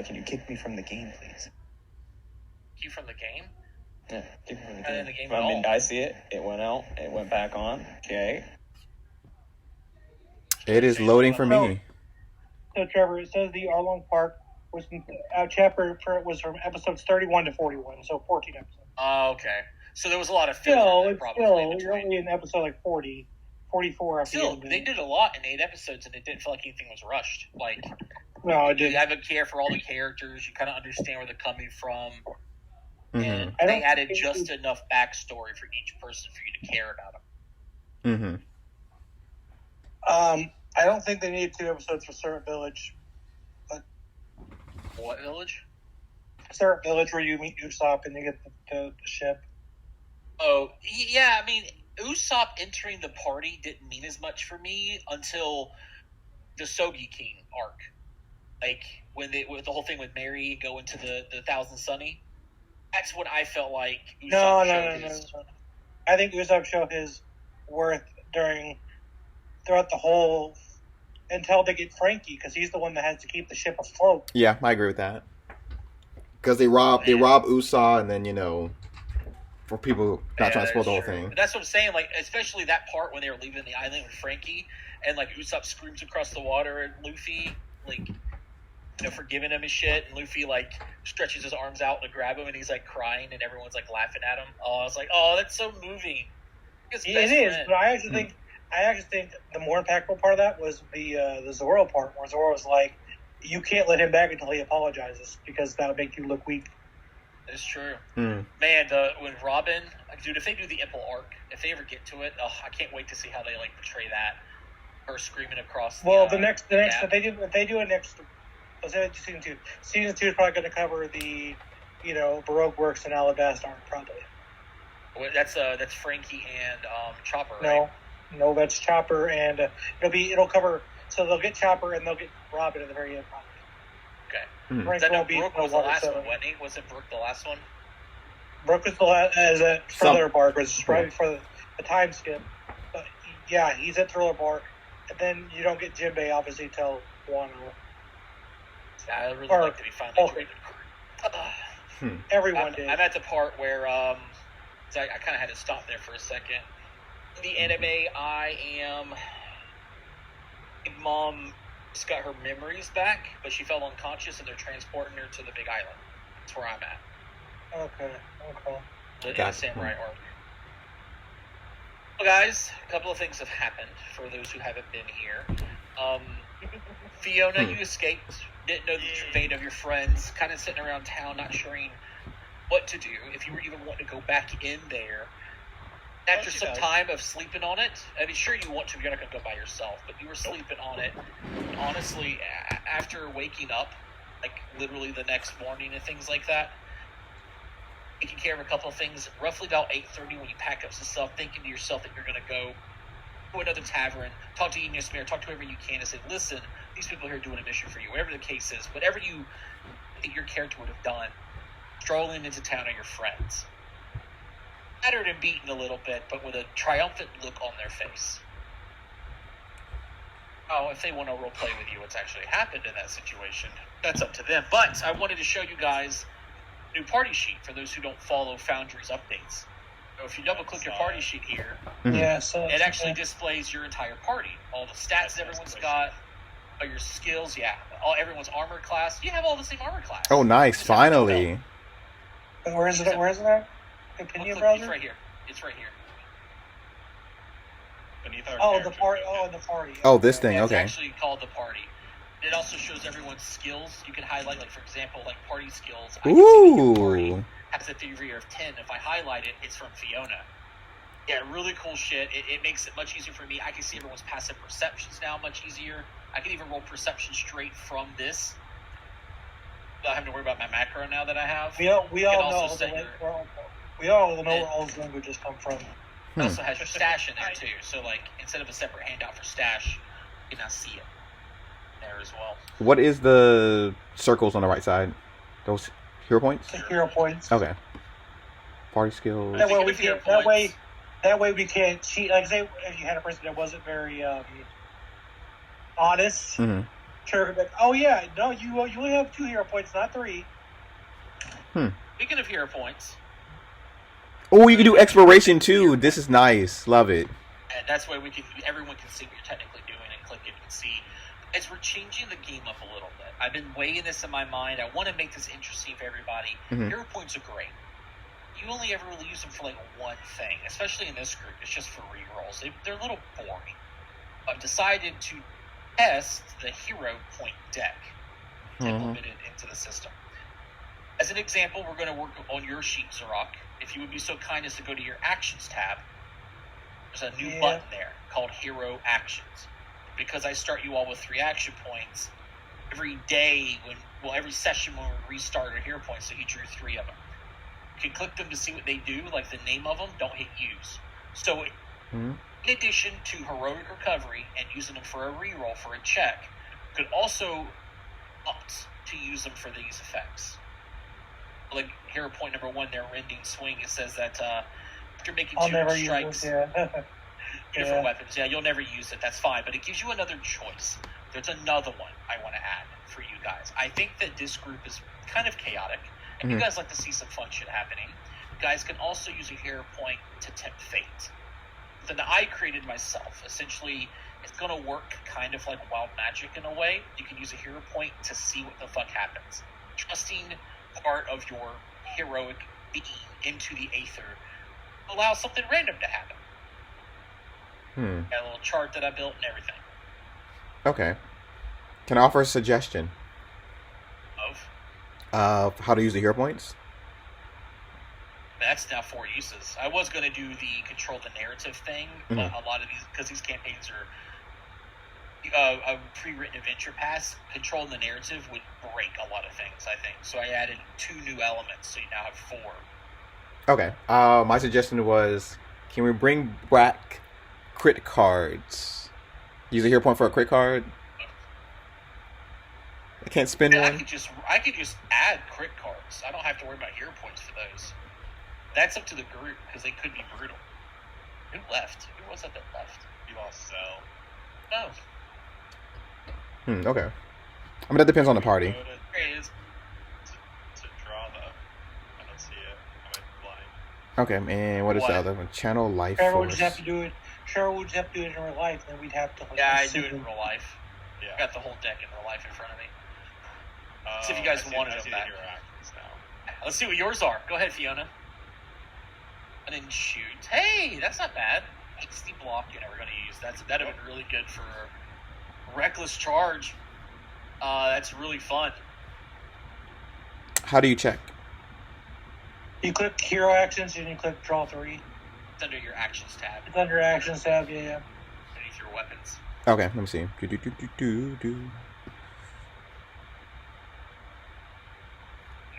Can you kick me from the game, please? You from the game? Yeah, kick me from the Not game. in the game I at mean, all. I see it. It went out. It went back on. Okay. It is loading for me. So Trevor, it says the Arlong Park was chapter was from episodes 31 to 41, so 14 episodes. Oh, okay. So there was a lot of Still, probably. you're only in episode like 40, 44. Still, they did a lot in 8 episodes, and it didn't feel like anything was rushed. Like, no, it you didn't. have a care for all the characters. You kind of understand where they're coming from. Mm-hmm. And they added just enough backstory for each person for you to care about them. Mm-hmm. I don't think they needed 2 episodes for Syrup Village. What village? Syrup Village, where you meet Usopp and you get the ship. Oh, yeah, I mean, Usopp entering the party didn't mean as much for me until the Sogi King arc. Like, with the whole thing with Mary going to the Thousand Sunny. That's when I felt like Usopp No. I think Usopp showed his worth throughout the whole, until they get Frankie, because he's the one that has to keep the ship afloat. Yeah, I agree with that. Because they rob Usopp, and then, for people not trying to spoil the whole thing. But that's what I'm saying, like, especially that part when they were leaving the island with Frankie, and, like, Usopp screams across the water, and Luffy, like, forgiving him and shit, and Luffy, like, stretches his arms out to grab him, and he's, like, crying, and everyone's, like, laughing at him. Oh, I was like, oh, that's so moving. It is, but I actually think the more impactful part of that was the Zoro part, where Zoro was like, you can't let him back until he apologizes, because that would make you look weak. It's true. Mm. Man, when Robin, dude, if they do the Impel arc, if they ever get to it, I can't wait to see how they, like, portray that. Her screaming across the next, if they do it next, let's say season 2. Season 2 is probably going to cover the, Baroque Works and Alabasta arc, probably. That's Frankie and Chopper, right? No, that's Chopper, and it'll cover. So they'll get Chopper and they'll get Robin at the very end. Okay. Mm. Brooke was the last one, wasn't he? Wasn't Brooke the last one? Brooke was the last as a Thriller Bark, which is right for the time skip. But yeah, he's at Thriller Bark, and then you don't get Jinbei obviously till Wano. Yeah, I really like that he finally joined. Everyone did. I'm at the part where I kind of had to stop there for a second. In the anime, Mom's got her memories back, but she fell unconscious, and they're transporting her to the Big Island. That's where I'm at. Okay. The Samurai arc. Well, guys, a couple of things have happened for those who haven't been here. Fiona, you escaped. Didn't know the fate of your friends. Kind of sitting around town, not sure what to do. If you were even wanting to go back in there, after some time of sleeping on it, I mean, sure you want to. You're not going to go by yourself, but you were sleeping on it. Honestly, after waking up, like literally the next morning and things like that, taking care of a couple of things. Roughly about 8:30, when you pack up some stuff, thinking to yourself that you're going to go to another tavern, talk to Enius Mayor, talk to whoever you can, and say, listen, these people here are doing a mission for you. Whatever the case is, whatever you think your character would have done, strolling into town are your friends. Battered and beaten a little bit, but with a triumphant look on their face. Oh, if they want to role play with you what's actually happened in that situation, that's up to them. But I wanted to show you guys a new party sheet for those who don't follow Foundry's updates. So if you double click your party sheet here, it actually displays your entire party. All the stats everyone's got, all your skills, everyone's armor class. You have all the same armor class. Oh, nice! Finally. Where is it at? Opinion browser? It's right here. It's right here. The party. Oh, the party. Oh, this thing. It's Okay. actually called the party. It also shows everyone's skills. You can highlight, like, for example, like party skills. I can see that your party has a theory of 10. If I highlight it, it's from Fiona. Yeah, really cool shit. It makes it much easier for me. I can see everyone's passive perceptions now much easier. I can even roll perception straight from this. Without having to worry about my macro now that I have. We all know where all those languages come from. It also has your stash in there too. So, like, instead of a separate handout for stash, you can now see it there as well. What is the circles on the right side? Those hero points? The hero points. Okay. Party skills. That way we can't cheat. Like, say if you had a person that wasn't very honest, Sure. Like, oh yeah, no, you only have 2 hero points, not 3. Speaking of hero points, Oh, you can do exploration too. This is nice. Love it. and that's why everyone can see what you're technically doing and click it and see. As we're changing the game up a little bit, I've been weighing this in my mind. I want to make this interesting for everybody. Mhm. Hero points are great. You only ever really use them for like one thing, especially in this group. It's just for rerolls. They're a little boring. I've decided to test the hero point deck to implement it into the system. As an example, we're going to work on your sheet, Zarok. If you would be so kind as to go to your Actions tab, there's a new button there called Hero Actions. Because I start you all with 3 action points, every day, every session when we restart our hero points, so you drew 3 of them. You can click them to see what they do, like the name of them, don't hit use. So, in addition to Heroic Recovery and using them for a reroll for a check, you could also opt to use them for these effects. Like hero point number 1, their Rending Swing, it says that after making 2 strikes, different weapons. Yeah, you'll never use it. That's fine, but it gives you another choice. There's another one I want to add for you guys. I think that this group is kind of chaotic, and you guys like to see some fun shit happening. You guys can also use a hero point to tempt fate. Then I created myself. Essentially, it's going to work kind of like wild magic in a way. You can use a hero point to see what the fuck happens. Trusting part of your heroic being into the aether allows something random to happen. Got a little chart that I built and everything. Okay. Can I offer a suggestion Of how to use the hero points? that's now 4 uses. I was going to do the control the narrative thing, but a lot of these, because these campaigns are a pre-written adventure pass, controlling the narrative would break a lot of things, I think. So I added 2 new elements, so you now have 4. Okay. My suggestion was, can we bring back crit cards? Use a hero point for a crit card. I can't spend I one. could just add crit cards. I don't have to worry about hero points for those. That's up to the group because they could be brutal. Who left? Who was it that left? You lost Cell. Oh, Okay. I mean, that depends on the party. there he is. To draw the. I don't see it. I went blind. Okay, and what is the What? other one? Channel Life Trevor would Force. just have to do it. Trevor would just have to do it in real life, then we'd have to. Like, Yeah, I assume- do it in real life. I Yeah. got the whole deck in real life in front of me. See if you guys wanted I them see back. the hero actions now. Let's see what yours are. Go ahead, Fiona. And then shoot. Hey, that's not bad. Hasty block you're never going to use. That'd have been really good for reckless charge. That's really fun. How do you check? You click hero actions and you click draw 3. It's under your actions tab, It's under actions tab, yeah. underneath your weapons. Okay, let me see. Do.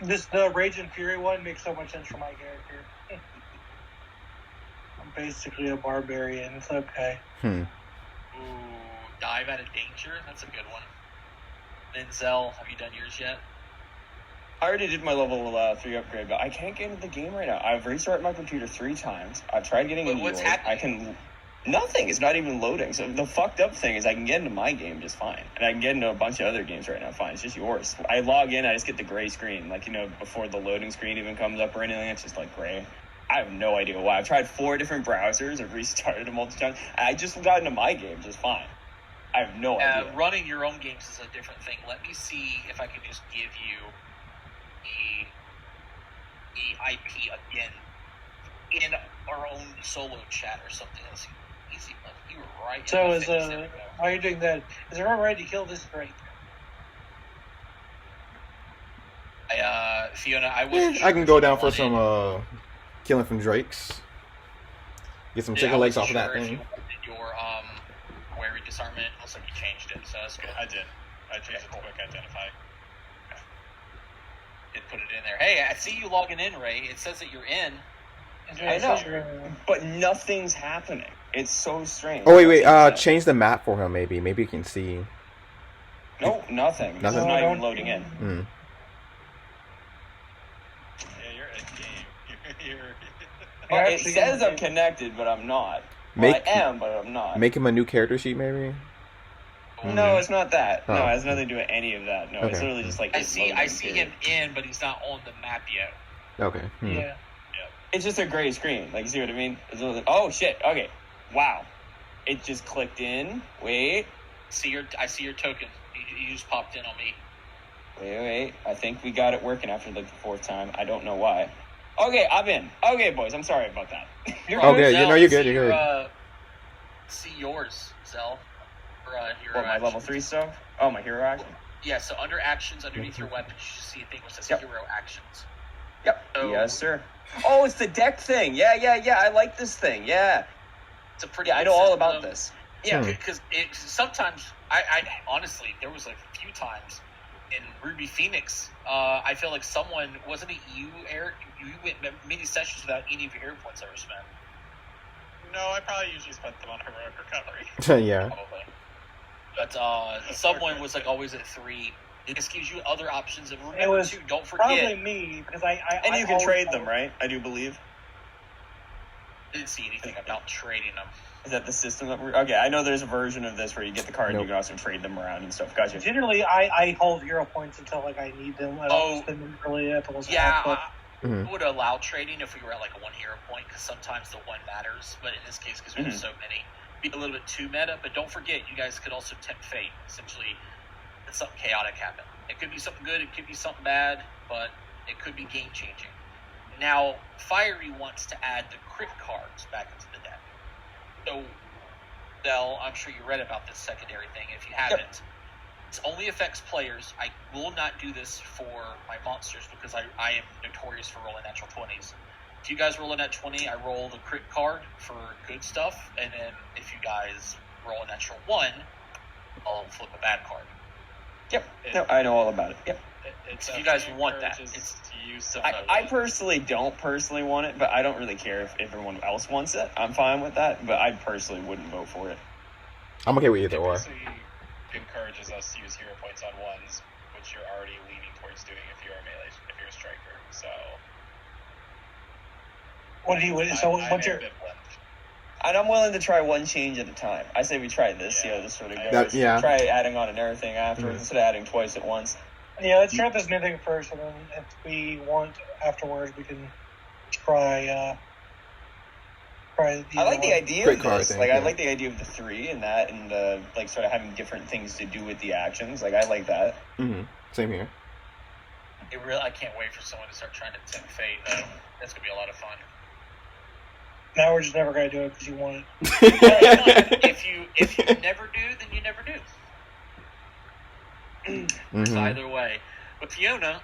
The Rage and Fury one makes so much sense for my character. I'm basically a barbarian. It's okay. Ooh, dive out of danger. That's a good one. Then Zell, have you done yours yet? I already did my level 3 upgrade, but I can't get into the game right now. I've restarted my computer 3 times. I've tried getting into What's yours. happening? Nothing. It's not even loading. So the fucked up thing is I can get into my game just fine. And I can get into a bunch of other games right now fine. It's just yours. I log in, I just get the gray screen. Like, before the loading screen even comes up or anything, it's just like gray. I have no idea why. I've tried 4 different browsers. I've restarted them multiple times. I just got into my game just fine. I have no idea. Running your own games is a different thing. Let me see if I can just give you the IP again in our own solo chat or something. Let's see. Easy one. You were right. So There we go. while you're doing that, is everyone ready to kill this great? Fiona, I was. I can go down for some killing from Drakes. Get some chicken legs off of that thing. Your wary disarmament looks like you changed it, so that's good. I did. I changed it to quick identify. Did put it in there. Hey, I see you logging in, Ray. It says that you're in. I know. But nothing's happening. It's so strange. Oh wait, change the map for him. Maybe you can see. No, nothing. Nothing? It's not even loading in. Yeah, you're in game. You're Well, it actually says in I'm connected, but I'm not. Make- Well, I am, but I'm not. Make him a new character sheet, maybe. No, it's not that. Oh. No, it has nothing to do with any of that. No, it's Okay. literally just like I his see loading him period. in, but he's not on the map yet. Okay. Yeah. It's just a gray screen. Like, you see what I mean? It's like, oh shit. Okay. Wow. It just clicked in. Wait. I see your token. You just popped in on me. Wait. I think we got it working after like the fourth time. I don't know why. Okay, I'm in. Okay, boys. I'm sorry about that. Okay, Zell, you're good. see You're good. See yours, Zell. For, hero What, my actions. level 3 stuff? Oh, my hero action? Yeah, so under actions, underneath your weapon, you should see a thing which says Yep. hero actions. Yep. So- Yes, sir. Oh, it's the deck thing. Yeah. I like this thing. Yeah. It's a pretty Yeah, I good know all system. about this. Yeah, Hmm. because sometimes I honestly there was like a few times in Ruby Phoenix. I feel like someone wasn't it you, Eric? You went many sessions without any of your hero points ever spent. No, I probably usually spent them on heroic recovery. Yeah. Probably. But someone was like always at 3. It just gives you other options. And remember, It was too, don't Probably forget. me because I And I you can always trade thought- them, right? I do believe. Didn't see anything about trading them. Is that the system that we're... Okay, I know there's a version of this where you get the card and Nope. you can also trade them around and stuff. Gotcha. Generally, I hold hero points until like I need them. I don't spend them early if it was Yeah, but Mhm. I would allow trading if we were at like a 1 hero point because sometimes the one matters. But in this case, because we have Mhm. so many, be a little bit too meta. But don't forget, you guys could also tempt fate. Essentially, let something chaotic happen. It could be something good, it could be something bad, but it could be game changing. Now, Fiery wants to add the crit cards back into the deck. So, Del, I'm sure you read about this secondary thing. If you haven't, it only affects players. I will not do this for my monsters because I am notorious for rolling natural 20s. If you guys roll a nat 20, I roll the crit card for good stuff, and then if you guys roll a natural 1, I'll flip a bad card. Yep. No, I know all about it. Yep. It's If you guys definitely want that, encourages it's- to use some I personally don't personally want it, but I don't really care if everyone else wants it. I'm fine with that, but I personally wouldn't vote for it. I'm okay with either It or. basically encourages us to use hero points on ones, which you're already leaning towards doing if you're a melee, if you're a striker. So, what do you? So I'm what's your? ambivalent. And I'm willing to try one change at a time. I say we try this, see how this sort of goes. That- yeah. Try adding on another thing afterwards Mhm. instead of adding twice at once. Yeah, let's try this new thing first, and then if we want afterwards, we can try. Try. I like the idea Great of card this. thing, Like, I yeah. like the idea of the 3 and that, and like sort of having different things to do with the actions. Like, I like that. Hmm. Same here. I can't wait for someone to start trying to tempt fate, though. That's going to be a lot of fun. Now we're just never gonna do it because you want it. If you never do, then you never do. It's Mhm. either way. But Fiona,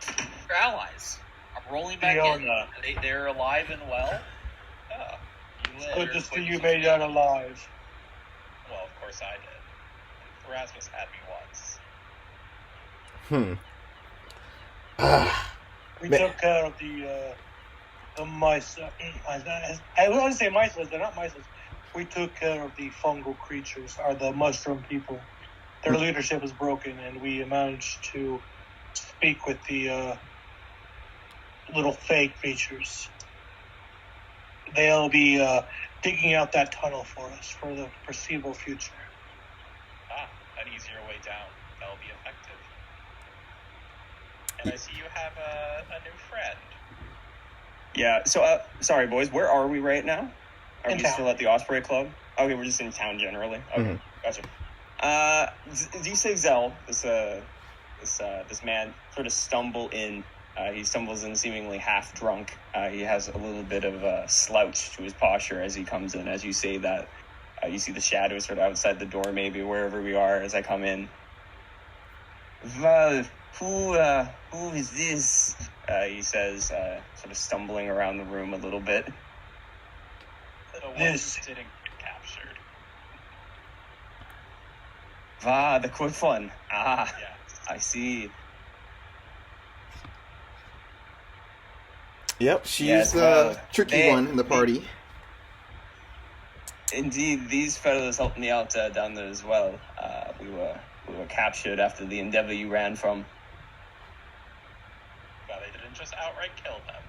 your allies. I'm rolling back Fiona. in. They're alive and well. You live. Good to see you made that alive. Well, of course I did. Erasmus had me once. Hmm. Ah. We Ma- took care of the mice. I want to say miceless. They're not miceless. We took care of the fungal creatures, or the mushroom people. Their leadership is broken, and we managed to speak with the little fake creatures. They'll be digging out that tunnel for us for the foreseeable future. An easier way down. That'll be effective. And I see you have a new friend. Yeah, so, sorry, boys, where are we right now? Are In we town. still at the Osprey Club? Okay, we're just in town generally. Okay, Mhm. gotcha. Do you say Zell, this man, sort of stumble in? He stumbles in seemingly half drunk. He has a little bit of a slouch to his posture as he comes in. As you say that, you see the shadows sort of outside the door, maybe wherever we are as I come in. Well, who is this? He says, sort of stumbling around the room a little bit. The one This- who didn't get captured. The quick one. Yes. I see. Yep, she's Yes, the well, tricky they- one in the party. Indeed, these fellows helped me out down there as well. We were captured after the endeavor you ran from. Well, they didn't just outright kill them.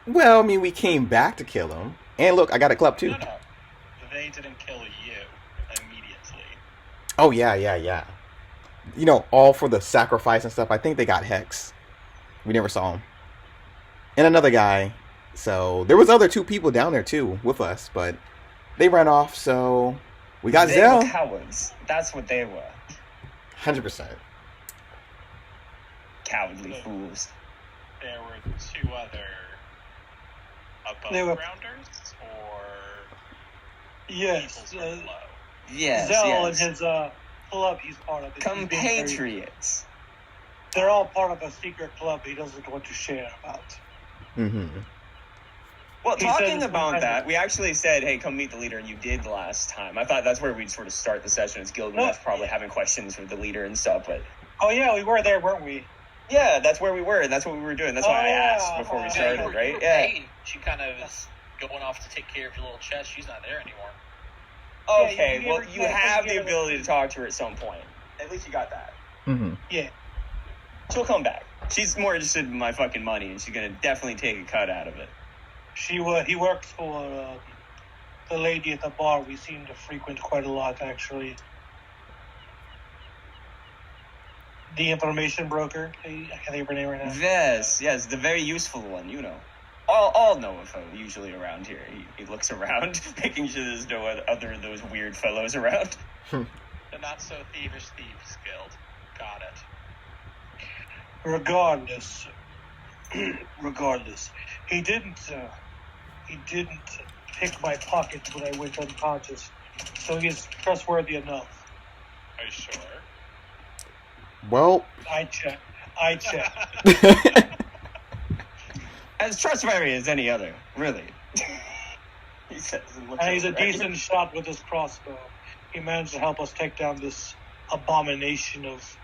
Well, I mean, we came back to kill him. And look, I got a club too. No. They didn't kill you. Oh yeah. You know, all for the sacrifice and stuff. I think they got Hex. We never saw him. And another guy. So there was other 2 people down there too with us, but they ran off. So we got They Zell. were cowards. That's what they were. 100%. Cowardly fools. There were 2 other They were- above grounders or Yes. people sort of low. Yes, Zell yes. and his club he's part of. He's being very- Compatriots. They're all part of a secret club he doesn't want to share about. Mm-hmm. Well, He said talking it's about behind that, it. we actually said, hey, come meet the leader, and you did last time. I thought that's where we'd sort of start the session. It's Gilgamesh probably having questions with the leader and stuff, but Oh yeah, we were there, weren't we? yeah, that's where we were, and that's what we were doing. That's why I asked before we Yeah, started, you were right? Yeah. paid. She kind of is going off to take care of your little chest. She's not there anymore. Okay, you well, gave her- you yeah, have you the gave her- ability to talk to her at some point. At least you got that. Mm-hmm. Yeah. She'll come back. She's more interested in my fucking money, and she's gonna definitely take a cut out of it. He works for the lady at the bar we seem to frequent quite a lot, actually. The information broker. I can't think of her name right now. Yes, the very useful one, you know. All know of him usually around here. He looks around, making sure there's no other of those weird fellows around. The not so thievish thieves guild. Got it. Regardless, he didn't pick my pockets when I went unconscious, so he's trustworthy enough. Are you sure? Well, I checked. As trustworthy as any other, really. He says and looks And he's a over at you. decent shot with his crossbow. He managed to help us take down this abomination of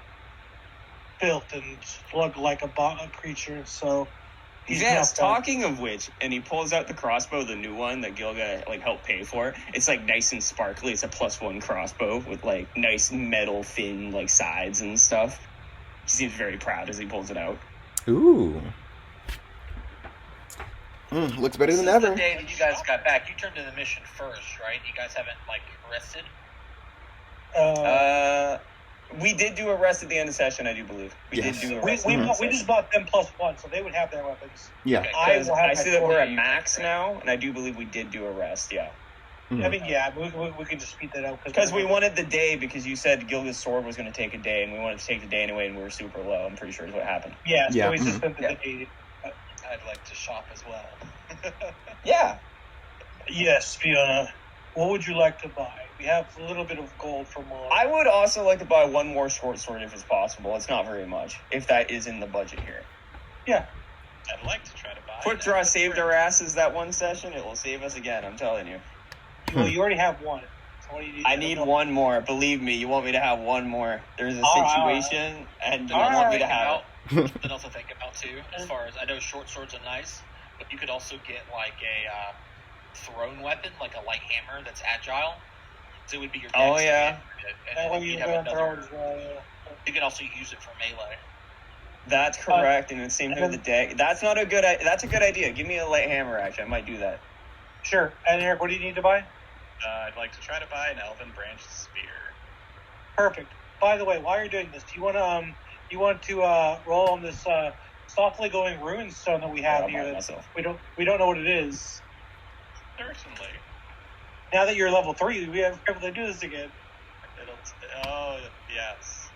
filth and slug-like a creature, so... he's Yes, not bad. talking of which, and he pulls out the crossbow, the new one that Gilga helped pay for. It's nice and sparkly. It's a +1 crossbow with nice metal thin sides and stuff. He seems very proud as he pulls it out. ooh. Looks better than Since ever. the day that you guys got back, you turned in the mission first, right? You guys haven't rested. We did do a rest at the end of session, I do believe. We Yes. did do a We, rest. we, at the end of we session. just bought them +1, so they would have their weapons. Yeah. Okay. I Because will have I my see that we're at 40. max now, and I do believe we did do a rest, yeah. Mhm. I mean, yeah, we could just speed that out. Because we wanted the day, because you said Gilga's sword was going to take a day, and we wanted to take the day anyway, and we were super low. I'm pretty sure is what happened. Yeah, so Yeah, we mhm. suspended Yeah. the day. I'd like to shop as well. Yeah. Yes, Fiona. What would you like to buy? We have a little bit of gold from I would also like to buy one more short sword if it's possible. It's not very much, if that is in the budget here. Yeah. I'd like to try to buy. Quick Draw saved our asses that one session. It will save us again, I'm telling you. Well, you already have one. So what do you need? I need one more. Believe me, you want me to have one more. There's a All right. situation, and you All want me right. to have it. Something else to think about too. As far as I know, short swords are nice, but you could also get a thrown weapon, like a light hammer that's agile. So it would be your. Oh, dex yeah. to hit it, and That way then you you'd can have throw another. as well, yeah. You can also use it for melee. That's correct, and it seems and to the deck. That's not a good. That's a good idea. Give me a light hammer. Actually, I might do that. Sure. And Eric, what do you need to buy? I'd like to try to buy an elven branch spear. Perfect. By the way, while you're doing this, do you want to roll on this softly going rune stone that we have I'll buy here? it that myself. we don't know what it is. Certainly. Now that you're level 3, we have able to do this again. Oh, yes.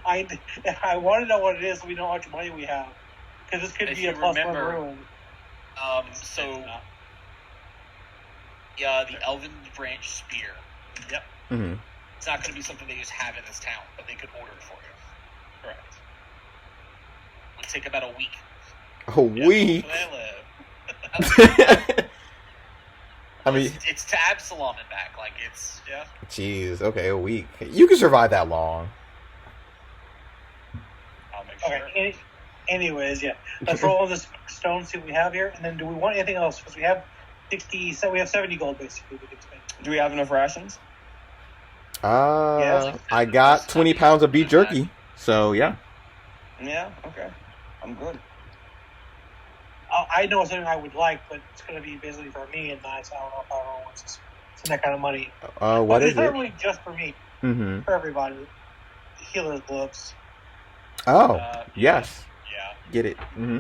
I want to know what it is so we know how much money we have. Because this could If be a you +1 remember- rune. So It's not- yeah, the elven branch spear. Yep. Mm-hmm. It's not going to be something they just have in this town, but they could order it for you. Correct. It would take about a week. A week. That's where they live. I mean, It's to Absalom and back. It's Yeah. jeez. Okay, a week. You can survive that long. I'll make sure. Okay. Anyways, yeah. Let's roll on this stone, see what we have here. And then do we want anything else? Because we have 60, so we have 70 gold basically we can spend. Do we have enough rations? I got 20 pounds of beef jerky. So yeah. Yeah. Okay. I'm good. I know something I would like, but it's going to be basically for me and I, so I don't know if I want to spend that kind of money. What But is it's not it? really just for me. Mm-hmm. for everybody. Healer's gloves. Oh, yes. Yeah. Get it. Mm-hmm.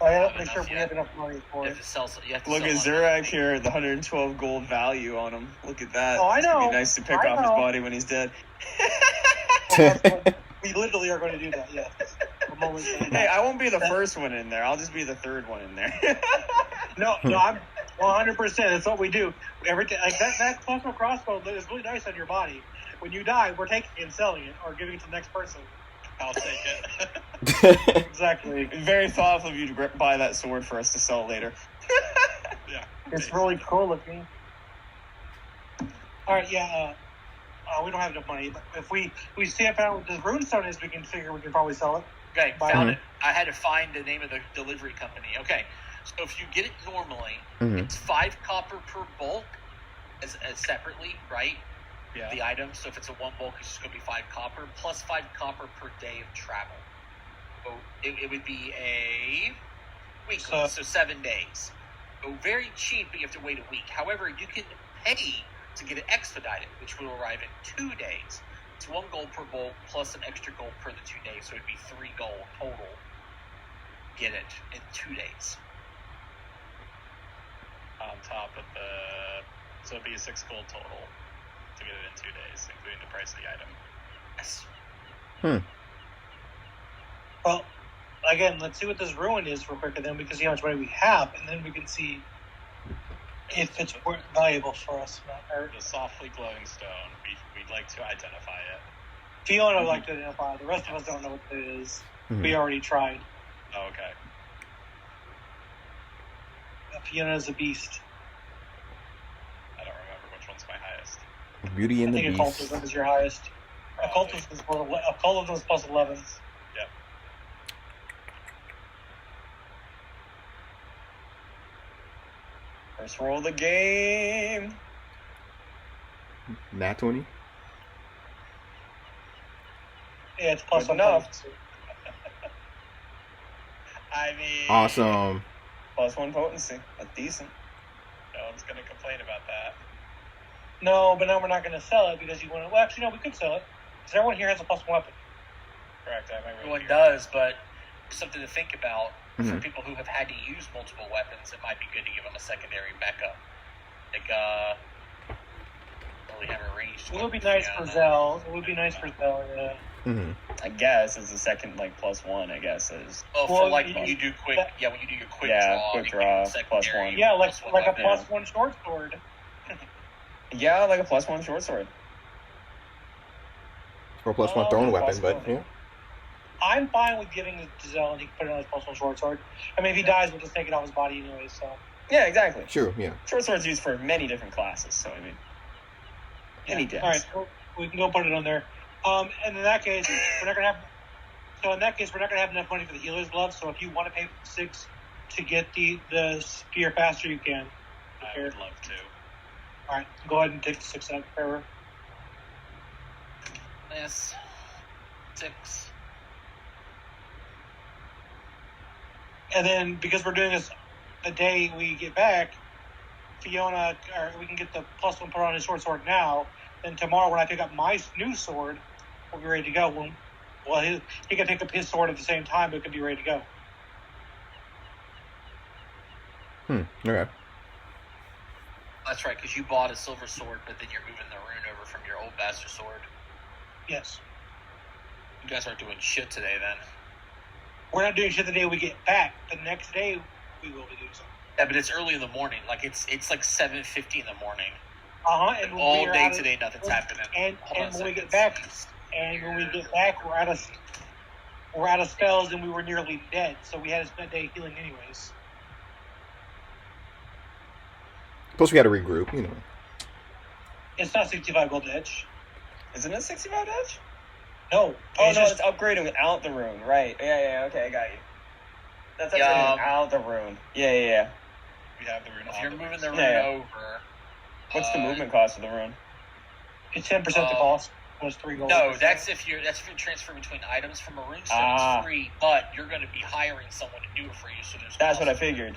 I have to make sure we have enough money for You it. have to sell. You have to Look sell at one. Zurak here, the 112 gold value on him. Look at that. Oh, I It's gonna know. be nice to pick I off his know. body when he's dead. We literally are going to do that, yes. The moment Hey, I won't be the first one in there. I'll just be the third one in there. No, I'm 100%. That's what we do. Every like that plasma crossbow is really nice on your body. When you die, we're taking it and selling it or giving it to the next person. I'll take it. Exactly. Very thoughtful of you to buy that sword for us to sell later. Yeah. It's really cool looking. All right, yeah. We don't have enough money, but if we see if out what this runestone is, we can figure we can probably sell it. Okay, Buy found it. it. I had to find the name of the delivery company. Okay, so if you get it normally, Mhm. it's 5 copper per bulk, as separately, right? Yeah. The item. So if it's a 1 bulk, it's just going to be 5 copper plus 5 copper per day of travel. So it would be a weekly, so 7 days. So very cheap, but you have to wait a week. However, you can pay to get it expedited, which will arrive in 2 days. It's 1 gold per bulk plus an extra gold per the 2 days, so it'd be 3 gold total. Get it in 2 days. On top of so it'd be a 6 gold total to get it in 2 days, including the price of the item. Yes. Well, again, let's see what this ruin is real quick, and then we can see how much money we have, and then we can see if it's valuable for us. Or The softly glowing stone. We'd like to identify it. Fiona would like to identify. The rest of us don't know what it is. Mhm. We already tried. Oh, okay. Fiona is a beast. I don't remember which one's my highest. Beauty I and the think Beast. occultism is your highest. Occultism is plus 11. Yep. First roll of the game. Nat 20. Yeah, it's plus Good enough. 1. I mean, Awesome. +1 potency. That's decent. No one's gonna complain about that. No, but now we're not going to sell it because you want to. Well, actually, no, we could sell it because everyone here has a +1 weapon. Correct. I remember. Everyone does, but something to think about for Mhm. people who have had to use multiple weapons. It might be good to give them a secondary backup. Like, really have a ranged. It would be weapon nice for gun. Zell. It would be nice for Zell. Yeah. Mm-hmm. I guess it's the second +1. I guess is Well, Well, for like you- when you do quick, that- when you do your quick Yeah, draw, quick you can draw, do secondary +1. Yeah, like +1 a weapon. +1 short sword. yeah, like a +1 short sword. Or +1 Oh, thrown that's weapon, but possible. yeah. I'm fine with giving it to Zell and he can put it on his +1 short sword. I mean, if he dies, we'll just take it off his body anyway. So Yeah, exactly. Sure, yeah. Short sword's used for many different classes, so I mean, any all right, decks. cool. We can go put it on there. And in that case, we're not gonna have. So in that case, we're not gonna have enough money for the healer's gloves. So if you want to pay 6 to get the spear faster, you can. I would love to. All right, go ahead and take the 6 out, Trevor. Yes. 6. And then because we're doing this the day we get back, Fiona, or we can get the +1 put on his short sword now. Then tomorrow when I pick up my new sword, we'll be ready to go. Well, he can pick up his sword at the same time, but it could be ready to go. Okay. That's right, because you bought a silver sword, but then you're moving the rune over from your old bastard sword. Yes. You guys aren't doing shit today, then. We're not doing shit the day we get back. The next day, we will be doing something. Yeah, but it's early in the morning. Like it's like 7:50 in the morning. And when All we are day out of- today, nothing's happening. And Hold on a when we get second. back, we're out of spells, and we were nearly dead. So we had to spend a day healing anyways. Plus, we had to regroup, you know. It's not 65 gold edge. Isn't it 65 edge? No. Oh It's no, just- it's upgrading without the rune. Right. Yeah. Okay, I got you. That's Yeah, upgrading without the rune. Yeah. We have the rune. If on you're the moving rune. the rune Yeah. over, What's the movement cost of the rune? It's 10% the cost. Was 3 gold. No, that's if you're transfer between items from a rune stone. It's free, but you're going to be hiring someone to do it for you. So there's That's what I cost. figured.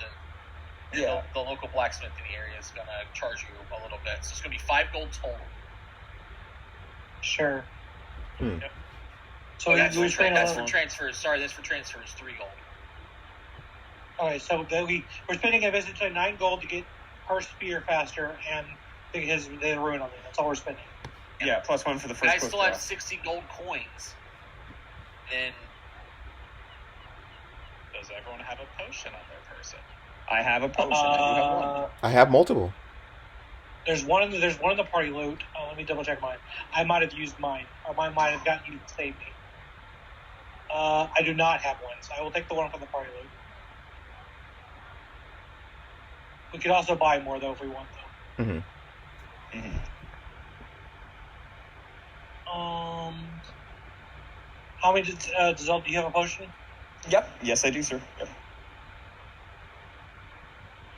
The- Yeah. The local blacksmith in the area is going to charge you a little bit. So it's going to be 5 gold total. Sure. Hmm. Yep. So that's, we for, spend that's a for little. transfers. Sorry, that's for transfers. 3 gold. Okay, so we're spending basically 9 gold to get her spear faster and the rune on it. That's all we're spending. Yeah, +1 for the first I quick still draw. have 60 gold coins. Then Does everyone have a potion on their person? I have a potion. I do have one. I have multiple. There's one in the party loot. Let me double check mine. I might have used mine, or mine might have gotten you to save me. I do not have one, so I will take the one from the party loot. We could also buy more though if we want though. Mm-hmm. Mhm. How many do you have a potion? Yep. Yes, I do, sir. Yep.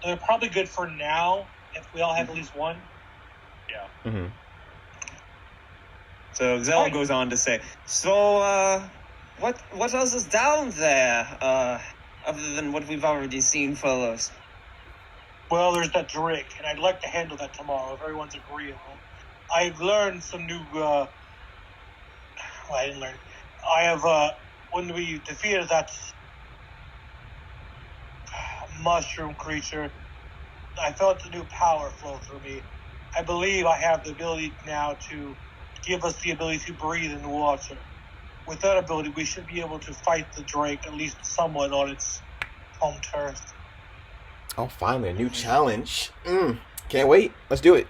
They're probably good for now if we all have at least one. Yeah. Mm-hmm. So Zell Right. goes on to say, so, what else is down there, other than what we've already seen, fellows? Well, there's that drink, and I'd like to handle that tomorrow if everyone's agreeable. I've learned some new, well, I didn't learn. I have, when we defeated that mushroom creature, I felt a new power flow through me. I believe I have the ability now to give us the ability to breathe in water. With that ability, we should be able to fight the Drake, at least somewhat on its home turf. Oh, finally, a new challenge. Can't wait. Let's do it.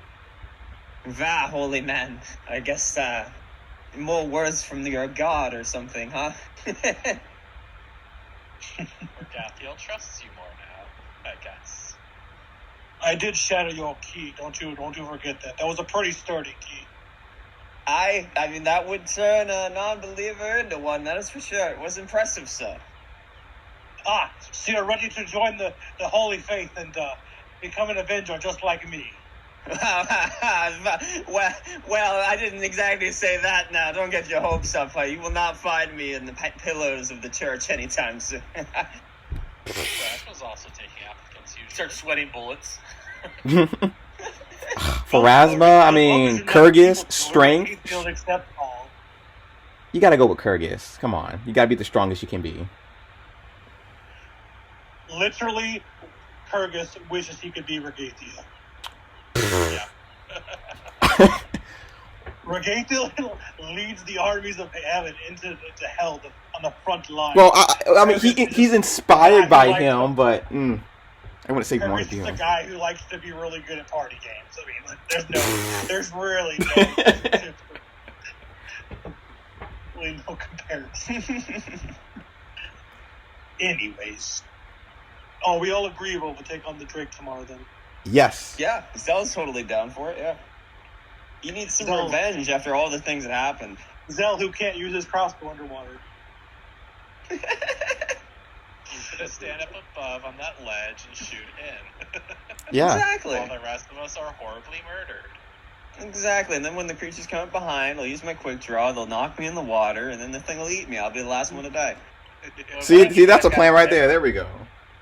Vah, holy man. I guess, more words from your god or something, huh? Gathiel trusts you more now, I guess. I did shatter your key. Don't you forget that. That was a pretty sturdy key. I mean, that would turn a non-believer into one, that is for sure. It was impressive, sir. Ah, so you're ready to join the holy faith and become an Avenger just like me. well, I didn't exactly say that now. Don't get your hopes up. You will not find me in the pillars of the church anytime soon. Brash was also taking applicants usually. start sweating bullets. Pharasma, I mean, Kyrgyz, strength. You'll accept all. You gotta go with Kyrgyz. Come on. You gotta be the strongest you can be. Literally, Kyrgyz wishes he could be Regathia. Yeah. Regathia leads the armies of heaven into hell on the front line. Well, I mean, he's inspired by Like him, but I wouldn't say more Kyrgyz to is a him. guy who likes to be really good at party games. I mean, there's really no comparison. Anyways. Oh, we all agree we'll take on the Drake tomorrow then. Yes. Yeah, Zell's totally down for it, yeah. He needs some Zell. revenge after all the things that happened. Zell, who can't use his crossbow underwater. He's gonna stand up above on that ledge and shoot him. Yeah. Exactly. While the rest of us are horribly murdered. Exactly. And then when the creatures come up behind, I'll use my quick draw, they'll knock me in the water, and then the thing will eat me. I'll be the last one to die. See, that's a plan right there. There we go.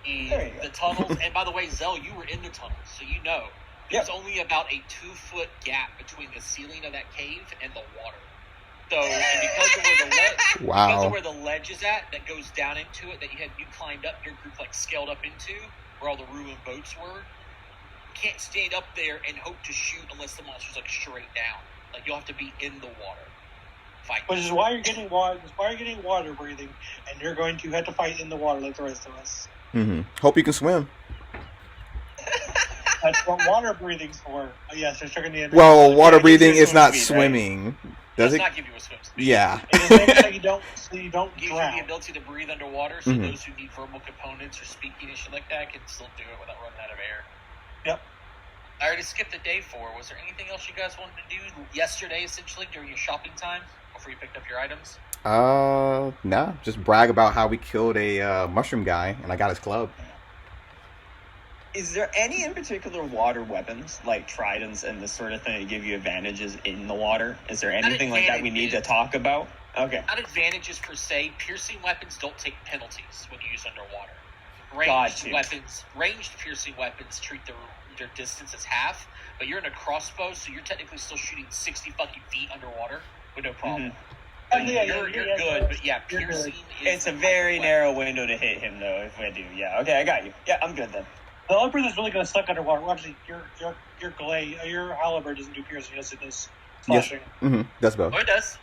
There you go. The tunnels, and by the way, Zell, you were in the tunnels, so you know. There's only about a 2-foot gap between the ceiling of that cave and the water. So, and because of where the ledge is at, that goes down into it, that you climbed up, your group scaled up into, where all the ruined boats were, you can't stand up there and hope to shoot unless the monster's straight down. You'll have to be in the water. Fight. Which is why you're getting water. That's why you're getting water breathing, and you're going to have to fight in the water like the rest of us. Mm-hmm. Hope you can swim. That's what water breathing's for. Oh, yes, they're going to. Well, water breathing gives you is not swim speed, swimming. Does it? not give you a swim speed. Yeah. It is made so you don't Gives you the drown. ability to breathe underwater, so Mhm. those who need verbal components or speaking and shit like that can still do it without running out of air. Yep. I already skipped the day 4. Was there anything else you guys wanted to do yesterday, essentially, during your shopping time, before you picked up your items? Nah. Just brag about how we killed a mushroom guy, and I got his club. Is there any in particular water weapons, like tridents and this sort of thing, that give you advantages in the water? Is there anything like that we need to talk about? Okay. Not advantages per se. Piercing weapons don't take penalties when you use underwater. Got you. Ranged piercing weapons treat their distance as half, but you're in a crossbow, so you're technically still shooting 60 fucking feet underwater. with no problem. Yeah, You're yeah, good, but yeah, you're piercing is It's a very narrow window to hit him, though, if we do. Yeah, okay, I got you. Yeah, I'm good then. The only person that's really going to suck underwater. Well, actually, your halberd doesn't do piercing. Yes, it does slashing. Mm-hmm. That's both. Oh, it does.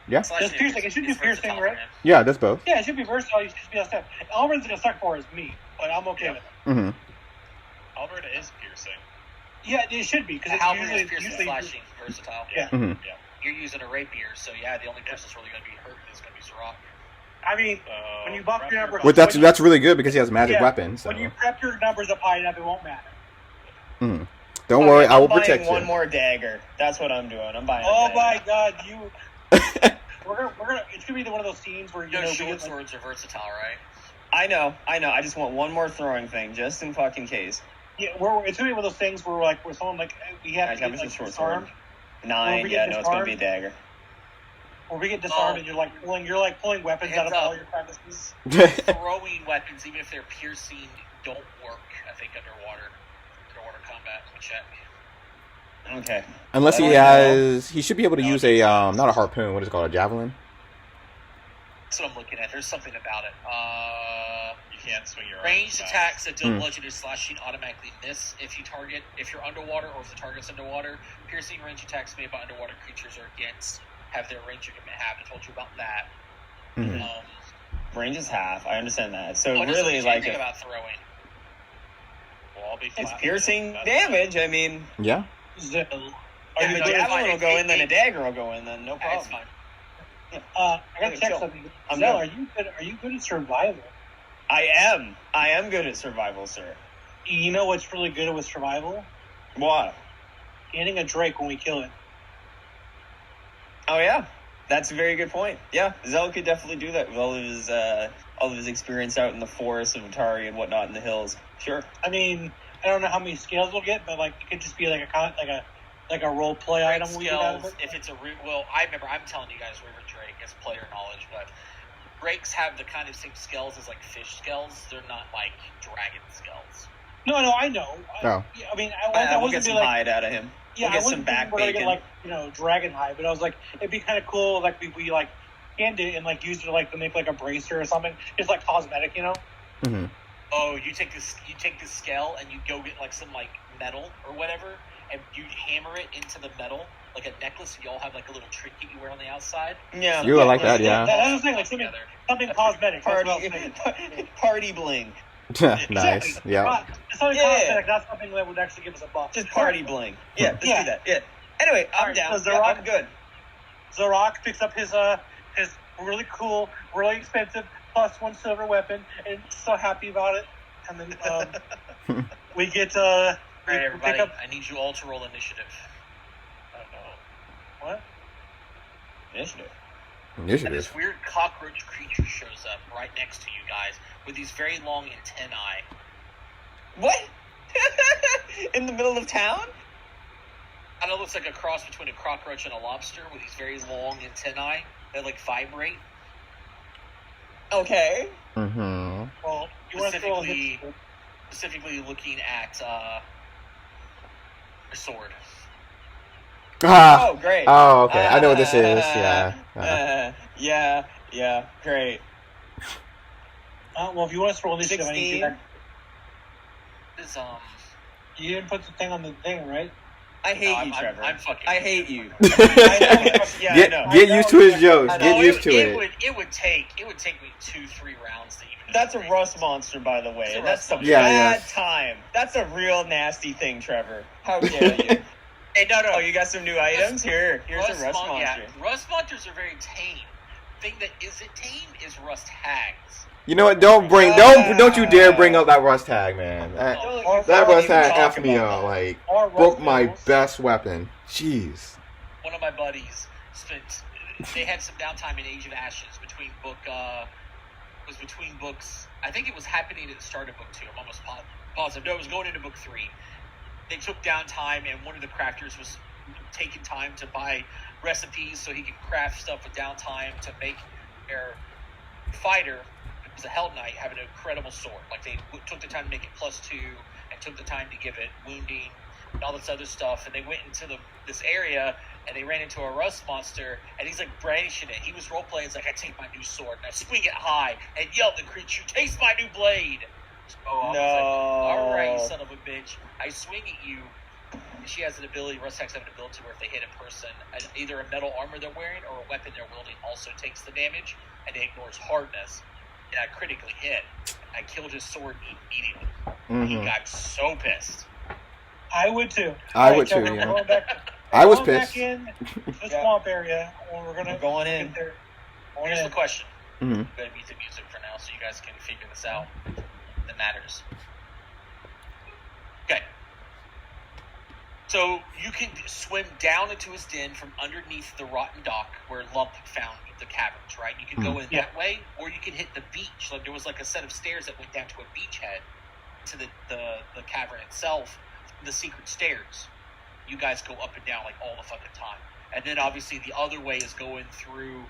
Yeah. Slashing Does piercing? It should do is piercing, versatile right? for him. Yeah, that's both. Yeah, it should be versatile. You should be able to step. Halberd's going to suck for is me, but I'm okay with it. Mm-hmm. Alberta is piercing. Yeah, it should be because The it's halberd usually is piercing, slashing, versatile. Yeah. Mm-hmm. You're using a rapier, so yeah, the only person that's really going to be hurt is going to be Zorak. I mean, when you buff your numbers, Well, that's really good because he has magic weapons. So. When you prep your numbers up high enough, it won't matter. Mm-hmm. Don't worry, I will I'm buying protect one you. more dagger. That's what I'm doing. I'm buying. Oh a my dagger. God, you! We're gonna. It's gonna be one of those scenes where You know, we short get, like, swords are versatile, right? I know. I just want one more throwing thing, just in fucking case. yeah, it's gonna be one of those things where where someone we have Alright, to how get much is short disarmed, sword? 9. we Yeah, get no, it's gonna be a dagger. or we get disarmed, and you're pulling weapons out of Heads all up. your crevices. Throwing weapons, even if they're piercing, don't work, I think, underwater combat. Check. Okay. Unless he should be able to use a not a harpoon. What is it called? A javelin. That's what I'm looking at. There's something about it. You can't swing your Ranged arms attacks that deal bludgeoning slashing automatically miss if you're underwater or if the target's underwater. Piercing range attacks made by underwater creatures or against have their range increment half. I told you about that. Mm-hmm. Range is half. I understand that. So What does really, it like, think about throwing? We'll all be it's flat. piercing That's damage. I mean, Yeah. Zell. if you a good? javelin will go in, then a dagger will go in. Then no Yeah, it's problem. fine. I gotta Okay, check chill. something. I'm Zell, good. are you good at survival? I am good at survival, sir. You know what's really good with survival? What? Getting a Drake when we kill it. Oh yeah, that's a very good point. Yeah, Zell could definitely do that with all of his experience out in the forests of Atari and whatnot in the hills. Sure. I mean, I don't know how many scales we'll get, but it could just be like a role play Great item we get out of skills. it. If it's I remember I'm telling you guys River Drake as player knowledge, but Drakes have the kind of same skills as like fish scales. They're not like dragon scales. No, I know. Oh. I mean, I We'll wasn't get some be like, hide out of him. yeah, We'll get I some wasn't back thinking we're gonna bacon. get dragon hide, but I was like, it'd be kind of cool, we canned it and use it to make a bracer or something. It's like cosmetic, Mm-hmm. Oh, you take this scale and you go get some metal or whatever, and you hammer it into the metal like a necklace. And you all have a little trinket you wear on the outside. Yeah. You would like that, yeah. That's the thing, something cosmetic. That's what I was Party, thinking. party bling. Nice. Yeah. Something Yeah. cosmetic. That's something that would actually give us a buff. Just party bling. Yeah, let's Yeah. do that. Yeah. Anyway, I'm Alright, down. so Yeah, Zorak- I'm good. Zorak picks up his really cool, really expensive +1 silver weapon, and so happy about it. And then we get All right, we everybody, pick up I need you all to roll initiative. what? Initiative. And Initiative. this weird cockroach creature shows up right next to you guys with these very long antennae. What? In the middle of town? I know it looks like a cross between a cockroach and a lobster with these very long antennae that vibrate. Okay. Mm-hmm. Well, you want to throw Specifically looking at a sword. Ah. Oh, great. Oh, okay. I know what this is. Yeah. Yeah, great. well, if you want us to roll initiative, I need you 16. This You didn't put the thing on the thing, right? I hate you, I'm Trevor. I'm fucking. I hate you. Get used to his jokes. Get used to it. It would take me 2-3 rounds to even. That's a rust monster, by the way. It's a That's rust a monster. bad time. That's a real nasty thing, Trevor. How dare you? Hey, no. Oh, you got some new items? Here's a rust monster. Yeah, rust monsters are very tame. Thing that isn't tame is rust hags. You know what? Don't you dare bring up that rust tag, man. That rust tag effed me up. Broke my best weapon. Jeez. One of my buddies they had some downtime in Age of Ashes between books. I think it was happening at the start of book 2. I'm almost positive. No, it was going into book 3. They took downtime, and one of the crafters was taking time to buy recipes so he could craft stuff with downtime to make their fighter, who was a Hell Knight, have an incredible sword. They took the time to make it +2 and took the time to give it wounding and all this other stuff. And they went into this area and they ran into a rust monster, and he's like brandishing it. He was role playing. He's like, I take my new sword and I swing it high and yell at the creature, "Taste my new blade!" So I was like, all right, you son of a bitch. I swing at you. And she has an ability. Rust hacks have an ability where if they hit a person, either a metal armor they're wearing or a weapon they're wielding also takes the damage, and it ignores hardness. And I critically hit. I killed his sword immediately. He got so pissed. I would too. I All would right, too, so yeah. we're going back, I was going pissed. back in the swamp area. We're going in. get there. Going Here's in. the question. Mhm. I'm going to mute the music for now so you guys can figure this out. That matters. Okay. So you can swim down into his den from underneath the rotten dock where Lump found the caverns, right? You can go in that way, or you can hit the beach. Like there was like a set of stairs that went down to a beachhead to the cavern itself, the secret stairs. You guys go up and down like all the fucking time. And then obviously the other way is going through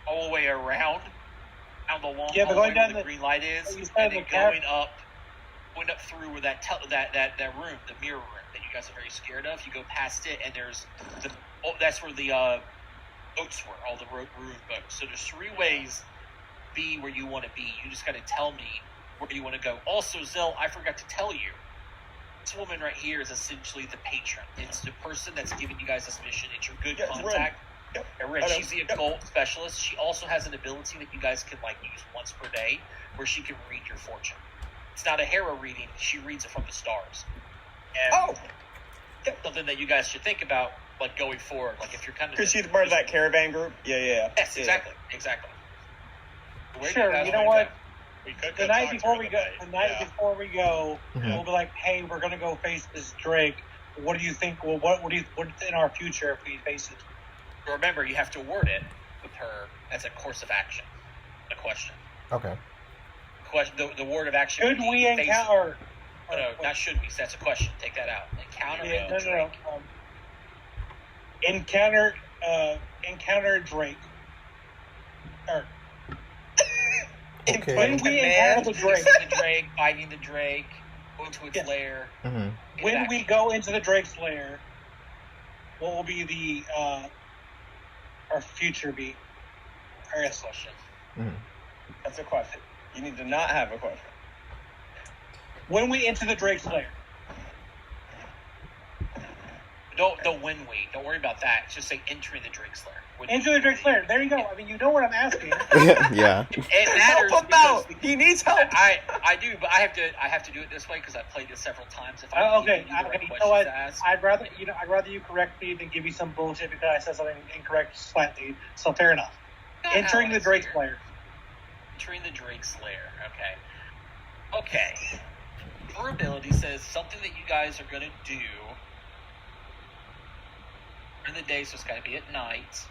all the way around the long Yeah, but going hallway down where the green light is, you said and the then cavern. going up through where that room, the mirror room that you guys are very scared of. You go past it, and there's that's where the boats were, all the ruined boats. So there's 3 ways be where you want to be. You just got to tell me where you want to go. Also, Zell, I forgot to tell you, this woman right here is essentially the patron. It's the person that's giving you guys this mission. It's your good contact. Yep. And she's the occult specialist. She also has an ability that you guys can like use once per day, where she can read your fortune. It's not a hero reading; she reads it from the stars. And something that you guys should think about, like going forward. Like if you're kind of Because she's part of that caravan group. Yeah. Yes, exactly. Where do Sure. guys You know wanna what? We could The go night talk before to we her go, tonight. before we go, Mhm. we'll be like, "Hey, we're gonna go face this Drake. What do you think? Well, what's in our future if we face it?" go? Remember, you have to word it with her as a course of action. A question. Okay. Question. The word of action. Should would be we face- encounter? No, not should we. That's a question. Take that out. Encounter Yeah, a Drake. Encounter Drake. Or Okay. when we encounter the Drake, The Drake, fighting the Drake, going to its Yes. lair. Mhm. get when back. we go into the Drake's lair, what will be the our future be? Or That's a question. Mhm. That's a question. You need to not have a question. when we enter the Drake's lair. Don't win we. Don't worry about that. Just say entering the Drake's lair. Into the Drake's lair. There you go. I mean, you know what I'm asking. Yeah. It matters Help him because out. He needs help. I do, but I have to do it this way because I've played this several times. If I Okay. give you the right You know questions what? to ask. I'd rather you correct me than give you some bullshit because I said something incorrect slightly. So fair enough. Not Entering how the it's Drake's here. lair. Entering the Drake's lair. Okay. Her ability says something that you guys are gonna do during the day, so it's gotta be at night.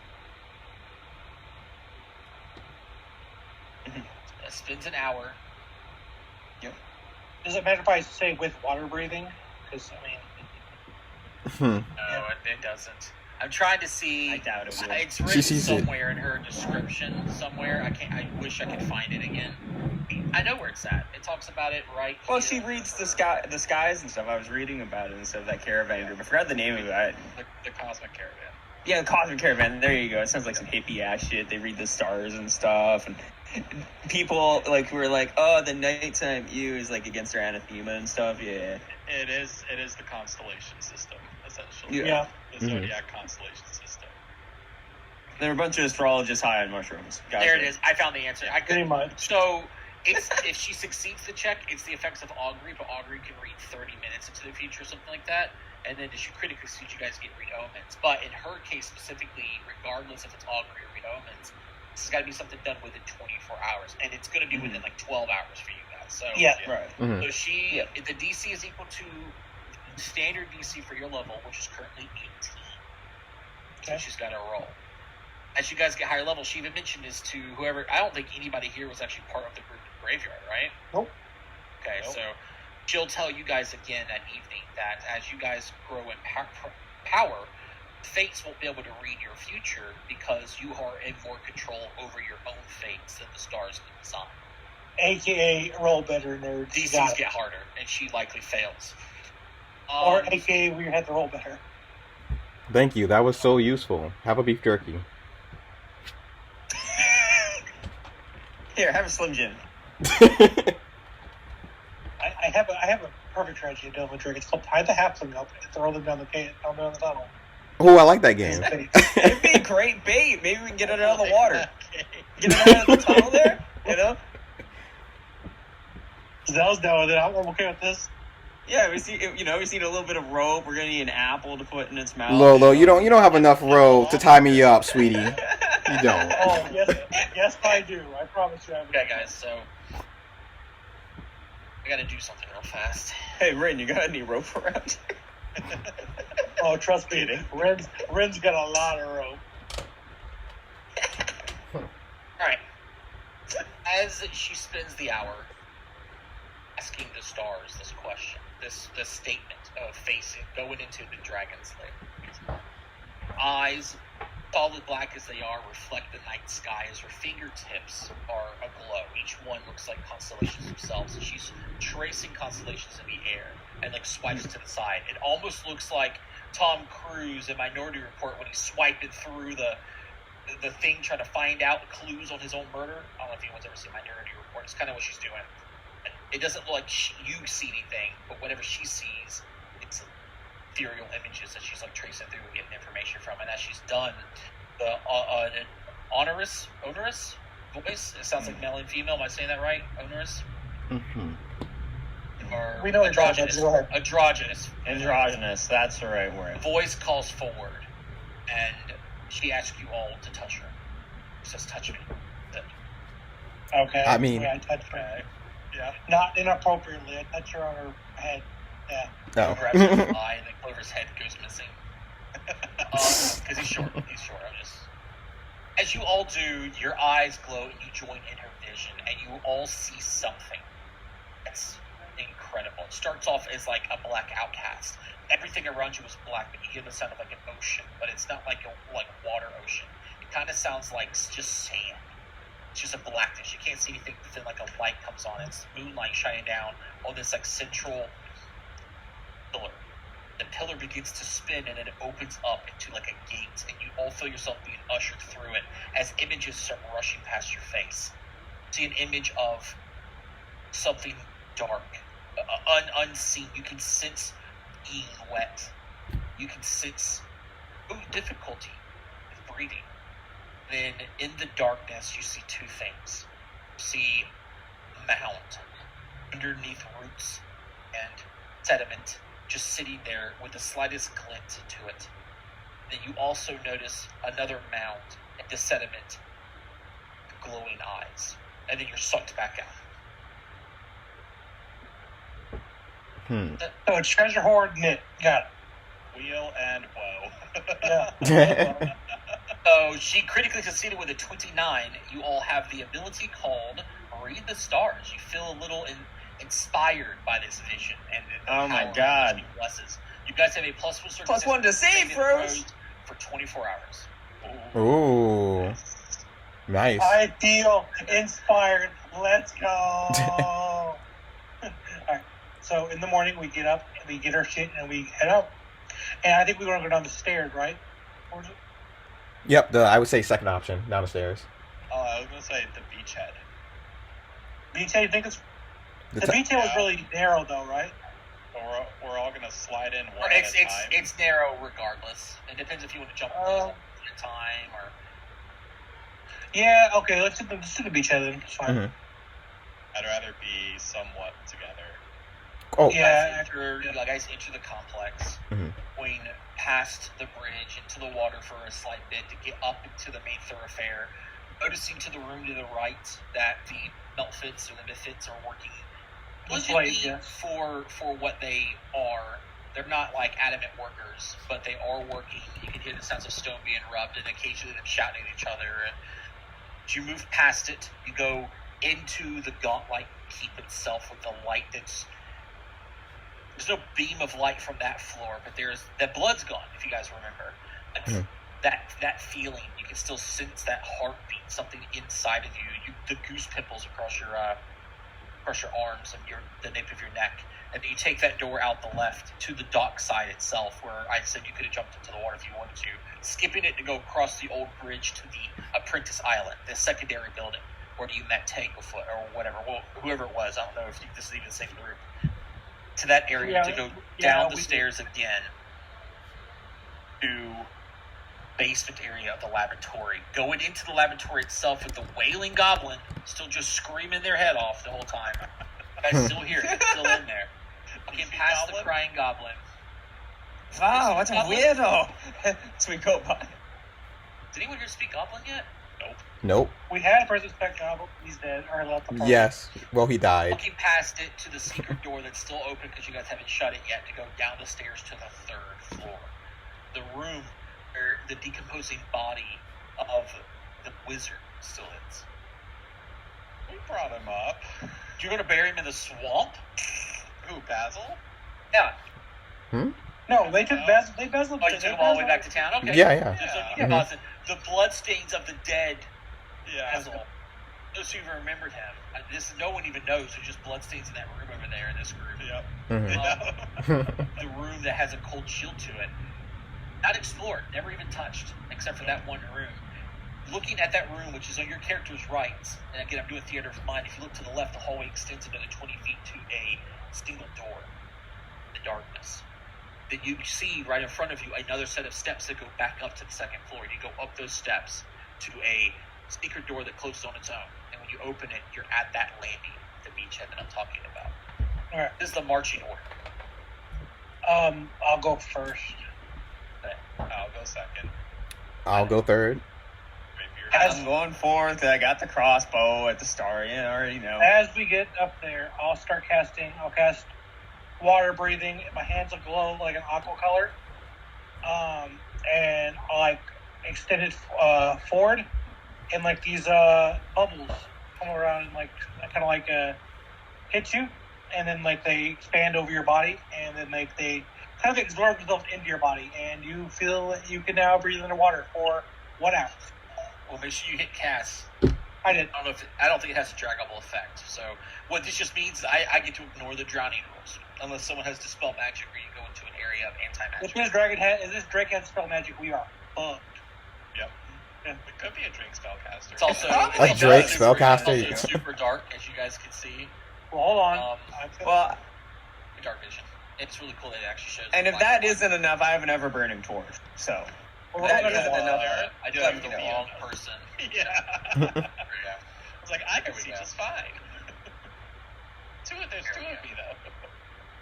It spends an hour. Does it matter if I say with water breathing? Because I mean, Hmm. No, it doesn't. I'm trying to see. I doubt it would. It's She written sees it. somewhere in her description. Somewhere. I wish I could find it again. I know where it's at. It talks about it right. Well, here she reads for the skies and stuff. I was reading about it and stuff. That caravan group. I forgot the name of it. The Cosmic Caravan. Yeah, the Cosmic Caravan. There you go. It sounds like some hippie ass shit. They read the stars and stuff, and people like were like, "Oh, the nighttime view is like against their anathema and stuff." Yeah. It is the constellation system, essentially. Yeah. The Zodiac constellation system. There were a bunch of astrologists high on mushrooms. Gotcha. There it is. I found the answer. I pretty could. much. So, if she succeeds the check, it's the effects of augury, but augury can read 30 minutes into the future, something like that. And then if she critically succeeds, you guys get read omens. But in her case specifically, regardless if it's augury or read omens, this has got to be something done within 24 hours, and it's going to be within like 12 hours for you guys. So Yeah. Right. Mhm. So the DC is equal to standard DC for your level, which is currently 18. So Okay. she's got to roll. As you guys get higher level, she even mentioned this to whoever. I don't think anybody here was actually part of the group in Graveyard, right? Nope. Okay, Nope. so she'll tell you guys again that evening that as you guys grow in power, fates won't be able to read your future because you are in more control over your own fates than the stars can design. AKA roll better, nerds. You got DCs it. get harder, and she likely fails. Or AKA we had to roll better. Thank you. That was so useful. Have a beef jerky. Here, have a Slim Jim. I have a perfect strategy to deal with a drink. It's called tie the halfling up and throw them down the tunnel. Oh, I like that game. It'd be a great bait. Maybe we can get it out of the water. Get it out of the tunnel there, you know? Zell's down with it. I'm okay with this. Yeah, we need a little bit of rope. We're gonna need an apple to put in its mouth. Lolo, you don't have enough rope to tie me up, sweetie. You don't. Oh, yes, I do. I promise you. Okay, guys, so I gotta do something real fast. Hey, Rin, you got any rope around? Oh, trust me, Ren's got a lot of rope. Alright. As she spends the hour asking the stars this question, this statement of going into the dragon's lair. Eyes, solid black as they are, reflect the night sky as her fingertips are aglow. Each one looks like constellations themselves, and she's tracing constellations in the air and like swipes to the side. It almost looks like Tom Cruise in Minority Report when he's swiping through the thing trying to find out clues on his own murder. I don't know if anyone's ever seen Minority Report. It's kind of what she's doing. It doesn't look like you see anything, but whatever she sees, it's ethereal images that she's like tracing through and getting information from. And as she's done, the an onerous voice. It sounds like male and female. Am I saying that right? Onerous. Mm-hmm. Or We know androgynous. androgynous. Androgynous, that's the right word. The voice calls forward, and she asks you all to touch her. She says, "Touch me." Okay. I mean- I touch her. Yeah. Not inappropriately. I touch her on her head. Yeah. Oh. Grabs her eye, and then Clover's head goes missing. Because he's short. As you all do, your eyes glow and you join in her vision, and you all see something that's incredible. It starts off as like a black outcast. Everything around you is black, but you hear the sound of like an ocean, but it's not like a water ocean. It kind of sounds like just sand. It's just a blackness. You can't see anything, but then like a light comes on. It's moonlight shining down on this like central pillar. The pillar begins to spin and then it opens up into like a gate, and you all feel yourself being ushered through it as images start rushing past your face. See an image of something dark, unseen. You can sense being wet. You can sense difficulty with breathing. Then in the darkness, you see two things. You see a mound underneath roots and sediment, just sitting there with the slightest glint to it. Then you also notice another mound and the sediment, glowing eyes, and then you're sucked back out. So it's treasure hoard knit. Got it. Wheel and woe. Yeah. So she critically succeeded with a 29. You all have the ability called Read the Stars. You feel a little inspired by this vision and the Oh my power God. these blesses. You guys have a +1 +1 to save throws for 24 hours. Ooh. Nice. I feel inspired. Let's go. All right. So in the morning we get up and we get our shit and we head out. And I think we're going to go down the stairs, right? Or is it? Yep, I would say second option, down the stairs. Oh, I was gonna say the beachhead. Beachhead, you think it's... The The t- beachhead was really narrow, though, right? But we're all gonna slide in Or one it's at a time. it's narrow regardless. It depends if you want to jump at a time or. Yeah, okay, let's do the beachhead then. It's fine. Mhm. I'd rather be somewhat together. Oh, Yeah. You guys enter the complex, Mhm. going past the bridge into the water for a slight bit to get up into the main thoroughfare. Noticing to the room to the right that the Melfits or the Mythids are working Displayed, diligently yeah. for what they are. They're not like adamant workers, but they are working. You can hear the sounds of stone being rubbed and occasionally them shouting at each other. And as you move past it, you go into the gauntlet keep itself with the light that's... There's no beam of light from that floor, but there's... That blood's gone, if you guys remember. That's, that feeling, you can still sense that heartbeat, something inside of you. The goose pimples across your arms and the nape of your neck. and then you take that door out the left to the dock side itself, where I said you could have jumped into the water if you wanted to, skipping it to go across the old bridge to the Apprentice Island, the secondary building, where you met Tank before, or whatever, well, whoever it was. I don't know if this is even the same group. To that area to go down the stairs again to basement area of the laboratory. Going into the laboratory itself with the wailing goblin still just screaming their head off the whole time. You guys still hear it, still in there. Looking past the crying goblin. Wow, what a weirdo! So we go by. Did anyone here speak goblin yet? Nope. We had President Spec Goblin. He's dead. Or left the party. Yes. Well, he died. Looking past it to the secret door that's still open because you guys haven't shut it yet to go down the stairs to the 3rd floor. The room where the decomposing body of the wizard still is. We brought him up. You're going to bury him in the swamp? Who, Basil? Yeah. No, they took Basil. They Basil. Oh, you took him all the way back to town? Okay. Yeah, yeah. There's no The bloodstains of the dead Yeah. Basil. Those who remembered him. No one even knows. There's just bloodstains in that room over there in this group. Yep. The room that has a cold shield to it. Not explored, never even touched, except for that one room. Looking at that room, which is on your character's right, and again, I'm doing theater of mind. If you look to the left, the hallway extends another 20 feet to a single door. The darkness. Then you see right in front of you another set of steps that go back up to the 2nd floor. You go up those steps to a secret door that closes on its own. And when you open it, you're at that landing, the beachhead that I'm talking about. All right. This is the marching order. I'll go first. Okay. I'll go second. I'll go third. I'm going fourth. I got the crossbow at the start. You already know. As we get up there, I'll start casting. I'll cast water breathing. My hands will glow like an aqua color. And I'll like extend it forward, and like these bubbles come around and like kind of like hit you, and then like they expand over your body, and then like they kind of absorb themselves into your body, and you feel that you can now breathe underwater for 1 hour. Well, make sure you hit cast. I did. I don't think it has a draggable effect. So what this just means is I get to ignore the drowning rules unless someone has dispel magic or you go into an area of anti-magic. If this Drake has spell magic, we are fucked. Yep. Yeah. It could be a Drake spellcaster. It's also A Drake spellcaster? It's super dark, as you guys can see. Well, hold on. Well, Dark vision. It's really cool that it actually shows. and if that isn't enough, I have an ever-burning torch. So Well, that we're not isn't gonna- enough. I do Let have me the know. wrong person. Yeah. Yeah. I was like, I can There we see go. just fine. There's two of me, though.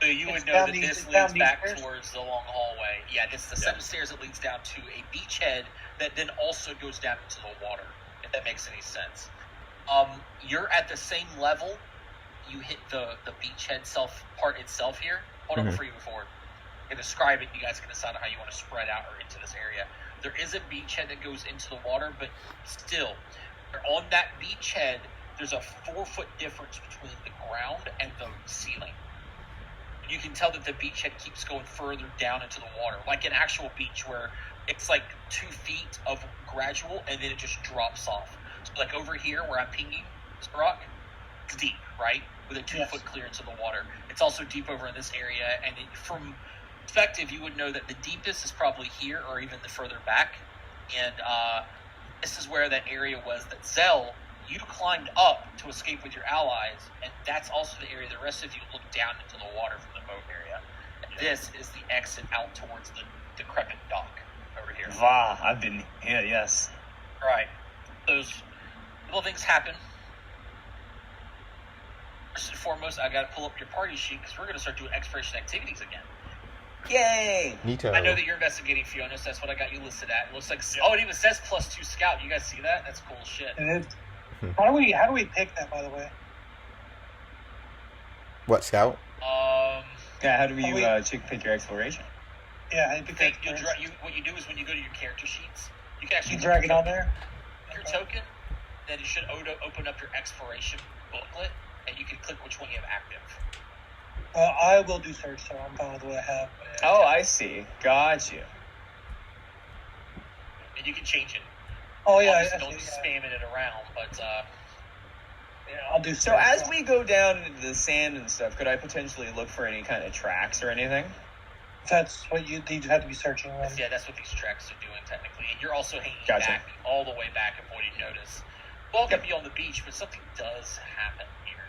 So you would It's know down that these- this it's down leads these back stairs? towards the long hallway. Yeah, this is the set of stairs that leads down to a beachhead that then also goes down into the water, if that makes any sense. You're at the same level. You hit the beachhead part itself here. Hold on before you move forward. I can describe it. You guys can decide how you want to spread out or into this area. There is a beachhead that goes into the water, but still, on that beachhead, there's a 4-foot difference between the ground and the ceiling. You can tell that the beachhead keeps going further down into the water, like an actual beach where it's like 2 feet of gradual and then it just drops off. So like over here where I'm pinging this rock, it's deep, right? With a 2-foot clearance of the water. It's also deep over in this area, and from perspective, you would know that the deepest is probably here or even the further back. And this is where that area was that Zell, you climbed up to escape with your allies, and that's also the area the rest of you look down into the water from the boat area. And this is the exit out towards the decrepit dock over here. Vah, I've been here, yes. Right. Those little things happen. First and foremost, I got to pull up your party sheet because we're going to start doing exploration activities again. Yay! Nito. I know that you're investigating Fiona, so that's what I got you listed at. It looks like it even says +2 scout. You guys see that? That's cool as shit. And it- how do we pick that, by the way? What, Scout? Yeah, how do you pick your exploration? Yeah, I pick that. What you do is when you go to your character sheets, you can actually You drag it on there. your token. Then it should open up your exploration booklet, and you can click which one you have active. I will do search, so I'm fine with what I have. Oh, I see. Got you. And you can change it. Oh yeah, Obviously, I don't see, spamming it around, but Yeah, I'll do So as we go down into the sand and stuff, could I potentially look for any kind of tracks or anything? That's what you have to be searching on. Yeah, that's what these tracks are doing technically, and you're also hanging Gotcha. back all the way back, avoiding notice. Well, could be on the beach, but something does happen here.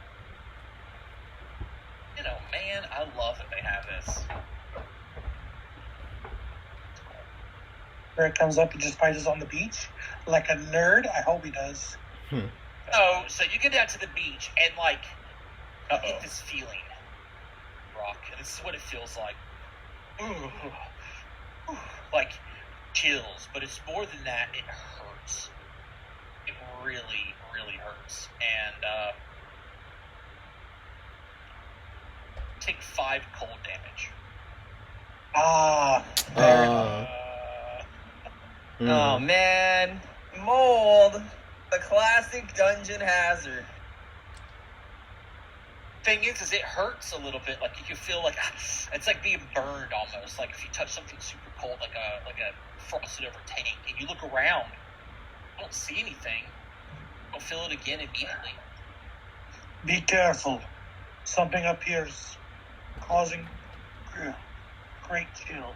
You know, man, I love that they have this. Where it comes up and just finds us on the beach like a nerd. I hope he does. Oh, so you get down to the beach and like you get this feeling, Rock, and this is what it feels like. Like chills, but it's more than that. It hurts. It really, really hurts, and take 5 cold damage. Oh man, mold, the classic dungeon hazard. Thing is it hurts a little bit. Like you can feel like it's like being burned almost. Like if you touch something super cold, like a frosted over tank, and you look around, you don't see anything. You'll feel it again immediately. Be careful. Something up here is causing great chill.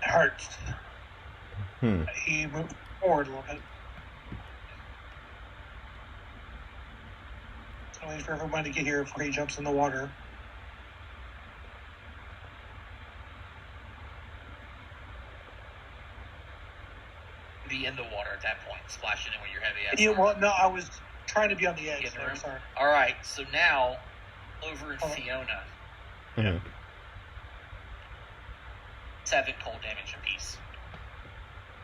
It hurts. He moved forward a little bit. I'll wait for everyone to get here before he jumps in the water. Be in the water at that point, splashing in with your heavy ass. Yeah, well, no, I was trying to be on the edge. Get in the There, room? sorry. All right, so now over in Oh. Fiona, 7 cold damage apiece.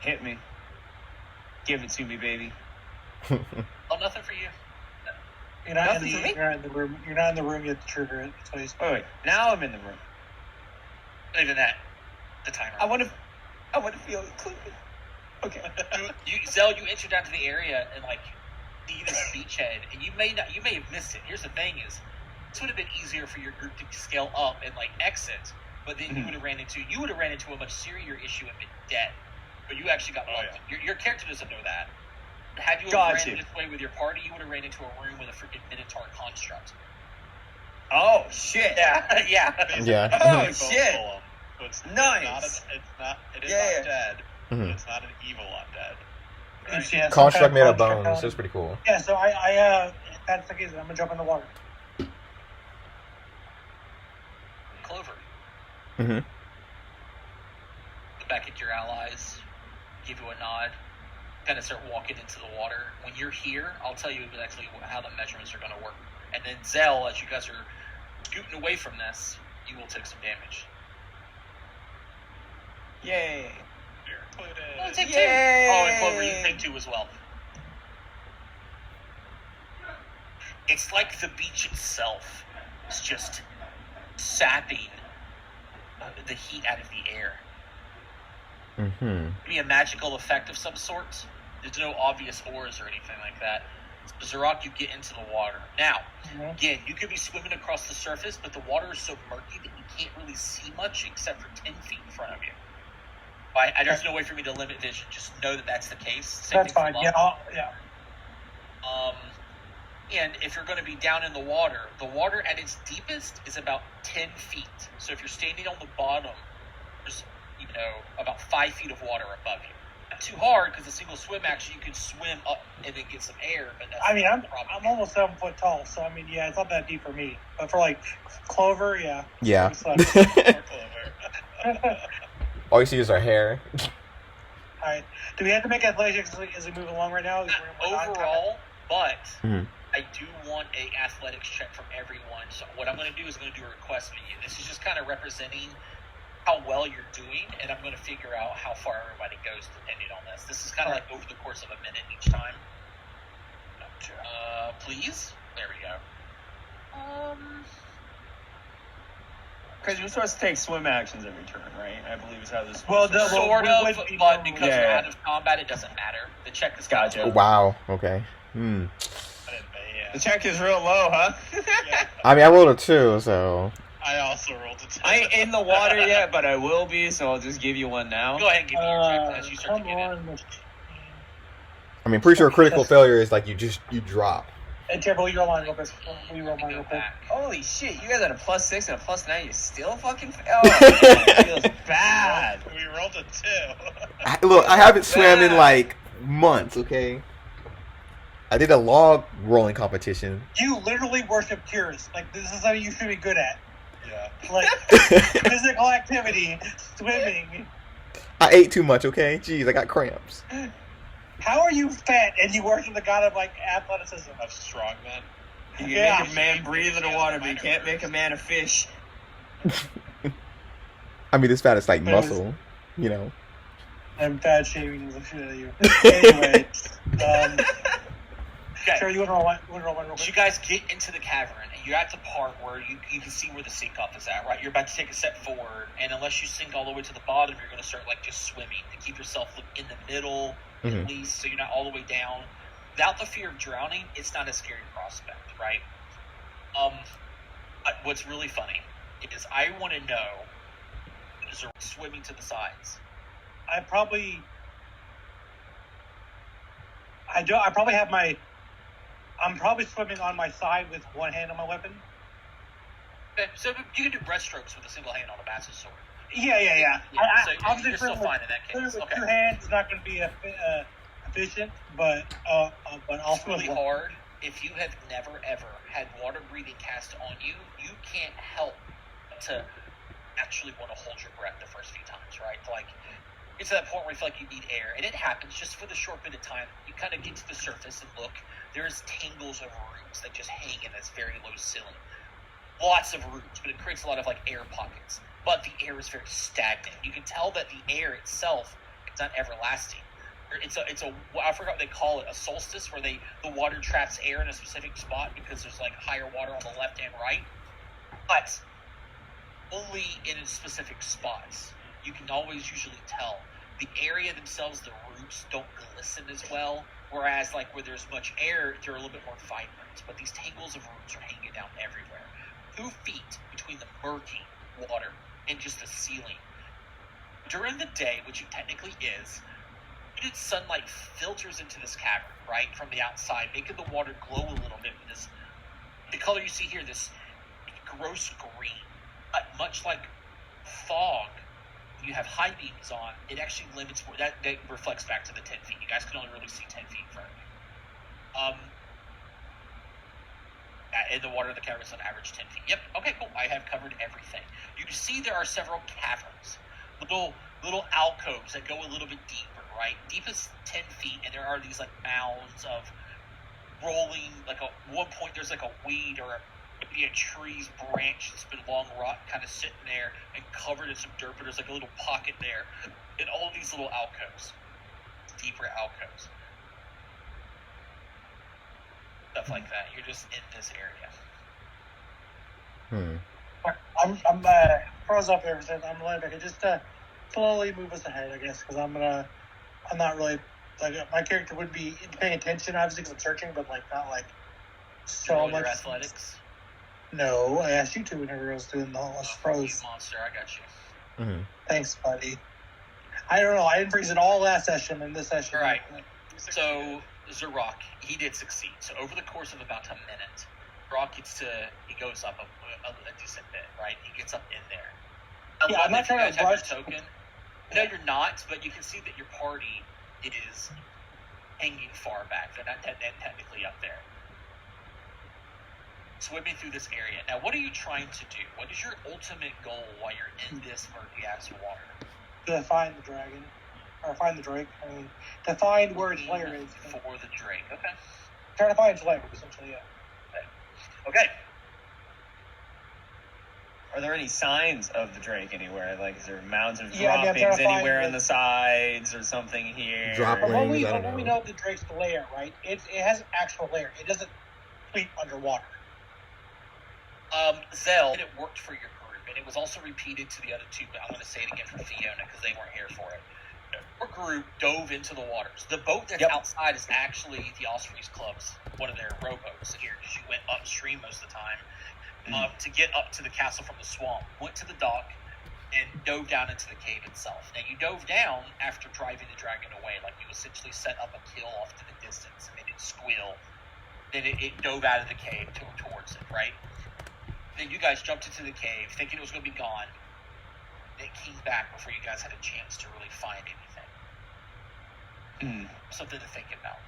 Hit me. Give it to me, baby. Oh, nothing for you. You're not, Nothing for me? you're not in the room. You're not in the room yet to trigger it. That's what he's. Wait, now I'm in the room. Not even that. The timer. I want to feel included. Okay. Zell, you enter down to the area and like see this beachhead, and you may have missed it. Here's the thing: is this would have been easier for your group to scale up and like exit, but then you would have ran into a much serious issue and been dead. But you actually got lucky. Your character doesn't know that. Had you ran this way with your party, you would have ran into a room with a freaking Minotaur construct. Oh shit! Yeah, yeah. Yeah. Oh shit! So it's Nice. It is Yeah. undead, but it's not an evil undead. Right. Yeah, some Construct kind made of construct bones. on- That's pretty cool. Yeah, so if that's the case, I'm gonna jump in the water. Clover. Mm-hmm. Look back at your allies, give you a nod, kind of start walking into the water. When you're here, I'll tell you exactly how the measurements are going to work. And then Zell, as you guys are scooting away from this, you will take some damage. Yay! You're included. Oh, take 2. Yay! Oh, and Clover, you take 2 as well. It's like the beach itself is just sapping the heat out of the air. Be a magical effect of some sort. There's no obvious oars or anything like that. Zarok, you get into the water. Now, again, you could be swimming across the surface, but the water is so murky that you can't really see much except for 10 feet in front of you. There's no way for me to limit vision. Just know that that's the case. Same That's thing for fine. lava. Yeah, And if you're going to be down in the water at its deepest is about 10 feet. So if you're standing on the bottom, there's about 5 feet of water above you. Not too hard because a single swim action you can swim up and then get some air. But that's I'm probably almost 7 foot tall, so I mean, yeah, it's not that deep for me. But for like Clover, yeah. Yeah. Or Clover. All you see is our hair. All right. Do we have to make athletics as we move along right now? overall, but Mhm. I do want a athletics check from everyone. So what I'm going to do is going to do a request for you. This is just kind of representing how well you're doing, and I'm going to figure out how far everybody goes depending on this. This is kind of like over the course of a minute each time. Please? There we go. Because you're supposed to take swim actions every turn, right? I believe is how this. Well, works. no, Sort we of, would be but normal. because you're out of combat, it doesn't matter. The check is kind of Gotcha. low. Wow. Okay. The check is real low, huh? I mean, I rolled a 2, so. I also rolled a 10. I ain't in the water yet, but I will be, so I'll just give you one now. Go ahead and give me your check as you start to Come get in. on, machine. I mean, pretty sure critical failure is like you drop. And Terrible, you roll mine real quick. You roll mine Go real quick. back. Holy shit, you guys had a +6 and a +9, you still fucking it feels bad. We rolled a 2. Look, I haven't swam in like months, okay? I did a log rolling competition. You literally worship cures. Like, this is something you should be good at. Yeah. Like, physical activity, swimming. I ate too much, okay? Jeez, I got cramps. How are you fat and you worship the god of, like, athleticism? Of strong men. You can Yeah. make a man breathe in the water, but you can't make a man a fish. I mean, this fat is like muscle, you know. I'm fat shaming the shit out of you. Anyway, Okay. Sure, you want to roll one real So you quick? guys get into the cavern, and you're at the part where you can see where the sink off is at, right? You're about to take a step forward, and unless you sink all the way to the bottom, you're going to start, like, just swimming to keep yourself in the middle, at least, so you're not all the way down. Without the fear of drowning, it's not a scary prospect, right? But what's really funny is I want to know, is there swimming to the sides? I probably have my. I'm probably swimming on my side with one hand on my weapon. Okay, so you can do breaststrokes with a single hand on a massive sword. Yeah. So Obviously, you're still fine in that case. with Okay. 2 hands is not going to be efficient, but I'll It's really swim. hard. If you have never ever had water breathing cast on you, you can't help to actually want to hold your breath the first few times, right? Like, it's to that point where you feel like you need air, and it happens just for the short bit of time. You kind of get to the surface and look. There's tangles of roots that just hang in this very low ceiling. Lots of roots, but it creates a lot of, like, air pockets. But the air is very stagnant. You can tell that the air itself is not everlasting. It's a I forgot what they call it, a solstice, where the water traps air in a specific spot because there's, like, higher water on the left and right. But only in specific spots. You can always usually tell. The area themselves, the roots, don't glisten as well. Whereas, like, where there's much air, they're a little bit more vibrant. But these tangles of roots are hanging down everywhere. 2 feet between the murky water and just the ceiling. During the day, which it technically is, muted sunlight filters into this cavern, right, from the outside, making the water glow a little bit with this, the color you see here, this gross green. But much like fog, you have high beams on, it actually limits more. That reflects back to the 10 feet. You guys can only really see 10 feet in front of you. In the water of the cavern is on average 10 feet. Yep, okay, cool. I have covered everything. You can see there are several caverns, little alcoves that go a little bit deeper, right? Deepest 10 feet, and there are these, like, mounds of rolling, like, at one point there's, like, a weed or maybe a tree's branch that's been long rot kind of sitting there and covered in some dirt, but there's, like, a little pocket there. And all these little alcoves, deeper alcoves. Stuff like that. You're just in this area. I'm froze up there. So I'm letting back. Just slowly move us ahead, I guess, because I'm not really, like, my character would be paying attention, obviously, because I'm searching, but, like, not, like, so Roll much. your athletics. No, I asked you to whenever I was doing the froze. You monster, I got you. Mm-hmm. Thanks, buddy. I don't know. I didn't freeze it all last session and this session. All right. So Zarok, he did succeed. So over the course of about a minute, Zarok he goes up a decent bit, right? He gets up in there. Yeah, I'm not trying to have your rush. token. No, you're not, but you can see that your party is hanging far back. They're not technically up there. Swimming through this area. Now, what are you trying to do? What is your ultimate goal while you're in this murky-ass water? To find the dragon. Or find the Drake. I mean, to find where its lair is. For the Drake. Okay. Trying to find its lair, essentially, yeah. Okay. Are there any signs of the Drake anywhere? Like, is there mounds of Yeah, I mean, I'm droppings trying to find anywhere on the- the sides or something here? Drop But when rings, we I don't know. know the Drake's lair, right? It has an actual lair. It doesn't sleep underwater. Zell, it worked for your group, and it was also repeated to the other two, but I'm going to say it again for Fiona because they weren't here for it. Your group dove into the waters. The boat that's outside is actually the Ospreys Club's, one of their rowboats here, because you went upstream most of the time to get up to the castle from the swamp. Went to the dock, and dove down into the cave itself. Now, you dove down after driving the dragon away. Like, you essentially set up a kill off to the distance and made it squeal. Then it dove out of the cave towards it, right? Then you guys jumped into the cave, thinking it was going to be gone. It came back before you guys had a chance to really find anything. Something to think about.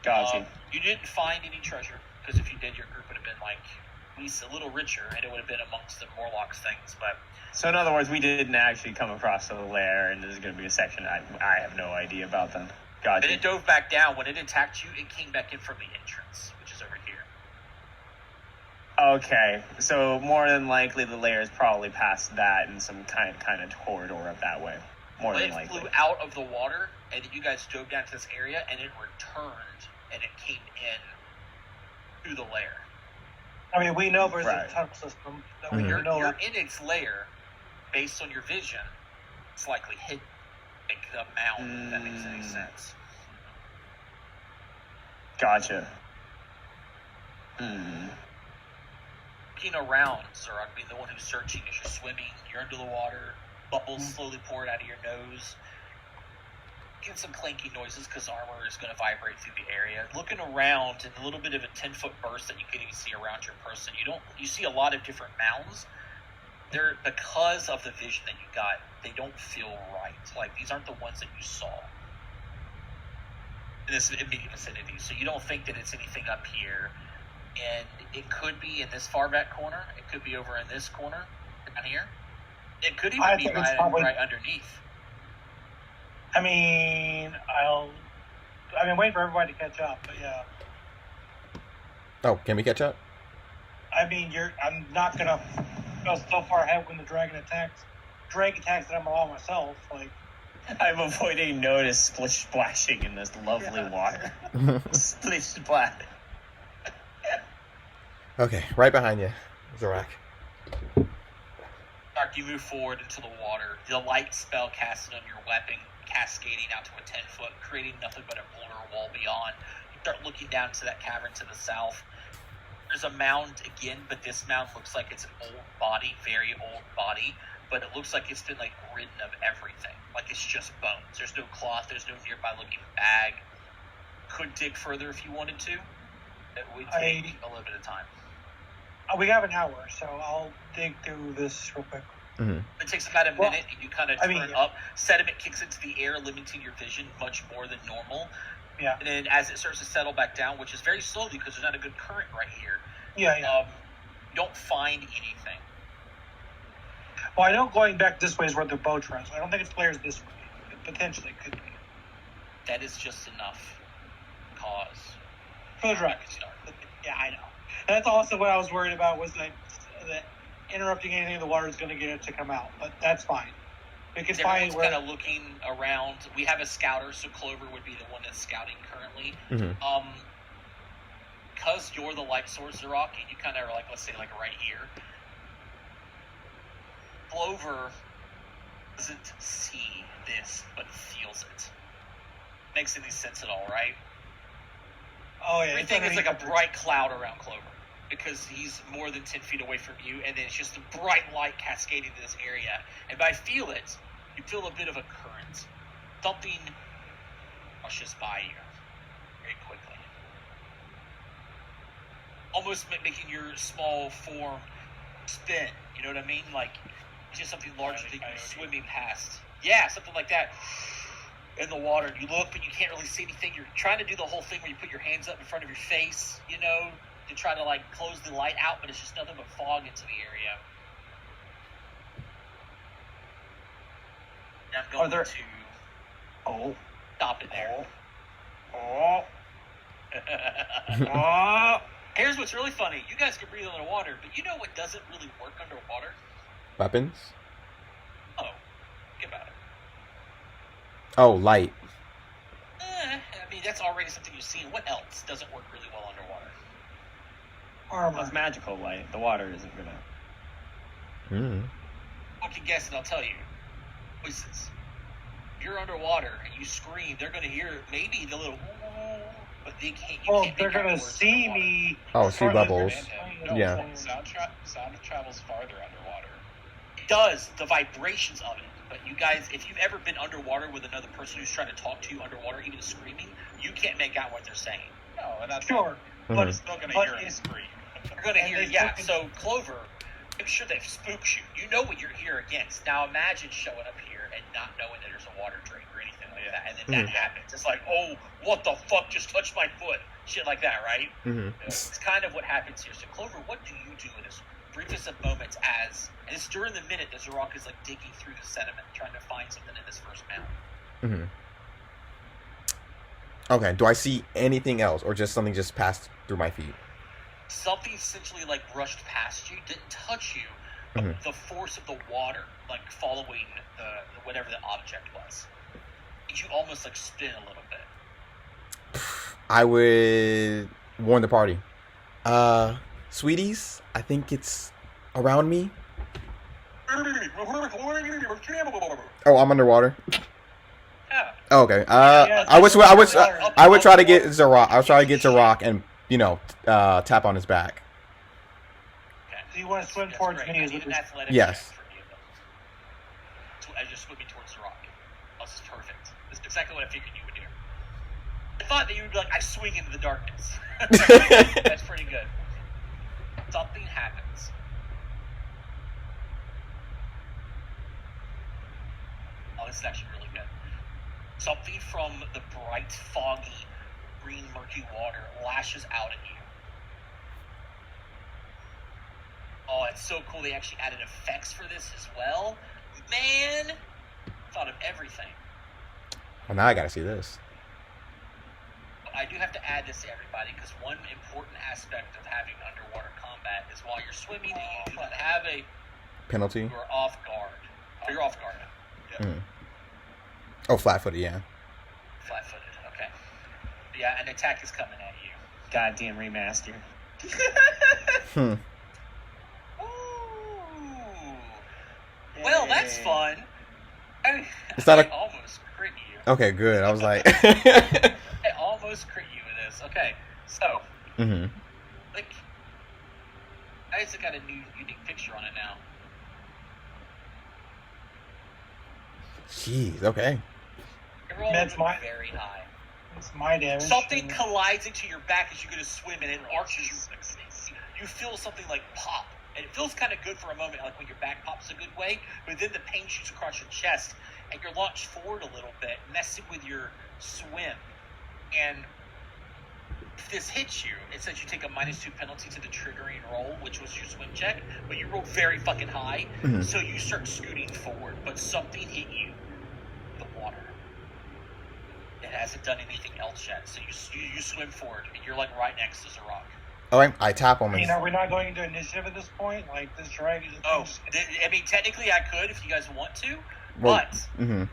Gotcha. You didn't find any treasure, because if you did, your group would have been, like, at least a little richer, and it would have been amongst the Morlock's things, but... So in other words, we didn't actually come across the lair, and there's going to be a section I have no idea about then. Gotcha. Then it dove back down. When it attacked you, it came back in from the entrance, which is over here. Okay, so more than likely the lair is probably past that and some kind of corridor up that way. More than likely. It flew out of the water, and then you guys dove down to this area, and it returned, and it came in through the lair. I mean, we know there's Right. a tunnel system. That Mhm. we You're know. in its lair, based on your vision, it's likely hidden. Like the mound, if that makes any sense. Gotcha. Looking around, Zorak, being the one who's searching as you're swimming, you're under the water, bubbles slowly pouring out of your nose. Getting some clanky noises because armor is going to vibrate through the area. Looking around, and a little bit of a 10-foot burst that you can even see around your person. You see a lot of different mounds. They're, because of the vision that you got, they don't feel right. Like, these aren't the ones that you saw in this immediate vicinity. So you don't think that it's anything up here. And it could be in this far back corner. It could be over in this corner down here. It could even be right underneath. I mean, wait for everybody to catch up, but yeah. Oh, can we catch up? I mean, I'm not gonna go so far ahead when the dragon attacks. Dragon attacks that I'm all myself. Like, I'm avoiding notice splish splashing in this lovely water. Splish splash. Okay, right behind you, Zorak. Dark, you move forward into the water. The light spell casted on your weapon, cascading out to a 10-foot, creating nothing but a boulder wall beyond. You start looking down to that cavern to the south. There's a mound again, but this mound looks like it's an old body, very old body, but it looks like it's been like ridden of everything. Like it's just bones. There's no cloth, there's no nearby looking bag. Could dig further if you wanted to. It would take a little bit of time. we have an hour, so I'll dig through this real quick. Mm-hmm. It takes about a minute, and you kind of turn up. Sediment kicks into the air, limiting your vision much more than normal. Yeah. And then as it starts to settle back down, which is very slowly because there's not a good current right here, Yeah. you don't find anything. Well, I know going back this way is where the boat runs. I don't think it's players this way. It potentially could be. That is just enough cause. For the dragon. Yeah, I know. That's also what I was worried about was that interrupting anything in the water is going to get it to come out. But that's fine. We can find where... kind of looking around. We have a scouter, so Clover would be the one that's scouting currently. Mm-hmm. Because you're the light source, Zorak, and you kind of are like, let's say, like right here. Clover doesn't see this, but feels it. Makes any sense at all, right? Oh, yeah. Everything is like a bright cloud around Clover because he's more than 10 feet away from you, and then it's just a bright light cascading to this area. And by feel it, you feel a bit of a current. Something rushes by you very quickly. Almost making your small form spin. You know what I mean? Like, it's just something larger that you're swimming past. Yeah, something like that. In the water, and you look, but you can't really see anything. You're trying to do the whole thing where you put your hands up in front of your face, you know, to try to, like, close the light out, but it's just nothing but fog into the area. And I'm going to... Oh. Stop it there. Oh. Here's what's really funny. You guys can breathe underwater, but you know what doesn't really work underwater? Weapons? Oh. Think about it. Oh, light. I mean, that's already something you've seen. What else doesn't work really well underwater? Armor. It's magical light. The water isn't gonna. Mm. I can guess, and I'll tell you. Voices. If you're underwater and you scream, they're going to hear maybe the little, but they can't. Well, they're going to see me. Oh, see bubbles. No, Yeah. Sound travels farther underwater. It does, the vibrations of it. But you guys, if you've ever been underwater with another person who's trying to talk to you underwater, even screaming, you can't make out what they're saying. No, and that's Sure, Mhm. but You're still going to but hear him it's- scream. You're going to And hear, they yeah. fucking- So, Clover, make sure they've spooked you. You know what you're here against. Now, imagine showing up here and not knowing that there's a water drink or anything like that, and then that happens. It's like, oh, what the fuck just touched my foot? Shit like that, right? Mm-hmm. It's kind of what happens here. So, Clover, what do you do in this briefest of moments as, and it's during the minute that Zarok is like digging through the sediment, trying to find something in this first mound. Mm-hmm. Okay. Do I see anything else, or just something just passed through my feet? Something essentially like brushed past you, didn't touch you, but Mhm. the force of the water, like following the whatever the object was, made you almost like spin a little bit. I would warn the party. Sweeties, I think it's around me. Oh, I'm underwater. Yeah. Oh, okay. Yeah, I would try to get up- Zarok. I would try to get Zarok and tap on his back. Okay. Do you want to swim That's towards great. me? I Is need what an you're- athletic Yes. check from you, though. So as you're swimming towards the rock. This is perfect. This is exactly what I figured you would do. I thought that you would be like, I swing into the darkness. That's pretty good. Something happens. Oh, this is actually really good. Something from the bright, foggy, green, murky water lashes out at you. Oh, it's so cool. They actually added effects for this as well. Man, thought of everything. Well, now I gotta see this. I do have to add this to everybody because one important aspect of having underwater combat is while you're swimming, you do not have a Penalty. you're off guard. Oh, you're off guard. Mm. Oh, flat-footed. Yeah. Flat-footed. Okay. Yeah, an attack is coming at you. Goddamn remaster. Hmm. Ooh. Well, that's fun. It's not I a- almost crit you. Okay, good. I was like. I almost crit you with this. Okay, so Mm-hmm. like, I just got a new unique picture on it now. Jeez. Okay. You're all That's my- very high. It's my damage. Something collides into your back as you go to swim, and it arches you. You feel something like pop, and it feels kind of good for a moment, like when your back pops a good way. But then the pain shoots across your chest, and you're launched forward a little bit, messing with your swim. And if this hits you, it says you take a -2 penalty to the triggering roll, which was your swim check. But you rolled very fucking high, Mhm. so you start scooting forward. But something hit you, the water. It hasn't done anything else yet, so you swim forward, and you're like right next to Zarok. All right. I tap him. I mean, And, are we not going into initiative at this point? Like, this dragon is Oh, I mean, technically I could if you guys want to, well, but mm-hmm. you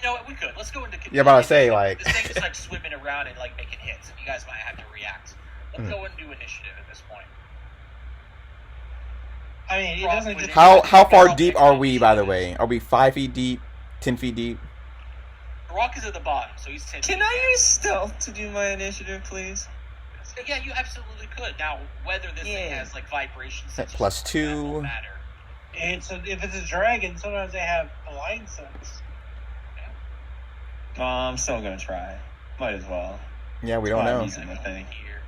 know what? We could. Let's go into. Yeah, but I say, like- this thing's like swimming around and like making hits, and you guys might have to react. Let's Mhm. go and do initiative at this point. I mean, it doesn't just. How far deep are we, by the way? Are we 5 feet deep? 10 feet deep? Rock is at the bottom, so he's 10 Can feet I down. use stealth to do my initiative, please? Yeah, you absolutely could. Now, whether this thing Yeah. has like vibrations sensors Plus or not, 2. won't matter. If it's a dragon, sometimes they have a line sense. I'm still gonna try. Might as well. Yeah, we don't Come on, know. use it. Same thing. Here,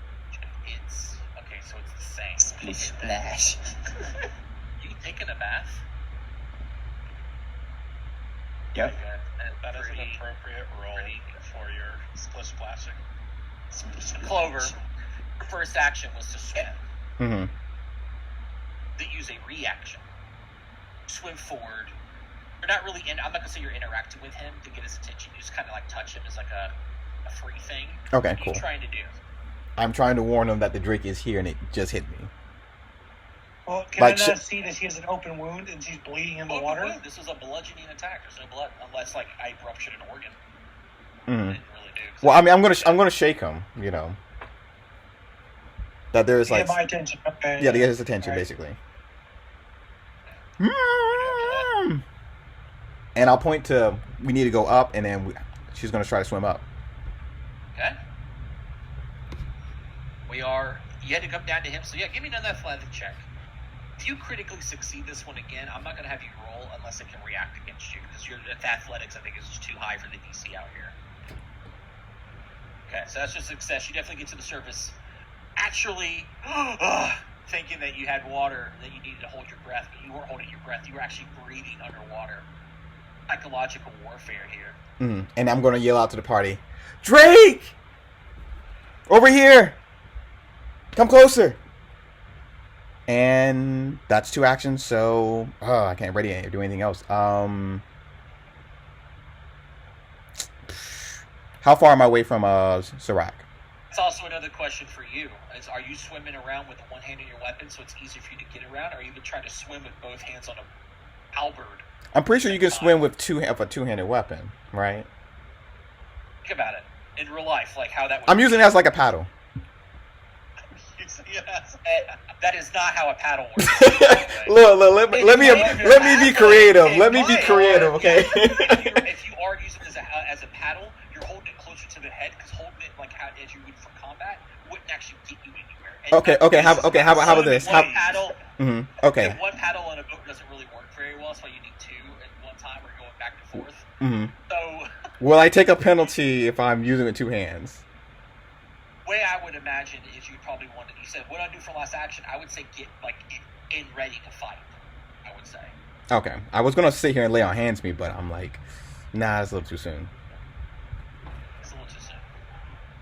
it's okay. So it's the same. Splish splash. You taking a bath? Yep. Very good. And That is an pretty- appropriate roll pretty- for your splish splashing. Clover, your first action was to swim. Mm-hmm. They use a reaction. Swim forward. You're not really in. I'm not gonna say you're interacting with him to get his attention. You just kind of like touch him as like a free thing. Okay, What are cool. you trying to do? I'm trying to warn him that the Drake is here, and it just hit me. Well, can Like, I not see that she has an open wound and she's bleeding in the Oh, water? wait, this is a bludgeoning attack. There's no blood unless like I ruptured an organ. Mm-hmm. I didn't really do. Well, I mean, I'm gonna shake him. You know, that there's To like, get my attention. Okay. yeah, to get his attention, Alright. basically. And I'll point to we need to go up, and then she's gonna try to swim up. Okay. We are. You had to come down to him, so yeah, give me another athletic check. If you critically succeed this one again, I'm not going to have you roll unless it can react against you, because your athletics, I think, is just too high for the DC out here. Okay, so that's just success. You definitely get to the surface. Actually, thinking that you had water, that you needed to hold your breath, but you weren't holding your breath. You were actually breathing underwater. Psychological warfare here. And I'm going to yell out to the party, Drake! Over here! Come closer! And that's 2 actions, so I can't ready do anything else. How far am I away from Sirac? That's also another question for you. Are you swimming around with one hand in your weapon so it's easy for you to get around, or are you even trying to swim with both hands on a halberd? I'm pretty sure you can swim with a two-handed weapon, right? Think about it. In real life, like how that would I'm using it as like a paddle. That is not how a paddle works. Look, let me be creative. Let me be creative, okay? If you are using it as a paddle, you're holding it closer to the head, because holding it like how as you would for combat wouldn't actually get you anywhere. And Okay. How about this? One paddle. Okay. One paddle on a boat doesn't really work very well. That's why you need 2 at one time, or going back and forth. So. Will I take a penalty if I'm using it with 2 hands? Way I would imagine is you'd probably want to. You said, what do I do for last action? I would say get like in ready to fight. I would say. Okay, I was gonna sit here and lay on hands me, but I'm like, nah, it's a little too soon. It's a little too soon.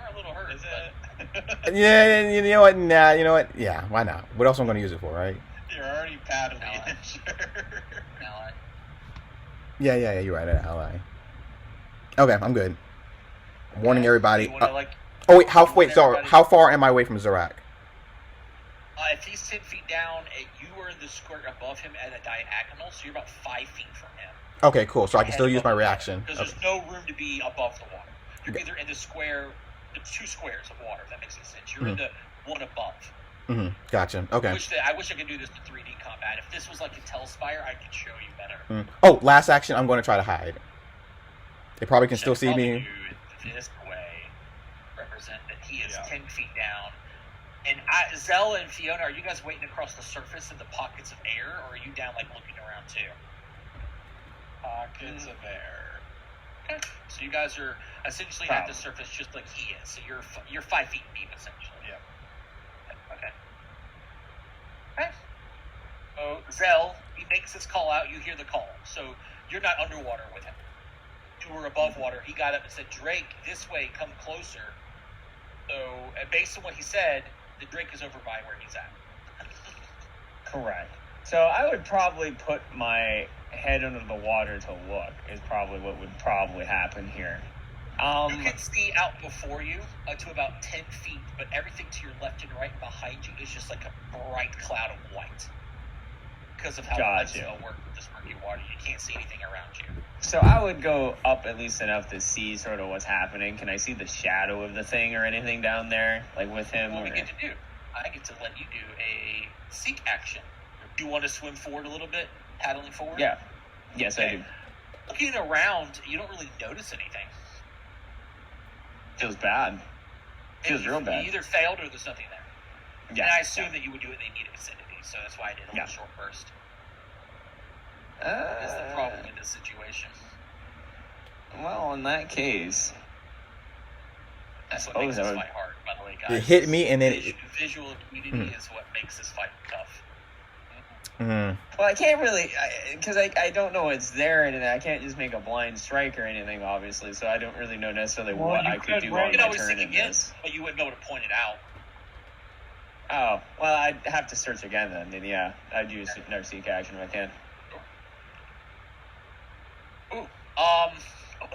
Or a little hurt, is it? Yeah, you know what? Nah, you know what? Yeah, why not? What else am I gonna use it for, right? You're already paddling. Sure. Ally. Yeah. You're right, ally. Okay, I'm good. Warning everybody. How far am I away from Zorak? If he's 10 feet down, you are in the square above him at a diagonal, so you're about 5 feet from him. Okay, cool. So I can still use my reaction. Because there's no room to be above the water. You're either in the square, the 2 squares of water, if that makes any sense. You're in the one above. Gotcha. Okay. I wish I could do this in 3D combat. If this was like a Telspire, I could show you better. Oh, last action, I'm going to try to hide. They probably can still see me. This way, represent that he is 10 feet down. And Zell and Fiona, are you guys waiting across the surface in the pockets of air, or are you down like looking around too? Pockets of air. Okay. So you guys are essentially at the surface just like he is. So you're 5 feet deep essentially. Yeah. Okay. So Zell, he makes his call out. You hear the call. So you're not underwater with him. You were above water. He got up and said, "Drake, this way. Come closer." So based on what he said, the Drake is over by where he's at. Correct. So I would probably put my head under the water to look, is probably what would probably happen here. You can see out before you to about 10 feet, but everything to your left and right behind you is just like a bright cloud of white. Because of how lights work with this murky water, you can't see anything around you. So I would go up at least enough to see sort of what's happening. Can I see the shadow of the thing or anything down there, like with him? What do we get to do? I get to let you do a seek action. Do you want to swim forward a little bit, paddling forward? Yeah. Yes, okay. I do. Looking around, you don't really notice anything. Feels bad. Feels real bad. You either failed or there's nothing there. Yeah. And I assume that you would do it in the immediate vicinity, so that's why I did a little short burst. That's the problem in this situation. Well, in that case, that's what makes this fight hard, by the way, guys. It hit me, and then visual acuity is what makes this fight tough. Well, I can't really, because I don't know what's there, and I can't just make a blind strike or anything, obviously. So I don't really know necessarily what I could do on my turn in this. But you wouldn't be able to point it out. Oh, well, I'd have to search again then. Then yeah, I'd use another seek action if I can.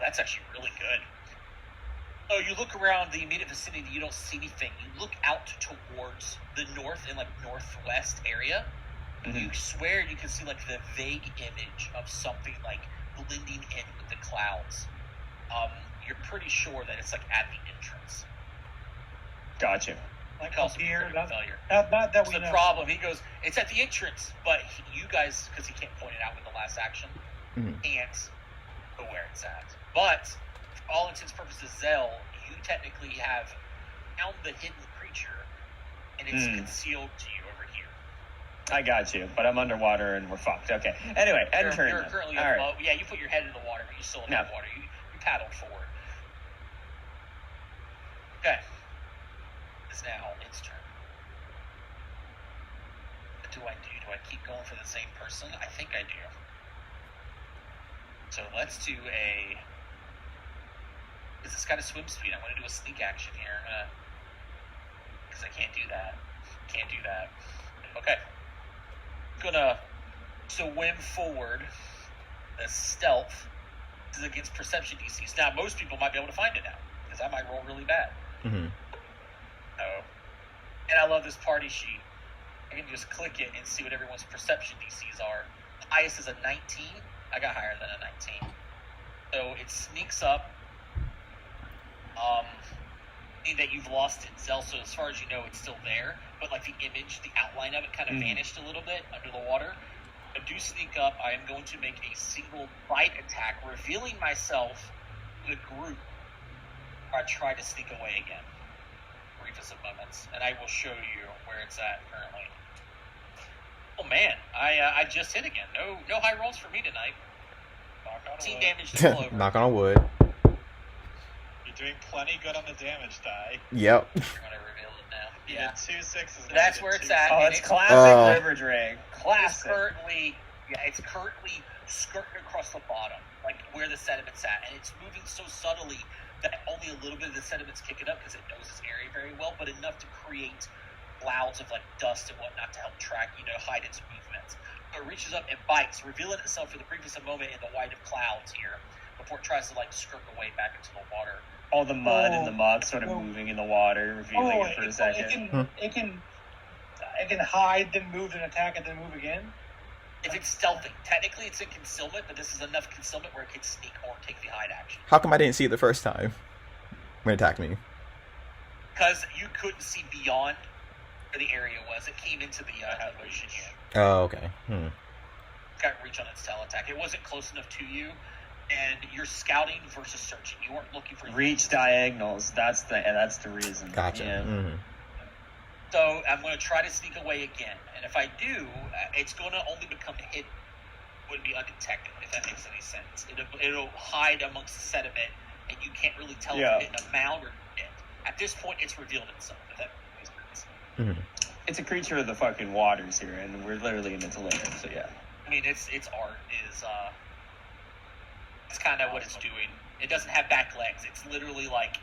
That's actually really good. Oh, you look around the immediate vicinity, you don't see anything. You look out towards the north and like northwest area. Mm-hmm. You swear you can see like the vague image of something like blending in with the clouds. You're pretty sure that it's like at the entrance. Gotcha. Like also here, not that we know. The problem. He goes, it's at the entrance, but you guys, because he can't point it out with the last action, can't go where it's at. But for all intents and purposes, Zell, you technically have found the hidden creature, and it's concealed to you over here. I got you, but I'm underwater and we're fucked. Okay. Anyway, end turn. You're then. currently All right. above. Yeah, you put your head in the water, but you still in the water. You paddled forward. Okay. It's now its turn. What do I do? Do I keep going for the same person? I think I do. So let's do a... Because it's got a swim speed. I'm going to do a sneak action here. Because I can't do that. Can't do that. Okay. Gonna swim forward. The stealth is against perception DCs. Now, most people might be able to find it now, because I might roll really bad. Mm-hmm. Oh. And I love this party sheet. I can just click it and see what everyone's perception DCs are. Highest is a 19. I got higher than a 19. So it sneaks up. That you've lost its cell, so as far as you know, it's still there. But like the image, the outline of it kind of vanished a little bit under the water. I do sneak up. I am going to make a single bite attack, revealing myself to the group. Or I try to sneak away again. Briefest of moments, and I will show you where it's at currently. Oh man, I just hit again. No high rolls for me tonight. 18 damage to Clover. Knock on wood. You're doing plenty good on the damage die. Yep. I'm gonna reveal it now. You Yeah. did 2 6s. So that's where it's at. Oh, and it's classic River Drake. It's Classic. it's currently skirting across the bottom, like where the sediment's at, and it's moving so subtly that only a little bit of the sediment's kicking up because it knows this area very well, but enough to create clouds of like dust and whatnot to help track, hide its movements. So it reaches up and bites, revealing itself for the briefest moment in the white of clouds here, before it tries to like skirt away back into the water. All the mud and the muck sort of moving in the water, revealing it for a second. It can hide, then move, and attack, and then move again. If it's stealthing, technically it's in concealment, but this is enough concealment where it can sneak or take the hide action. How come I didn't see it the first time when it attacked me? Because you couldn't see beyond where the area was. It came into the ocean here. Oh, okay. Got reach on its tail attack. It wasn't close enough to you, and you're scouting versus searching. You weren't looking for Reach diagonals. That's the reason. Gotcha. Yeah. Mm-hmm. So I'm going to try to sneak away again, and if I do, it's going to only become hidden. Wouldn't be undetected, if that makes any sense. It'll hide amongst the sediment, and you can't really tell if it's in a mound or it. At this point, it's revealed itself. If that makes sense. Mm-hmm. It's a creature of the fucking waters here, and we're literally in its lair. So yeah. I mean, its art is it's kind of what it's doing. It doesn't have back legs. It's literally like.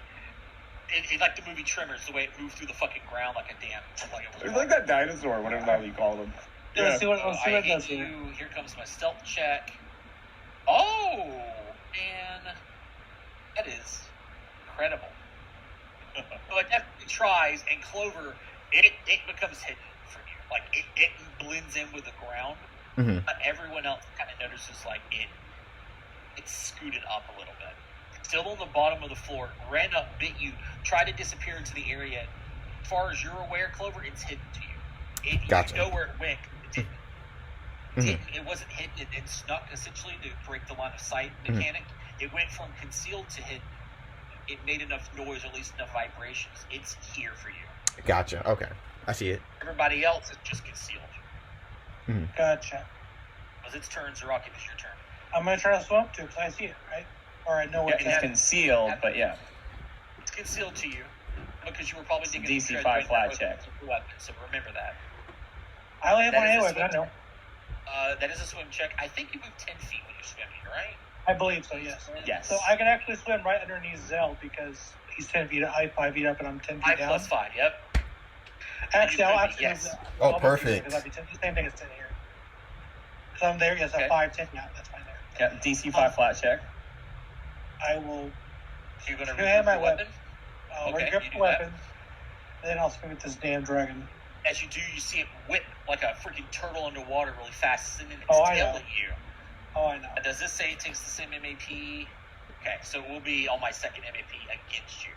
It's like the movie Tremors, the way it moved through the fucking ground like a damn. It's like that dinosaur, whatever the hell you call them. Yeah. Let's see what I it hit does you. here. Here comes my stealth check. Oh, man. That is incredible. So it definitely tries, and Clover, it becomes hidden from you. Like, it blends in with the ground. Mm-hmm. But everyone else kind of notices, like, it's scooted up a little bit. Still on the bottom of the floor, ran up, bit you, tried to disappear into the area. As far as you're aware, Clover, it's hidden to you. Gotcha. You know where it went. It's hidden. Mm-hmm. It wasn't hidden. It snuck, essentially, to break the line of sight mechanic. Mm-hmm. It went from concealed to hidden. It made enough noise, or at least enough vibrations. It's here for you. Gotcha. Okay. I see it. Everybody else is just concealed. Mm-hmm. Gotcha. Because it's turn, Zaraki, it's your turn. I'm going to try to swim up to it because I see it, right? Or I know It's concealed, but yeah. It's concealed to you because you were probably thinking DC 5 flat check. Weapon, so remember that. I only have one anyway, but I know. That is a swim check. I think you move 10 feet when you're swimming, right? I believe so, yes. Yes. So I can actually swim right underneath Zell because he's 10 feet, I'm 5 feet up, and I'm 10 feet down. 5+5, yep. Actually, I'll actually. Yes. Oh, perfect. Because I'd be 10, the same thing as 10 here. So I'm there, yes, I'm 5, 10, yeah, that's fine there. Yeah, DC 5 flat check. I will. You're going to have my weapon? I'll Okay, grip you the do weapon, and then I'll swim with this damn dragon. As you do, you see it whip like a freaking turtle underwater really fast, sending its Oh, I tail know. at you. Oh, I know. Does this say it takes the same MAP? Okay, so it will be on my second MAP against you.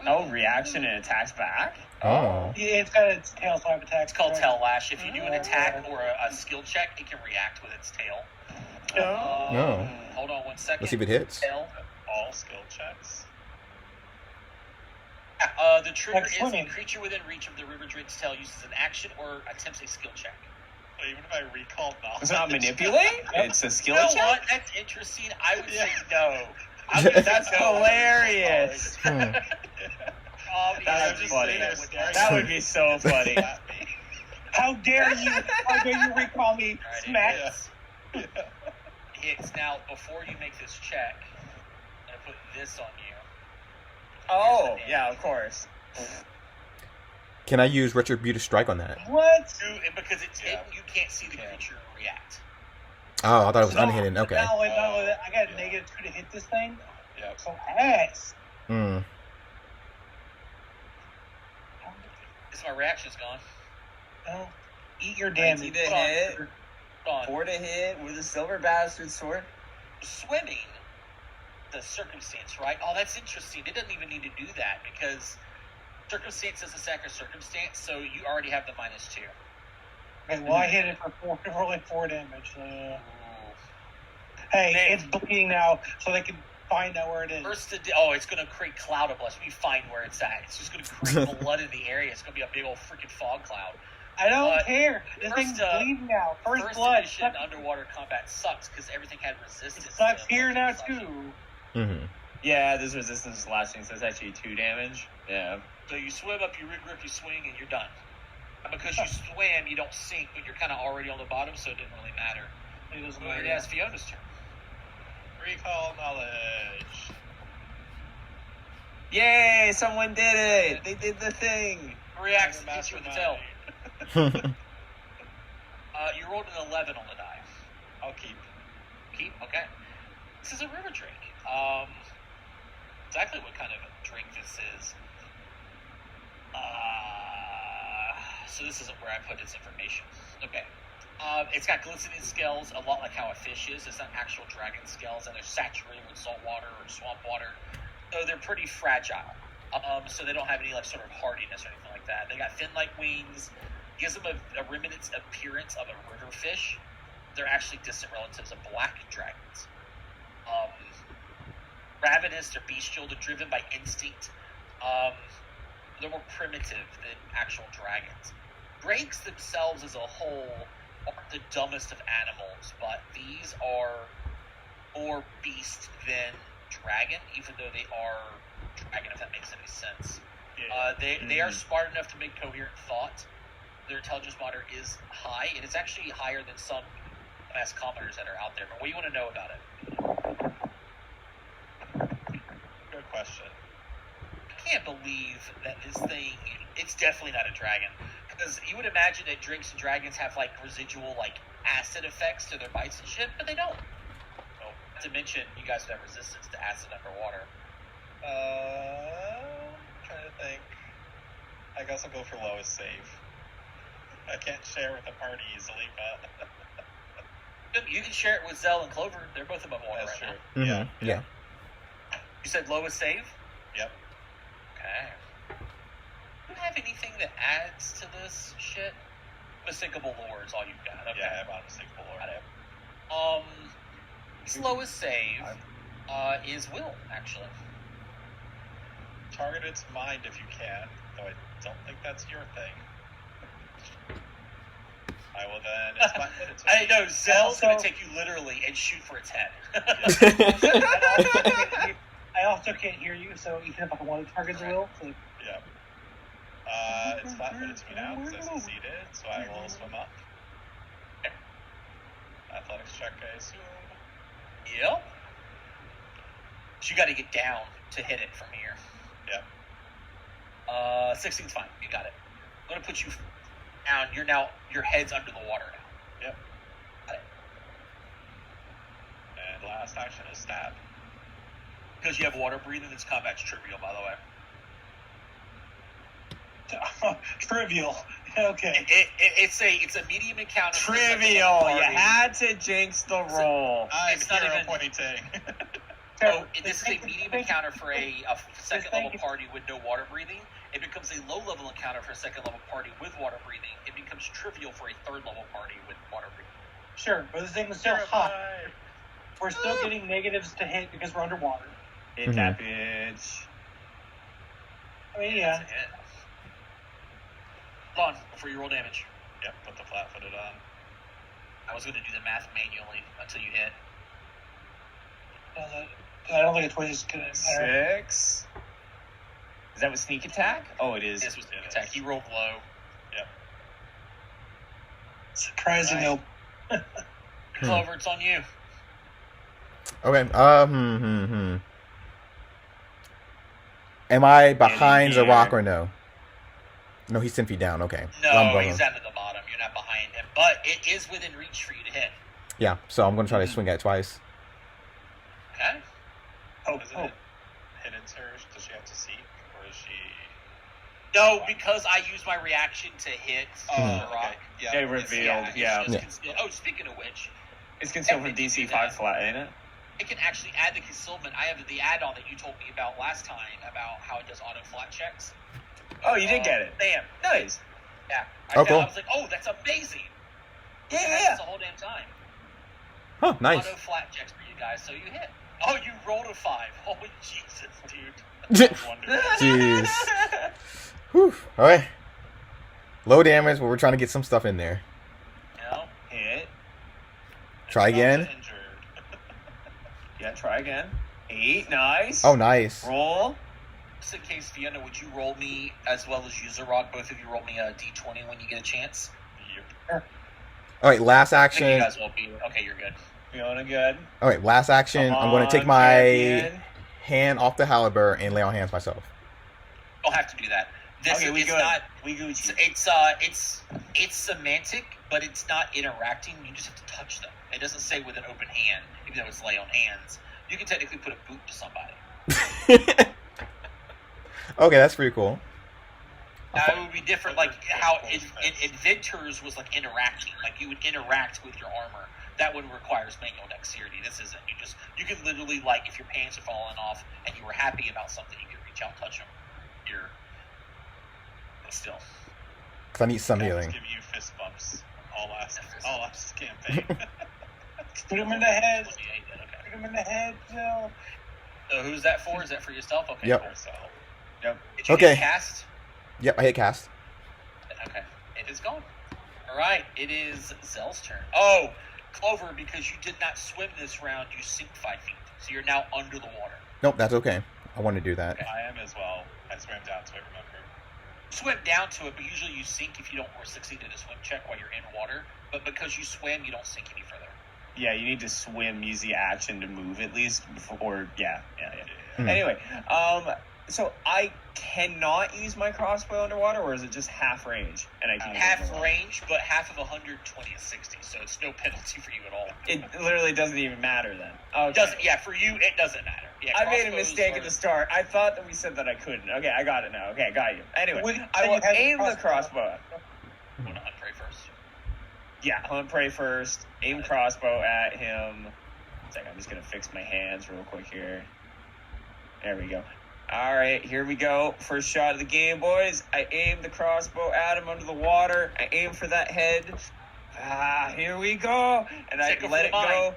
Oh, reaction and attacks back? Oh. Yeah, it's got its tail, so I have attack. It's called Tail Lash. If you do an attack or a skill check, it can react with its tail. No. Hold on 1 second. Let's see if it hits. Tail. All skill checks. The trigger Like is a swimming. creature within reach of the river drake's tail uses an action or attempts a skill check. Even if I recall knowledge. It's not manipulate. It's a skill You know check. what? That's interesting. I would say no. That's hilarious. Obviously, That's just funny. say that with that. That would be so funny. How dare you? How dare you recall me? Alright, Smack. Yeah. Hits. Now, before you make this check, I'm going to put this on you. Oh, yeah, of course. Can I use Retributive Strike on that? What? Because it's hidden, you can't see the creature react. Oh, I thought it was So, unhidden. Okay. Not only that, I got a Yeah. -2 to hit this thing. Yep. So ass. Mm. This my reaction's gone. Well, eat your damage. 19 to hit. Gone. 4 to hit with a silver bastard sword. Swimming, the circumstance, right? Oh, that's interesting. It doesn't even need to do that because circumstance is a second circumstance, so you already have the -2. Okay, well, I hit it for like 4 damage. So, yeah. Ooh. Hey, Man. it's bleeding now, so they can find out where it is. First, it's going to create cloud of blood. Let me find where it's at. It's just going to create blood in the area. It's going to be a big old freaking fog cloud. I don't But care. This first, thing's bleeding now. First blood. edition underwater combat sucks because everything had resistance. It sucks to here now slashing. too. Mm-hmm. Yeah, this resistance is slashing, so it's actually 2 damage. Yeah. So you swim up, you regrip, you swing, and you're done. And because you swam, you don't sink, but you're kind of already on the bottom, so it didn't really matter. It doesn't But matter. it has Fiona's turn. Recall knowledge. Yay! Someone did it! They did the thing! Reacts and hits you with the tail. Mastermind. You rolled an 11 on the die. I'll keep. Keep? Okay. This is a river drink. Exactly what kind of drink this is. So this isn't where I put its information. Okay. It's got glistening scales, a lot like how a fish is. It's not actual dragon scales, and they're saturated with salt water or swamp water. So they're pretty fragile. So they don't have any like sort of hardiness or anything like that. They got fin-like wings. Gives them a remnant appearance of a river fish. They're actually distant relatives of black dragons. Ravenous, they're bestial, they're driven by instinct. They're more primitive than actual dragons. Drakes themselves as a whole aren't the dumbest of animals, but these are more beast than dragon, even though they are dragon, if that makes any sense. They are smart enough to make coherent thought. Their intelligence monitor is high, and it's actually higher than some mass commoners that are out there. But what do you want to know about it? Good question. I can't believe that this thing, it's definitely not a dragon. Because you would imagine that drinks and dragons have, like, residual, like, acid effects to their bites and shit, but they don't. So, not to mention, you guys would have resistance to acid underwater. I'm trying to think. I guess I'll go for lowest save. I can't share with the party easily, but You can share it with Zell and Clover. They're both above water that's right true. now. Yeah. Mm-hmm. Yeah. You said lowest save? Yep. Okay. Do you have anything that adds to this shit? Unmistakable lore is all you've got. Okay. Yeah, I have unmistakable Got lore. it. His lowest save is will, actually. Target its mind if you can, though I don't think that's your thing. I will then. It's my, it's I know, Zell's Also- going to take you literally and shoot for its head. I also can't hear you, so even if I want to target the will, so Yeah. It's flat-footed to me now because I succeeded, so I will swim up. Athletics check, I assume. Yep. So you got to get down to hit it from here. Yep. 16's fine. You got it. I'm going to put you down. Your head's under the water now. Yep. Got it. And last action is stab. Because you have water breathing, this combat's trivial, by the way. trivial. Okay. It's a medium encounter. for the second Trivial! level You party. had to jinx the roll. I'm It's not hero even- pointing ting. So this is a medium encounter for a second level thing- party with no water breathing. It becomes a low level encounter for a second level party with water breathing. It becomes trivial for a third level party with water breathing. Sure, but this thing is still hot. We're still getting negatives to hit because we're underwater. Hit that bitch. I mean, That's yeah. a hit. Hold on, before you roll damage. Yep, put the flat-footed on. I was going to do the math manually until you hit. I don't think a 20 is going to matter. 6. Is that with sneak attack? Oh, it is. This was the attack. You rolled low. Surprising, Nice. though. Clover, it's on you. Okay. Am I behind the rock or no? No, he's 10 feet down. Okay. No, I'm above he's him. down to the bottom. You're not behind him. But it is within reach for you to hit. Yeah, so I'm going to try to swing at it twice. Okay? Isn't it hidden surge? Does she have to seek? Or is she... No, because I used my reaction to hit the rock. Okay. Yeah. They revealed, It's yeah. just Yeah. concealed. Oh, speaking of which, It's concealed for DC 5 flat, ain't it? it can actually add the concealment. I have the add-on that you told me about last time about how it does auto flat checks. Oh, you did get it. Damn. Nice. Yeah. Oh, cool. I was like, oh, that's amazing. Yeah, It yeah, happens yeah. the whole damn time. Huh, nice. Auto flat checks for you guys, so you hit. Oh, you rolled a 5. Holy Jesus, dude. Jeez. Whew. All right. Low damage, but we're trying to get some stuff in there. You know? Hit. Try again. Injured. Yeah, try again. 8, nice. Oh, nice. Roll. Just in case, Fiona, would you roll me, as well as User-Rock, both of you roll me a d20 when you get a chance? Yep. All right, last I think you action. guys will be. Okay, you're good. Feeling good. All right, last action. Come I'm going to take on, my champion. hand off the halberd and lay on hands myself. Don't have to do that. This Okay, we it's good. not. We Gucci. It's semantic, but it's not interacting. You just have to touch them. It doesn't say with an open hand, even though it's lay on hands. You can technically put a boot to somebody. Okay, that's pretty cool. Now it would be different, like how Inventors was like interacting. Like you would interact with your armor. That one requires manual dexterity. This isn't. You can literally, like, if your pants are falling off and you were happy about something, you can reach out and touch them. But still. Because I need some Guys healing. give you fist bumps all last campaign. Put him in the head. Okay. Put him in the head, Jill. So who's that for? Is that for yourself? Okay. Yep. So, Yep. Did you Okay. hit cast? Yep, I hit cast. Okay. It is gone. All right. It is Zell's turn. Oh, Clover, because you did not swim this round, you sink 5 feet. So you're now under the water. Nope, that's okay. I want to do that. I am as well. I swam down to it, remember? Swim down to it, but usually you sink if you don't succeed in a swim check while you're in water. But because you swim, you don't sink any further. Yeah, you need to swim, use the action to move at least, before, yeah. Hmm. Anyway, so I cannot use my crossbow underwater, or is it just half range? And I can use it Half underwater? range, but half of 120 is 60, so it's no penalty for you at all. It literally doesn't even matter then. Okay. Doesn't, yeah, for you, it doesn't matter. Yeah, I made a crossbows mistake are- at the start. I thought that we said that I couldn't. Okay, I got it now. Okay, I got you. Anyway, Would- I will you had the aim the crossbow. crossbow. I'm gonna hunt prey first. Yeah, hunt prey first. Aim crossbow at him. It's like I'm just gonna fix my hands real quick here. There we go. All right, here we go. First shot of the game, boys. I aim the crossbow at him under the water. I aim for that head. Here we go. And I Take it let for it the go. mind.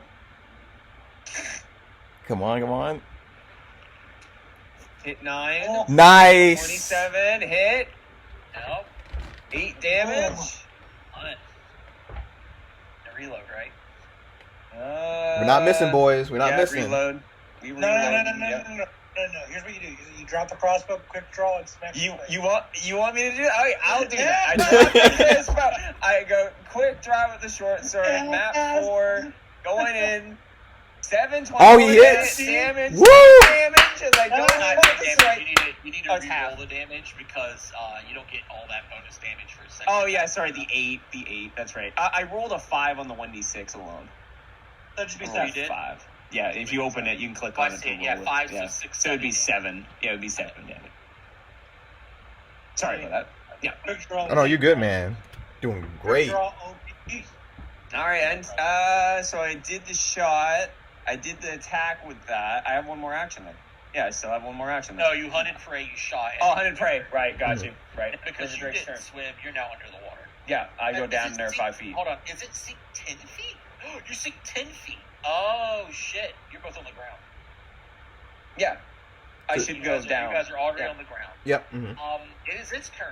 Come on. Hit 9. Oh. Nice. 27. Hit. No, 8 damage. on it. And reload, right? We're not missing, boys. We're not yeah, missing. Reload. We No, reload. no. Here's what you do. You drop the crossbow, quick draw, and smack. You the face. you want me to do that? I'll do Yeah. that. I do this, but I go quick draw with the short sword. Map 4, going in. 720. Oh, he hits. Damage. Woo! Damage. As I No, don't not have damage. this right. You need to Oh, it's reroll half. the damage because you don't get all that bonus damage for a second. Oh yeah, sorry. The 8. That's right. I rolled a 5 on the 1d6 alone. That'd just be I Oh, rolled you did? 5. Yeah, if you open it, you can click on it to roll Yeah, it. 5, Yeah. so 6. So it'd be 7. 7. Yeah, it would be 7 damage. Sorry about that. Yeah. Quick draw. Oh no, you're good, man. Doing Quick great. draw, OP. All right, and so I did the shot. I did the attack with that. I have one more action then. Yeah, I still have one more action then. No, you hunted prey, you shot. Oh, hunted prey. Right, got you. Right. Because you Drake's didn't turn. swim, you're now under the water. Yeah, I go Is down it there sink- 5 feet. Hold on, is it sink 10 feet? You sink 10 feet. Oh, shit. You're both on the ground. Yeah. I So should You go guys are- down. You guys are already Yeah. on the ground. Yep. Mm-hmm. It is its turn.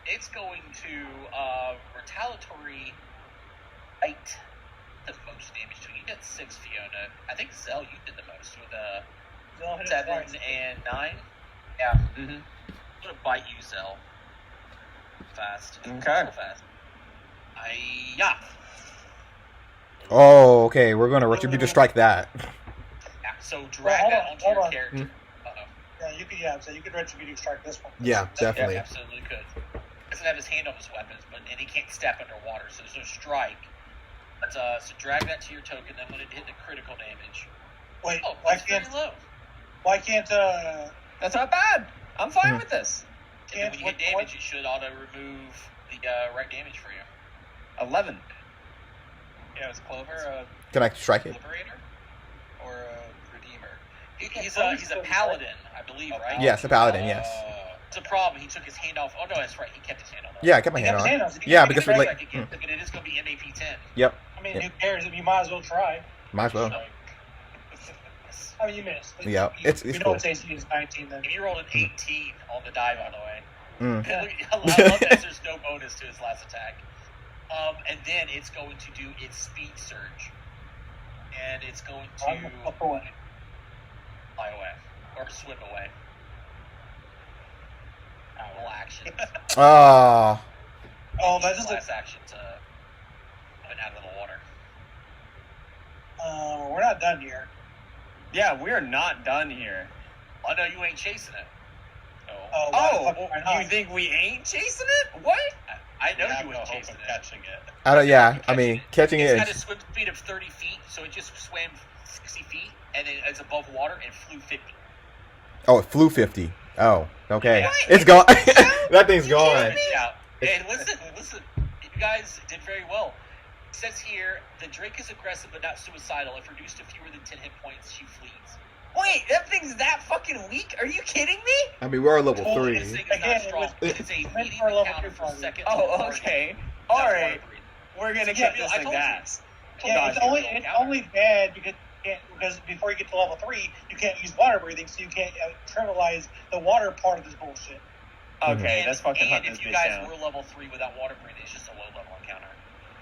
It's going to retaliatory bite the most damage to you. You get 6, Fiona. I think Zell, you did the most with Zell hit it 7 twice. and 9. Yeah. Mm-hmm. I'm gonna bite you, Zell. Fast. Okay. Real fast. Yeah. Oh, okay. We're gonna retributive strike that. Yeah. So Well, drag hold that on, onto hold your on. character. Uh-oh. Yeah, you could. Yeah, so you could retributive strike this one. Yeah, definitely. Yeah, absolutely could. Doesn't have his hand on his weapons, and he can't step underwater, so there's no strike. But, so drag that to your token. Then when it hit the critical damage. Wait, Oh, why that's very can't? low. Why can't? That's not bad. I'm fine with this. And then when you hit damage, it should auto remove the right damage for you. 11. Yeah, is Clover a Can I strike it? liberator or a redeemer? He's a paladin, I believe, right? Yes, a paladin. Yes. It's a problem. He took his hand off. Oh no, that's right. He kept his hand on. Yeah, I kept my He hand kept his hand on. on. Yeah, He because kept we're his like. hand It is going to be MAP 10. Yep. I mean, Yeah. who cares? You might as well try. Might as well. I mean, you missed. Yeah, You, it's you know cool. its AC is 19 then. And he rolled an 18 on the die, by the way. Mm. Yeah. I love that there's no bonus to his last attack. And then it's going to do its speed surge. And it's going I'm to up away. fly away. Or swim away. All actions. Ah. Oh, that His doesn't. last action to come out of the water. We're not done here. Yeah, we're not done here. Oh no, you ain't chasing it. Oh, why the fuck Oh, am I not? you think we ain't chasing it? What? I know We have you no ain't hope chasing of it. catching it. I don't. Yeah. I mean, catching It's it. got a swim speed of 30 feet, so it just swam 60 feet, and then it's above water and flew 50. Oh, it flew 50. Oh, okay. What? It's gone. That thing's gone. Yeah. And listen, you guys did very well. It says here, the Drake is aggressive but not suicidal. If reduced to fewer than 10 hit points, she flees. Wait, that thing's that fucking weak? Are you kidding me? I mean, we're at level Totally. 3. This thing is Again, not strong. it It is a meant medium for a level encounter 2 for party. second. Oh, okay. All right. We're gonna Yeah, kick this I thing told you. ass. Yeah, Gosh, it's you're only real it's counter. only bad because before you get to level 3, you can't use water breathing, so you can't trivialize the water part of this bullshit. Okay, that's fucking And hunt this if you bitch guys down. were level 3 without water breathing, it's just a low level encounter.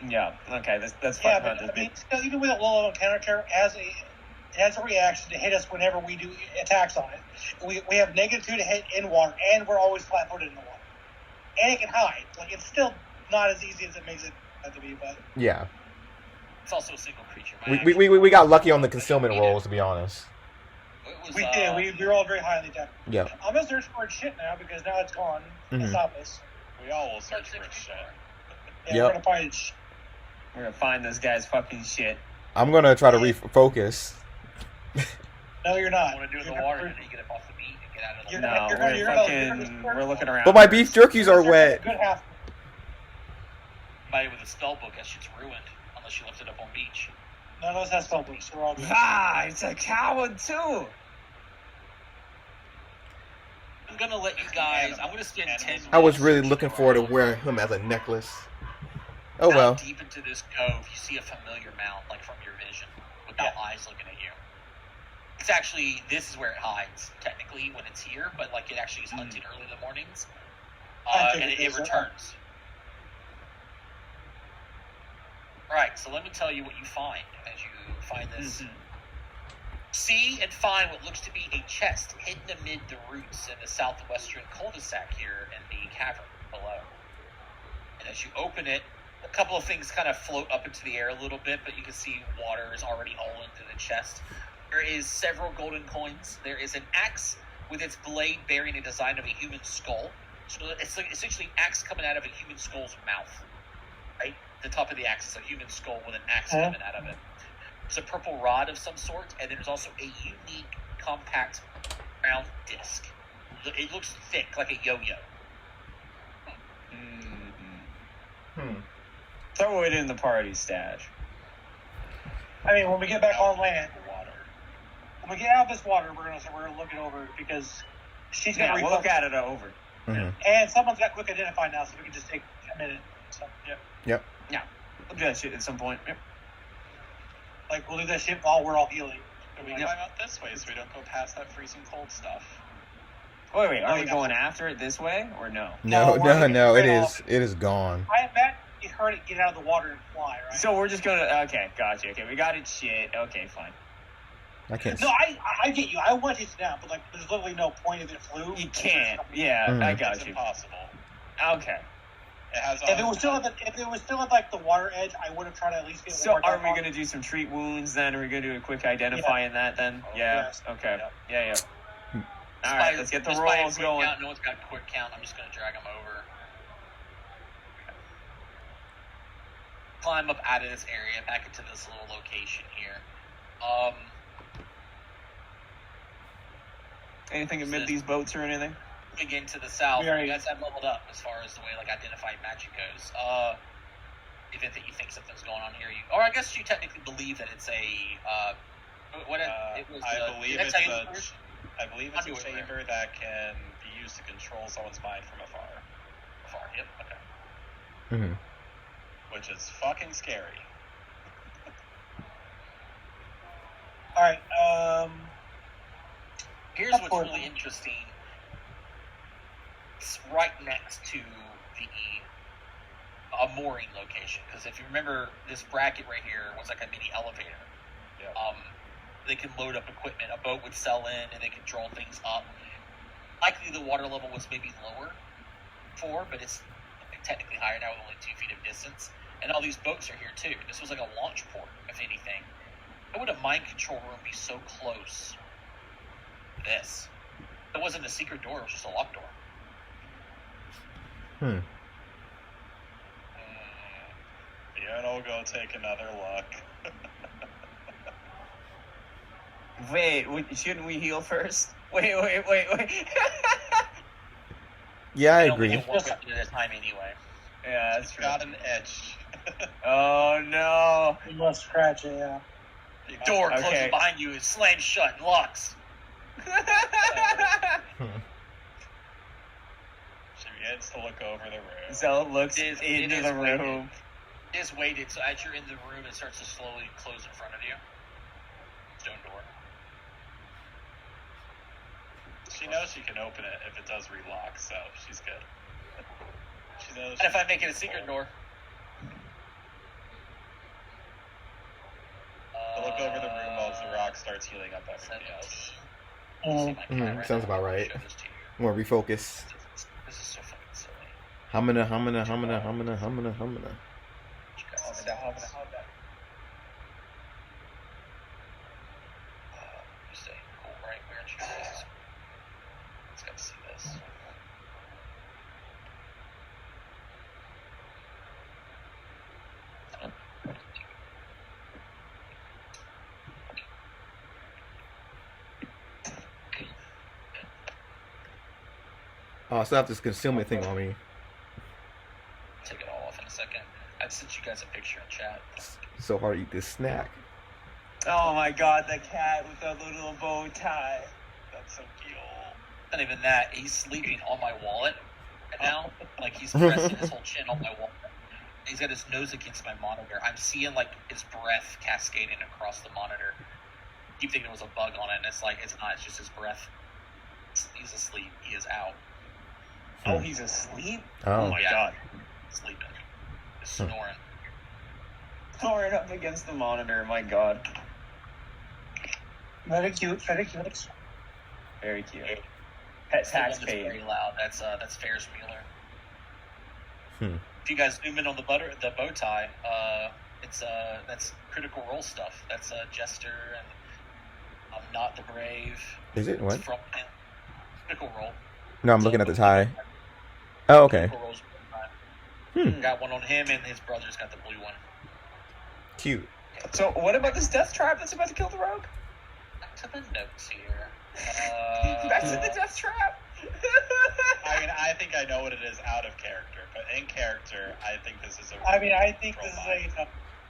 Yeah. Okay, that's Yeah, fucking but hunt I this mean, bitch. still, even with a low level counter, it has a reaction to hit us whenever we do attacks on it. We have -2 to hit in water, and we're always flat-footed in the water. And it can hide. Like, it's still not as easy as it makes it have to be, but Yeah. It's also a single creature. We got lucky on the concealment rolls, to be honest. we did. We were all very highly decked. Yep. I'm gonna search for its shit now because now it's gone. Mhm. It's stop us. We all will search for its shit. Yeah, Yep. we're gonna find its We're gonna find this guy's fucking shit. I'm gonna try to refocus. No, you're not. You want to do it in You're the water, not- and then you get up off the beat and get out of the You're water. No, gonna- we're you're gonna- fucking. We're looking around. But my beef jerkies are You're wet. Good half. Somebody with a spell book, that shit's ruined. Unless you left it up on beach. None of us has spell books, so we're all good. Ah, it's a coward too. I'm gonna let you guys. I'm gonna spend 10 minutes. I was really searching looking forward to around. wearing him as a necklace. Oh Down well. deep into this cove, you see a familiar mount, like from your vision, without eyes looking at you. It's actually, this is where it hides, technically, when it's here, but like it actually is hunted early in the mornings. I And think it returns. Alright, so let me tell you what you find as you find this. See and find what looks to be a chest hidden amid the roots in the southwestern cul-de-sac here in the cavern below. And as you open it, a couple of things kind of float up into the air a little bit, but you can see water is already all into the chest. There is several golden coins. There is an axe with its blade bearing a design of a human skull. So it's like essentially axe coming out of a human skull's mouth. Right? The top of the axe is a human skull with an axe coming out of it. There's a purple rod of some sort, and there's also a unique, compact, round disc. It looks thick, like a yo-yo. Throw it in the party stash. I mean, when we get back on land, Water. when we get out of this water, we're gonna look it over because she's gonna Yeah, we'll look refocus. at it over. Mhm. And someone's got quick identify now, so we can just take a minute. So, yeah. Yep. Yeah, we'll do that shit at some point. Yep. Like, we'll do that shit while we're all healing. We climb out this way so we don't go past that freezing cold stuff. Wait. Are we going after it this way or no? No. Right It is gone. I bet you heard it get out of the water and fly, right? So we're just gonna. Okay, gotcha. Okay, we got it. Shit. Okay, fine. I can't. No, I get you. I want it now, but like, there's literally no point if it flew. You can't. Yeah, Mhm. I got It's you. impossible. Okay. It has If it was still at like the water edge, I would have tried to at least get So one more are time we on gonna it. do some treat wounds then? Are we gonna do a quick identifying that then? Oh, Yeah. yes. Okay. Yep. Yeah. Just All by- right, let's get the just by a rolls quick going. Count, no one's got a quick count. I'm just going to drag them over. Climb up out of this area, back into this little location here. Anything amid these boats or anything? Again to the south, We are- you guys have leveled up as far as the way like identifying magic goes. Even if you think something's going on here, or I guess you technically believe that it's a it was. I believe did it's I tell you first? I believe I'll it's do a it there. chamber that can be used to control someone's mind from afar, Far, yep, okay. Mm-hmm. which is fucking scary. All right. Here's Of what's course. really interesting. It's right next to the mooring location. Because if you remember, this bracket right here was like a mini elevator. Yeah. They can load up equipment. A boat would sell in, and they could draw things up. Likely the water level was maybe lower but it's technically higher now with only 2 feet of distance. And all these boats are here too. This was like a launch port, if anything. How would a mind control room be so close to this? It wasn't a secret door, it was just a locked door. Fiona will go take another look. Wait, shouldn't we heal first? Wait. Yeah, I You only agree. get one weapon at a time anyway. Yeah, that's It's true. got an edge. Oh no. You must scratch it. Yeah. Door Okay. closes behind you, it slams shut and locks. She begins to look over the room. Zella looks It is into the weighted. room. It is weighted, so as you're in the room, it starts to slowly close in front of you. Stone door. She knows she can open it if it does relock, so she's good. She knows. And if I make it a secret door. I'll look over the room while Zarok starts healing up everybody else. Sounds about right. I'm gonna refocus. This is so fucking silly. Humana. You guys see you say, cool, right? Where aren't you guys? Let's go see this. Oh, I still have this concealment thing on me. Take it all off in a second. I sent you guys a picture in chat. It's so hard to eat this snack. Oh my god, the cat with the little bow tie. That's so cute. Not even that. He's sleeping on my wallet right now. Like he's pressing his whole chin on my wallet. He's got his nose against my monitor. I'm seeing like his breath cascading across the monitor. I keep thinking it was a bug on it, and it's like it's not. It's just his breath. He's asleep. He is out. Oh, he's asleep? Oh. my Yeah. god. Sleeping. He's snoring. Snoring up against the monitor, my god. Very cute. Very cute. Very cute. Pet That's the one tax that's paid. very loud. That's Ferris Bueller. Hmm. If you guys zoom in on the bow tie, that's Critical Role stuff. That's Jester and I'm Not the Brave. Is it? What? It's from Critical Role. No, I'm looking at the tie. Oh, okay. Critical Role's Hmm. got one on him, and his brother's got the blue one. Cute. So, what about this death trap that's about to kill the rogue? Back to the notes here. Back to the death trap? I mean, I think I know what it is out of character, but in character, I think this is a. I mean, I think control this mind. is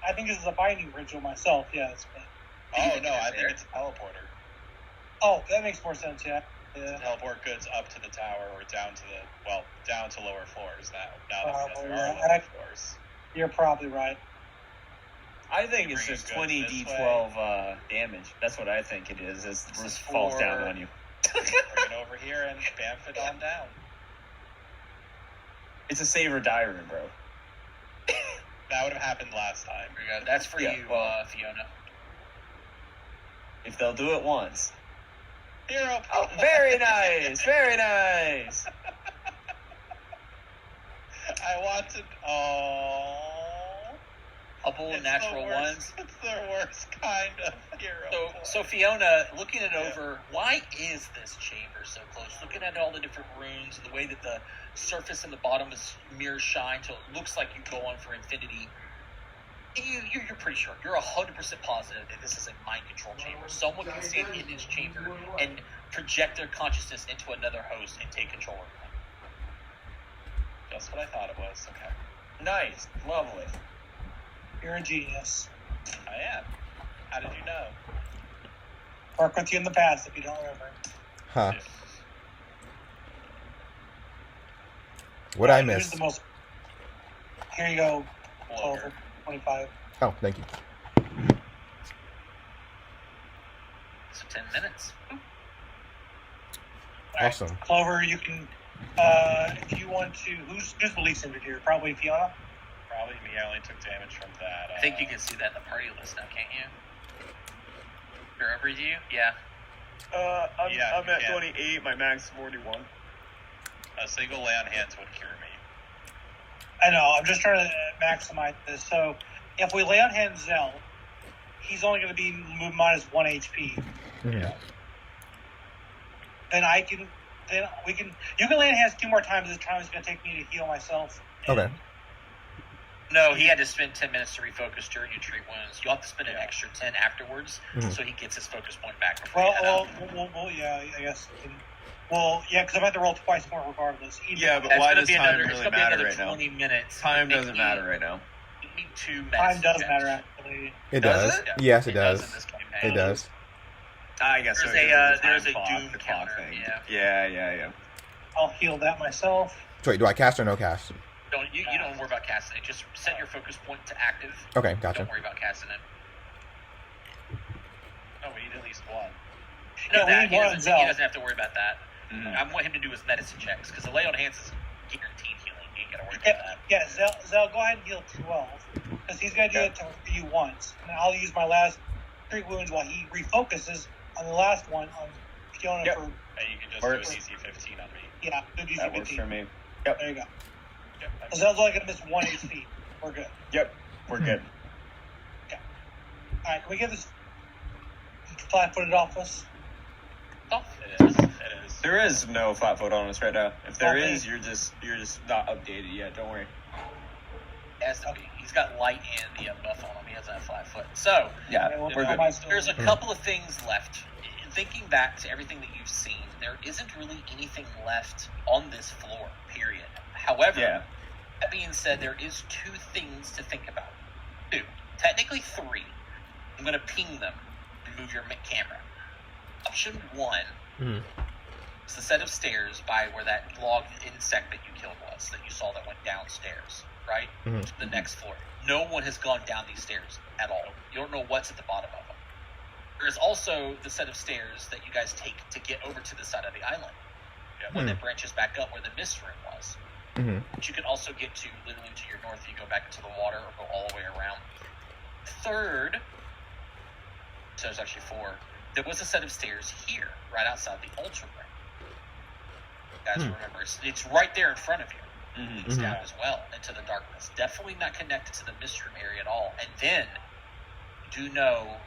I think this is a binding ritual myself. Yes. But, Oh no, I think it's a teleporter. oh, that makes more sense. Yeah. Yeah. Teleport goods up to the tower or down to lower floors now. Now that Probably, there are yeah. lower floors. You're probably right. I think it's Bring just goods 20 this d12 damage. That's what I think it is. It This just is falls down for- on you. Bring it over here and bamf it on down. It's a save or die room, bro. That would have happened last time. There you go. That's for Yeah, you, well- Fiona. If they'll do it once. Hero Oh, very nice, very nice. I wanted. Oh. Couple It's natural the worst- ones. It's the worst kind of hero. So Fiona, looking it over, why is this chamber so close? Looking at all the different runes and the way that the surface and the bottom is mirror shine, so it looks like you go on for infinity. You're pretty sure. You're 100% positive that this is a mind control chamber. Someone can stand in this chamber and project their consciousness into another host and take control of them. Just what I thought it was. Okay. Nice, lovely. You're a genius. I am. How did you know? Work with you in the past if you don't remember. Huh. What I Who's miss? the most? Here you go. Clover. 12, 25. Oh, thank you. So 10 minutes. Awesome. Clover, you can, if you want to, who's the least injured here? Probably Fiona. Probably me. I only took damage from that. I think you can see that in the party list now, can't you? Or over you? Yeah. I'm Yeah, you at can. 28. My max is 41. A single lay on hands would cure me. I know. I'm just trying to maximize this. So, if we lay on hand Zell, he's only going to be minus 1 HP. Mhm. Then we can. You can lay on hands 2 more times. This time it's going to take me to heal myself. Okay. No, he had to spend 10 minutes to refocus during your treat wounds. You'll have to spend an extra 10 afterwards, Mhm. so he gets his focus point back before you head out. Well, yeah, I guess. Well, yeah, because I'm going to roll twice more regardless. Yeah, but That's why gonna does be time another, it's really gonna be matter another right now? 20 minutes. Time Make doesn't me- matter right now. Give me 2 Time medicine does checks. matter, actually. It Does does. it? Yeah, Yes, it in does. this campaign. It does. I guess There's so. a, because of the there's time a clock, doom the clock counter, thing. yeah. Yeah. I'll heal that myself. So wait, do I cast or no cast? You don't worry about casting it. Just set your focus point to active. Okay, gotcha. Don't worry about casting it. No, we need at least one. No, Yeah, we that need he one doesn't, Zell. he doesn't have to worry about that. Mhm. I want him to do his medicine checks because the lay on hands is guaranteed healing. You ain't gotta worry about that. Yeah, Zell, go ahead and heal 12. Because he's going to do it to you once. And I'll use my last 3 wounds while he refocuses on the last one on Fiona Yep. for, And you can just Works. do an easy 15 on me. yeah, do DC That works 15. for me. There you go. Yep. So Zell's only going to miss 1 HP. We're good. Yep, we're good. Alright, can we get this flat-footed off us? Oh, It is. It is. There is no flat foot on us right now. If there Okay. is, you're just not updated yet. Don't worry. has to be. He's got light and the buff on him. He doesn't have flat foot. So, Yeah, Okay, well, we're how good. am I still- there's a couple of things left. Thinking back to everything that you've seen, there isn't really anything left on this floor, period. However, Yeah. that being said, there is 2 things to think about. 2. Technically 3. I'm going to ping them and move your camera. Option 1 Mhm. is the set of stairs by where that log insect that you killed was, that you saw that went downstairs, right? Mhm. To the next floor. No one has gone down these stairs at all. You don't know what's at the bottom of them. There is also the set of stairs that you guys take to get over to the side of the island. One that branches back up where the mist room was. Mhm. But you can also get to literally to your north. You go back into the water or go all the way around. Third, so there's actually 4. There was a set of stairs here, right outside the altar room. You guys remember, it's right there in front of you. Mhm. It's down as well into the darkness. Definitely not connected to the mist room area at all. And then you do know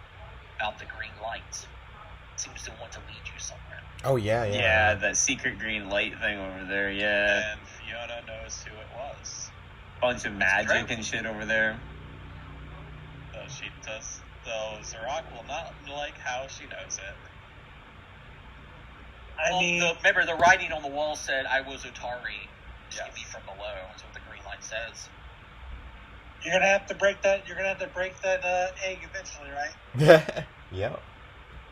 about the green light. It seems to want to lead you somewhere. Oh yeah. Yeah, that secret green light thing over there. Yeah, And Fiona knows who it was. bunch of magic and shit over there. Though she does, though Zorak will not like how she knows it. I mean, Remember, the writing on the wall said, "I was Otari. Yes. See me from below." That's what the green light says. you're going to have to break that. You're going to have to break that egg eventually, right? Yeah.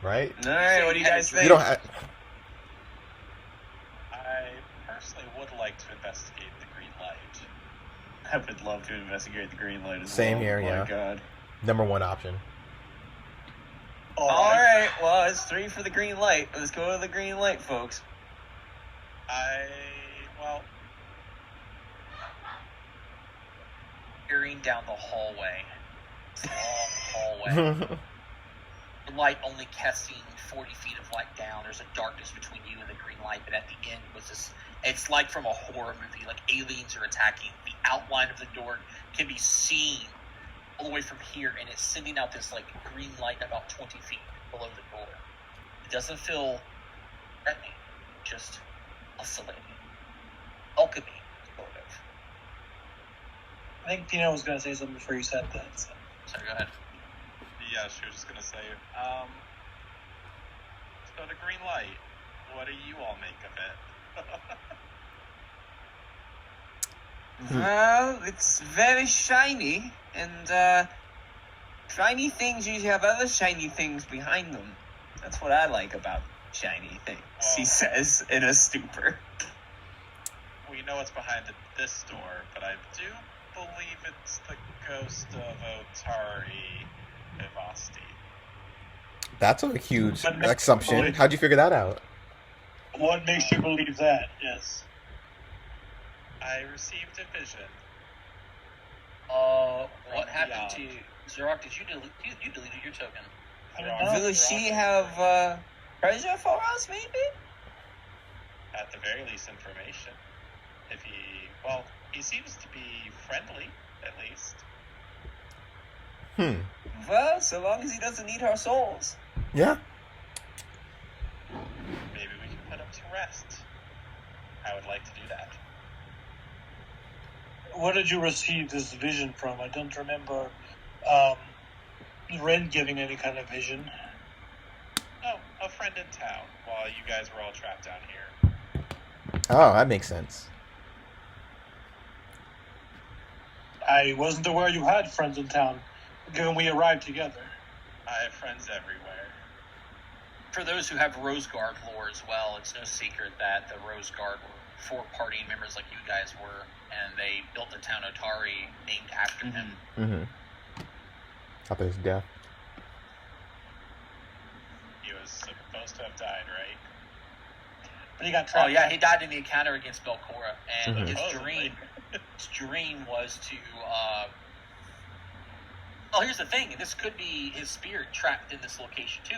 Right. All right, what do you guys think? You don't have. I personally would like to investigate the green light. I would love to investigate the green light as Same well. here, Oh yeah. my god. Number 1 option. All right. Well, it's 3 for the green light. Let's go to the green light, folks. Well, Peering down the hallway. Long hallway. The light only casting 40 feet of light down. There's a darkness between you and the green light, but at the end was this. It's like from a horror movie, like aliens are attacking. The outline of the door can be seen all the way from here, and it's sending out this like green light about 20 feet below the door. It doesn't feel threatening, just oscillating. Alchemy, sort of. I think Tina was going to say something before you said that. So. Sorry, go ahead. yeah, she was just gonna say, so the green light, what do you all make of it? Well, it's very shiny, and shiny things usually have other shiny things behind them. That's what I like about shiny things, he says in a stupor. We know what's behind this door, but I do believe it's the ghost of Otari Vivasti. That's a huge assumption. How'd you figure that out? What makes you believe that? Yes. I received a vision. What happened to Xerox? Did you deleted your token? I don't know. Will she have treasure for us, maybe? At the very least, information. If he seems to be friendly, at least. Well, so long as he doesn't need our souls. Yeah. Maybe we can put him to rest. I would like to do that. Where did you receive this vision from? I don't remember Ren giving any kind of vision. Oh, a friend in town while you guys were all trapped down here. Oh, that makes sense. I wasn't aware you had friends in town, given we arrived together. I have friends everywhere. For those who have Rose Guard lore as well, it's no secret that the Rose Guard were 4 party members like you guys were, and they built the town Otari named after him. Mm-hmm. After his death. He was supposed to have died, right? But he got trapped. Oh yeah, he died in the encounter against Belcora, and Mhm. his dream was to. Well, here's the thing: this could be his spirit trapped in this location too.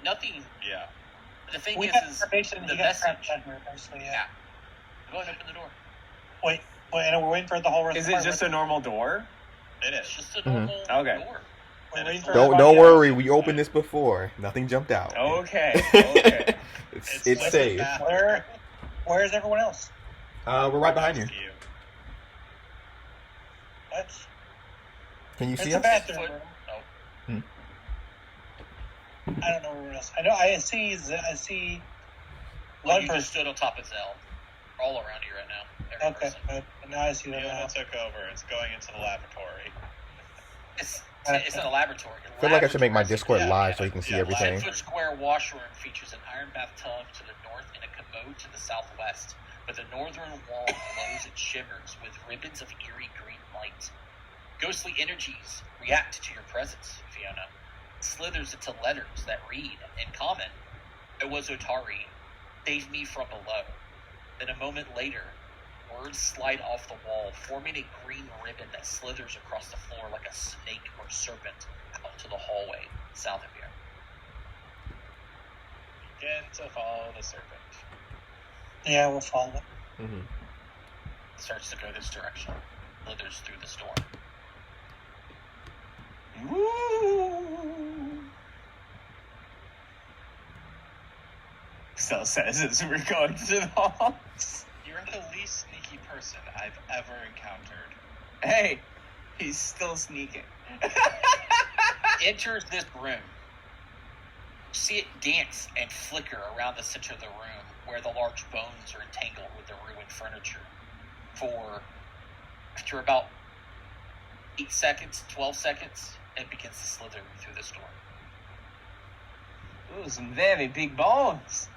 Nothing. Yeah. The thing We is got information the he got trapped message. somewhere, basically, Yeah. yeah. Go ahead, open the door. Wait, and we're waiting for the whole rest Is of the it just a normal door? It It's is. just a normal Okay. door. We're waiting for Don't everybody worry, else. we opened this before. Nothing jumped out. Okay. Okay. it's lit safe. back. Where's everyone else? We're right behind you. Next to you. What? Can you It's see a us? bathroom Foot- room. Oh, I don't know where else. I see well, one you person. just stood on top of Zell. We're all around you right now. Every Okay, person. now I see them Fiona now. took over. It's going into the laboratory. It's in a laboratory. I feel like I should make my Laboratory. Discord Yeah, live yeah, so you can see yeah, everything. 10-foot square washroom features an iron bathtub to the north and a commode to the southwest, but the northern wall glows and shimmers with ribbons of eerie green light. Ghostly energies react to your presence, Fiona. Slithers into letters that read, in common, "It was Otari. Save me from below." Then a moment later, words slide off the wall, forming a green ribbon that slithers across the floor like a snake or serpent out to the hallway south of here. Begin to follow the serpent. Yeah, we'll follow it. Mm-hmm. It starts to go this direction. Slithers through the door. Woo! Still says as we're going to the halls. You're the least sneaky person I've ever encountered. Hey, he's still sneaking. Enters this room. See it dance and flicker around the center of the room where the large bones are entangled with the ruined furniture. After about 8 seconds, 12 seconds, it begins to slither through this door. Ooh, some very big bones.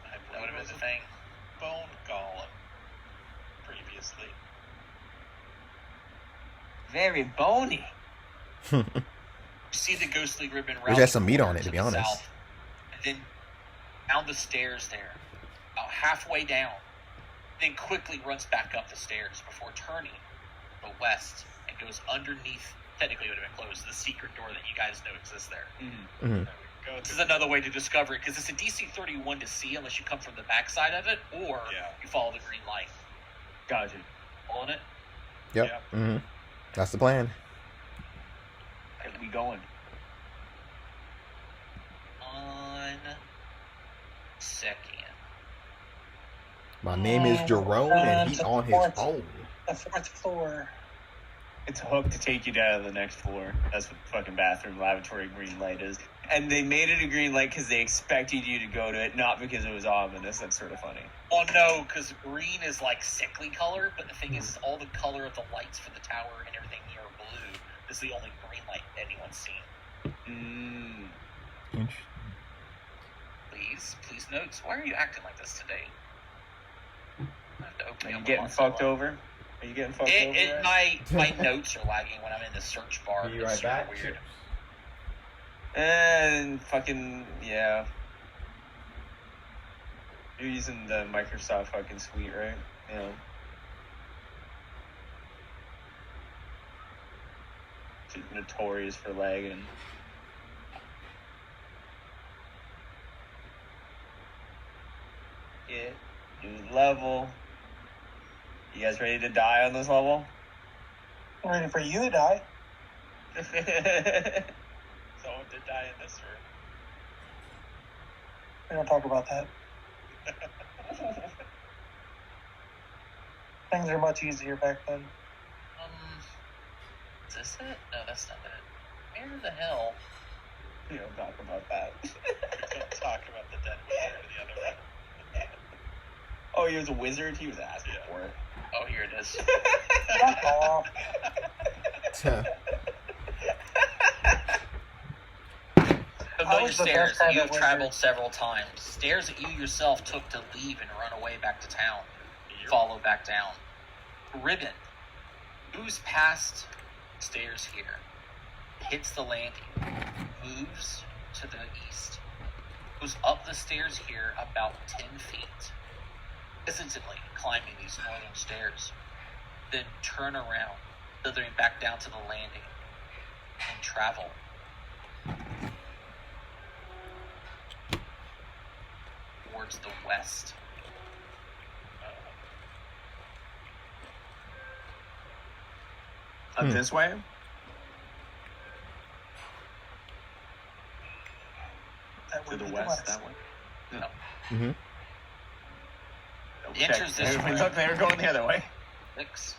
I That believe would it have was been a the thing. bone golem previously. Very bony. You see the ghostly ribbon Which has some meat on it, to be honest. South, and then down the stairs there, about halfway down, then quickly runs back up the stairs before turning to the west and goes underneath. Technically, it would have been closed. The secret door that you guys know exists there. Mm-hmm. This is another way to discover it because it's a DC 31 to see unless you come from the backside of it or you follow the green light. Gotcha. On it. Yep. Mm-hmm. That's the plan. Where we going? 1 second. My name is Jerome, and he's on his phone. The 4th floor. It's hooked to take you down to the next floor. That's what fucking bathroom, lavatory, green light is. And they made it a green light because they expected you to go to it, not because it was ominous. That's sort of funny. Well, no, because green is like sickly color, but the thing is all the color of the lights for the tower and everything here are blue. This is the only green light anyone's seen. Interesting. Please notes. Why are you acting like this today? I have to open Are you up getting fucked over? Are you getting fucked over? My notes are lagging when I'm in the search bar. Be It's right super back. weird. And fucking, yeah. You're using the Microsoft fucking suite, right? Yeah. It's notorious for lagging. Yeah. New level. You guys ready to die on this level? I'm ready for you to die. Someone did die in this room. We don't talk about that. Things are much easier back then. Is this it? No, that's not it. Where the hell? We don't talk about that. We don't talk about the dead wizard in the other room. Oh, he was a wizard? He was asking for it. Oh, here it is. Fuck off. Familiar was the stairs best part that you've of that traveled wizard? several times. Stairs that you yourself took to leave and run away back to town. Follow back down. Ribbon moves past stairs here, hits the landing, moves to the east, goes up the stairs here about 10 feet, hesitantly climbing these northern stairs, then turn around, slithering back down to the landing, and travel towards the west. Up this way? That To would the be west, that way? No. Mm-hmm. Enters this room. Look, they were going the other way. Six.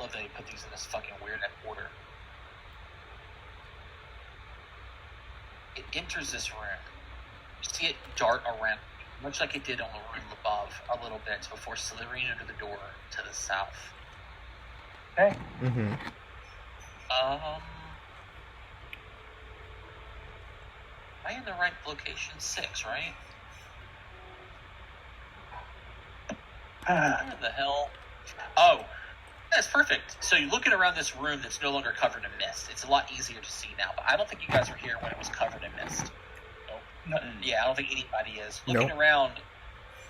Love that you put these in this fucking weird order. It enters this room. You see it dart around, much like it did on the room above, a little bit before slithering under the door to the south. Okay. Mm-hmm. Am I in the right location? 6, right? Where the hell? Oh, that's perfect. So you're looking around this room that's no longer covered in mist. It's a lot easier to see now, but I don't think you guys were here when it was covered in mist. No. Yeah, I don't think anybody is. Looking around,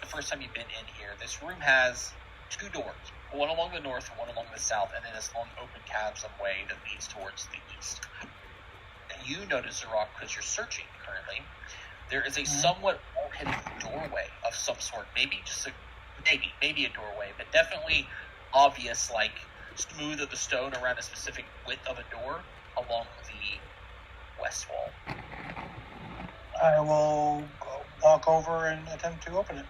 the first time you've been in here, this room has 2 doors. One along the north and one along the south, and then this long open chasm way that leads towards the east. And you notice, Zarok, because you're searching currently, there is a somewhat hidden doorway of some sort. Maybe just maybe a doorway, but definitely obvious, like smooth of the stone around a specific width of a door along the west wall. I will walk over and attempt to open it.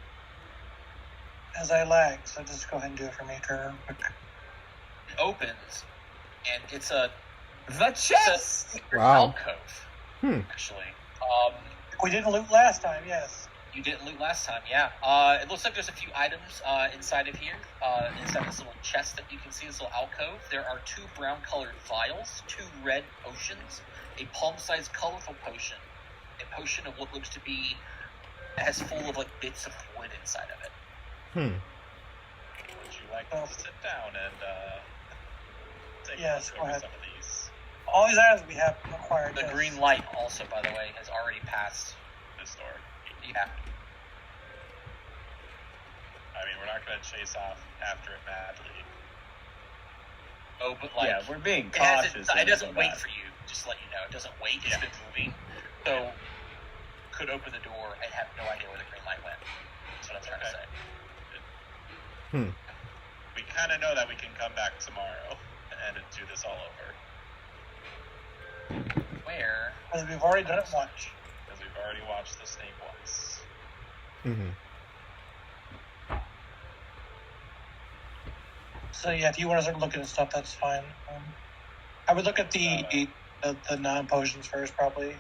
As I lag, so just go ahead and do it for me, Turner. It opens, and it's a The chest! Wow. alcove, actually. We didn't loot last time, yes. You didn't loot last time, yeah. It looks like there's a few items inside of here. Inside this little chest that you can see, this little alcove. There are 2 brown-colored vials, 2 red potions, a palm-sized colorful potion, a potion of what looks to be, has full of like bits of wood inside of it. Would you like to sit down and take Yes, a go look over ahead. some of these? All these items we have acquired. The yes. green light also, by the way, has already passed. This door. Yeah. I mean, we're not going to chase off after it madly. Oh, but like, Yeah, we're being it hasn't- cautious. It when we doesn't go wait back. for you. Just to let you know, it doesn't wait. It's Yeah. been moving. So, could open the door and have no idea where the green light went. That's what I'm trying to say. We kind of know that we can come back tomorrow and do this all over. Where? Because we've already done it once. Because we've already watched the snake once. Mm-hmm. So yeah, if you want to start looking at stuff, that's fine. I would look at the non-potions first, probably.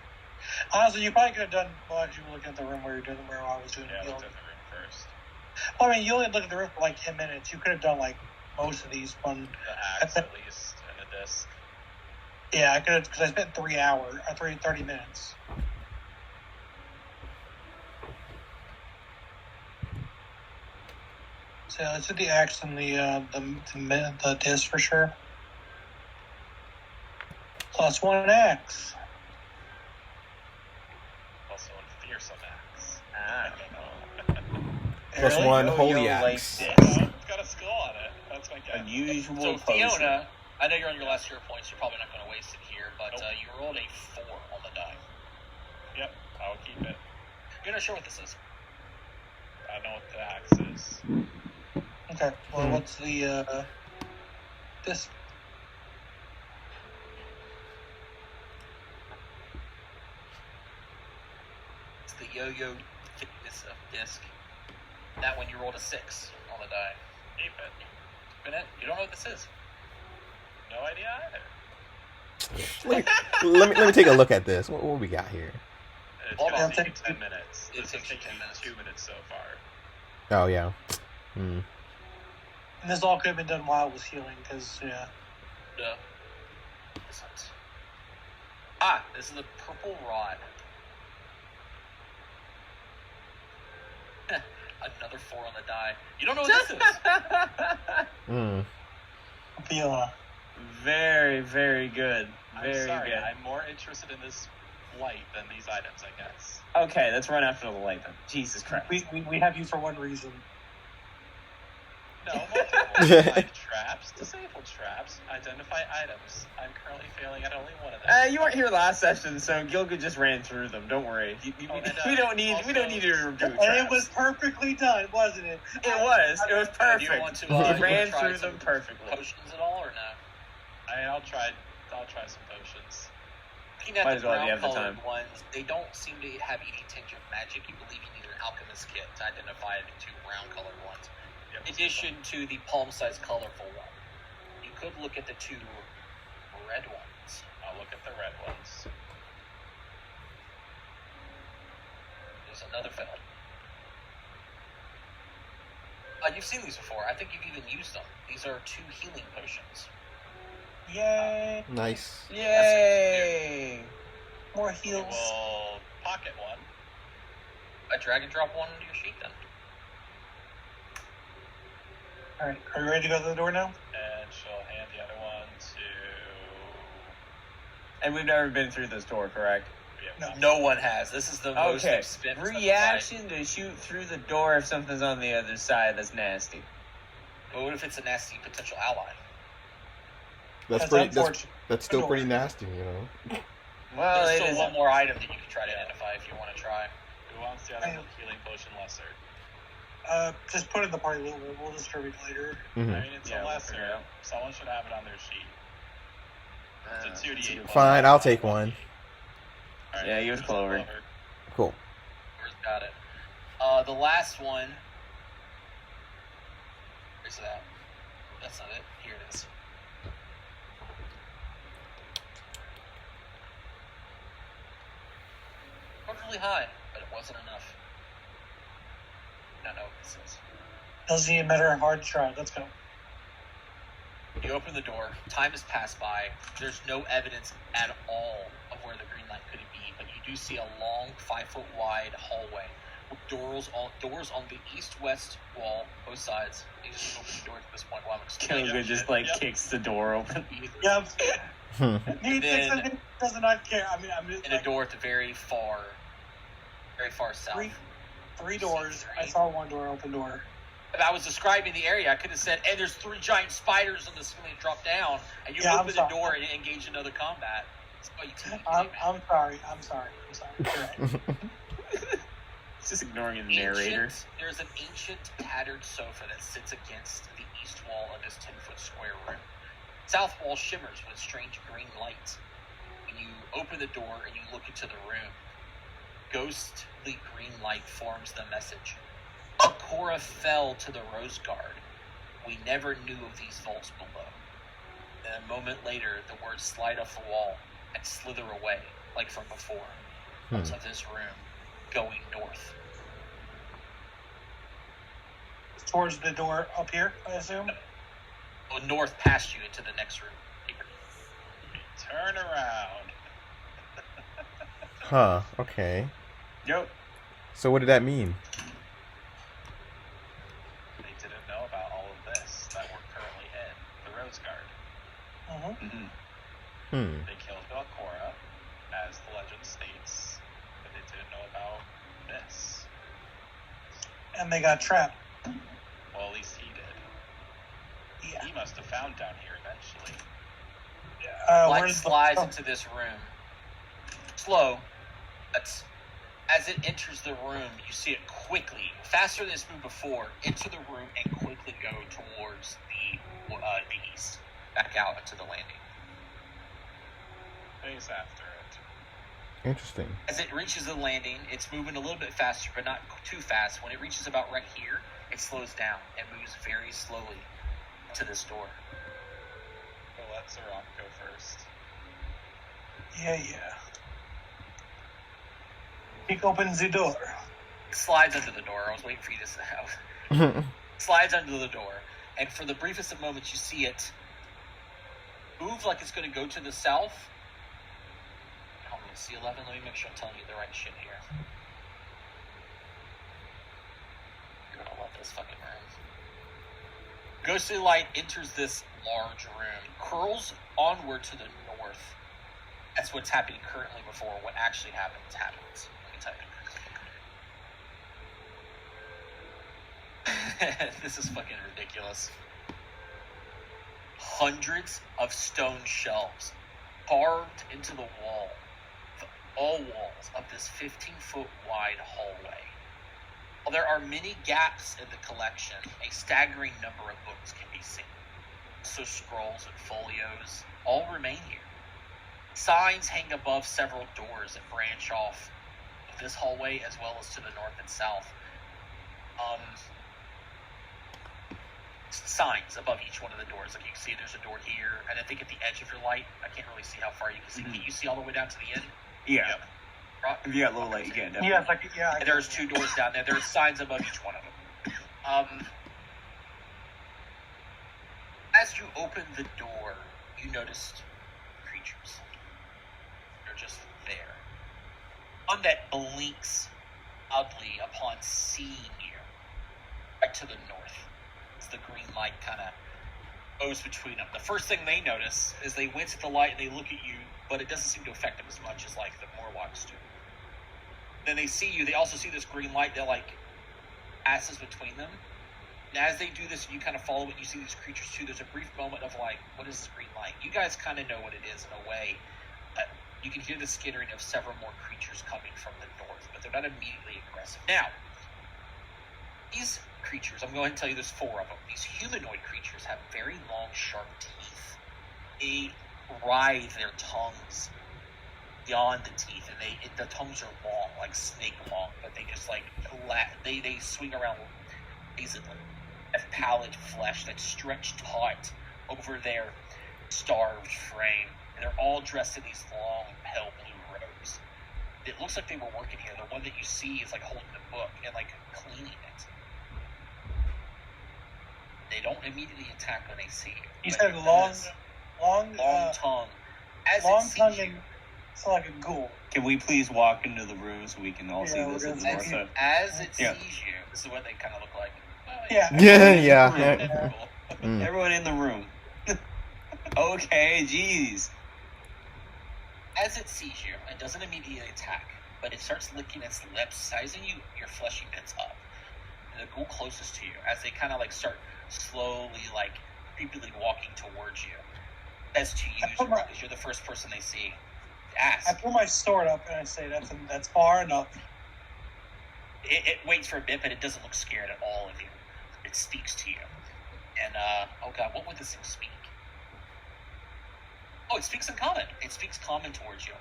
Honestly, you probably could have done. Well, actually, looking at the room where you're doing where I was doing Yeah, I the looked build. at the room first. Well, I mean, you only look at the room for like 10 minutes. You could have done like most of these one. The axe, at least, and the disc. Yeah, I could have, because I spent 30 minutes. So let's do the axe and the disc for sure. Plus one axe. Also, a fearsome axe. Plus Really? one Yo, holy like axe. this. Oh, it's got a skull on it. That's my guess. Unusual So potion. Fiona, I know you're on your last hero points. You're probably not going to waste it here, but Nope. you rolled a 4 on the die. Yep, I'll keep it. You're not sure what this is. I know what the axe is. Okay. Well, what's the this? It's the yo-yo thickness of disc. That one you rolled a 6 on the die. Keep it. Spin it. You don't know what this is. No idea either. Let me take a look at this. What we got here? It's Hold gonna on. take 10 minutes. It This takes has you 10 taken minutes. 2 minutes so far. Oh yeah. Hmm. And this all could have been done while I was healing, because yeah. No. This one's... Ah, this is the purple rod. Another 4 on the die. You don't know what this is. Hmm. Fiona. Very, very good. I'm Very sorry, good. I'm more interested in this light than these items, I guess. Okay, let's run after the light then. Jesus Christ. We have you for one reason. No, multiple. Like traps, disabled traps, identify items. I'm currently failing at only one of them. You weren't here last session, so Gilga just ran through them. Don't worry. Oh, and, we don't need to do And traps. it was perfectly done, wasn't it? It was Do you want perfect. to, He you ran wanna try through some them perfectly. potions at all, or no? I'll try some potions. Looking at Might the as well if you brown have the colored time. ones, they don't seem to have any tinge of magic. You believe you need an alchemist kit to identify the 2 brown colored ones. Yep. In addition to the palm-sized colorful one. You could look at the 2 red ones. I'll look at the red ones. There's another film. You've seen these before. I think you've even used them. These are 2 healing potions. Yay! Nice. Yay! More We heals. will pocket one. I drag and drop one into your sheet then. Alright, are you ready to go to the door now? And she'll hand the other one to... And we've never been through this door, correct? No. No one has. This is the most Okay. they've spent. Reaction to shoot through the door if something's on the other side that's nasty. But what if it's a nasty potential ally? That's pretty. unfortunate. That's still pretty nasty, you know. Well, There's it still is. one more item that you can try to identify if you want to try. Who wants the other healing potion lesser? Just put it in the party loot. We'll distribute it later. Mhm. I mean, it's Yeah, a we'll figure it lesser. out. Someone should have it on their sheet. It's a 2d8. Fine, I'll take one. Alright, Yeah, use use Clover. Cool. Where's got it? The last one. Where's that? That's not it. Here it is. Not really high, but it wasn't enough. I don't know what this is. Doesn't even matter. Hard try. Let's go. You open the door. Time has passed by. There's no evidence at all of where the green light could be, but you do see a long, 5-foot wide hallway with doors on the east-west wall, both sides. You just open the door at this point while I'm explaining. Kilga just like kicks the door open. Yep. He Then- does not care. I mean, I'm just And a door at the very far south. three doors. I saw one door, open door. If I was describing the area, I could have said, and there's 3 giant spiders on the ceiling that drop down, and you Yeah, I'm open the sorry. door and engage another combat. It's all you TV I'm sorry. I'm sorry. You're right. It's just ignoring the narrator. There's an ancient, tattered sofa that sits against the east wall of this 10-foot square room. South wall shimmers with strange green light. When you open the door and you look into the room, ghostly green light forms the message. Cora fell to the Rose Guard. We never knew of these vaults below. Then a moment later, the words slide off the wall and slither away, like from before, out of this room, going north. Towards the door up here, I assume. Well, north past you into the next room. Turn around. Huh. Okay. Yep. So what did that mean? They didn't know about all of this that we're currently in the Rose Guard. They killed Belcora, as the legend states, but they didn't know about this. And they got trapped. Well, at least he did. Yeah. He must have found down here eventually. Light Where's slides the... into this room. Slow, but as it enters the room, you see it quickly, faster than it's moved before, enter the room and quickly go towards the east, back out into the landing. Days after it. Interesting. As it reaches the landing, it's moving a little bit faster, but not too fast. When it reaches about right here, it slows down and moves very slowly to this door. We'll let Zeron go first. Yeah. He opens the door. It slides under the door. I was waiting for you to say that. Slides under the door, and for the briefest of moments, you see it move like it's going to go to the south. Hold on, C11. Let me make sure I'm telling you the right shit here. You're gonna love this fucking room. Ghostly light enters this large room, curls onward to the north. That's what's happening currently before what actually happens. Let me tell you. This is fucking ridiculous. Hundreds of stone shelves carved into the wall, all walls of this 15-foot wide hallway. While there are many gaps in the collection, a staggering number of books can be seen. So scrolls and folios all remain here. Signs hang above several doors that branch off of this hallway as well as to the north and south. Signs above each one of the doors. Like you can see there's a door here, and I think at the edge of your light, I can't really see how far you can see. Can you see all the way down to the end? Yeah. Yep. Right? If you got low light, you can. Definitely. Yeah, it's like And there's 2 doors down there. There's signs above each one of them. As you open the door, you noticed creatures. They're just there. One that blinks oddly upon seeing you. Right to the north. As the green light kind of goes between them. The first thing they notice is they wince at the light and they look at you, but it doesn't seem to affect them as much as like the Morlocks do. Then they see you, they also see this green light that like passes between them. And as they do this, you kind of follow it, you see these creatures too. There's a brief moment of like, what is this green light? You guys kind of know what it is in a way. You can hear the skittering of several more creatures coming from the north, but they're not immediately aggressive. Now, these creatures, I'm going to tell you there's 4 of them. These humanoid creatures have very long, sharp teeth. They writhe their tongues beyond the teeth, and the tongues are long, like snake long, but they just like they swing around lazily. Have pallid flesh that's stretched taut over their starved frame, and they're all dressed in these long, pale blue robes. It looks like they were working here. The one that you see is like holding the book and like cleaning it. They don't immediately attack when they see you. You but said you long notice tongue. As long it sees tongue you, and it's like a ghoul. Can we please walk into the room so we can all see Yeah, this we're at the gonna north see- side? as it Yeah. sees you, this is what they kind of look like. Yeah. Everyone in the room. Okay, jeez. As it sees you, it doesn't immediately attack, but it starts licking its lips, sizing your fleshy bits up. And the ghoul closest to you, as they kind of like start slowly, like creepily walking towards you. As to you, because you're the first person they see. Ask. I pull my sword up and I say, "That's far enough." It waits for a bit, but it doesn't look scared at all of you. It speaks to you. And, oh god, what would this thing speak? Oh, it speaks in common. It speaks common towards you.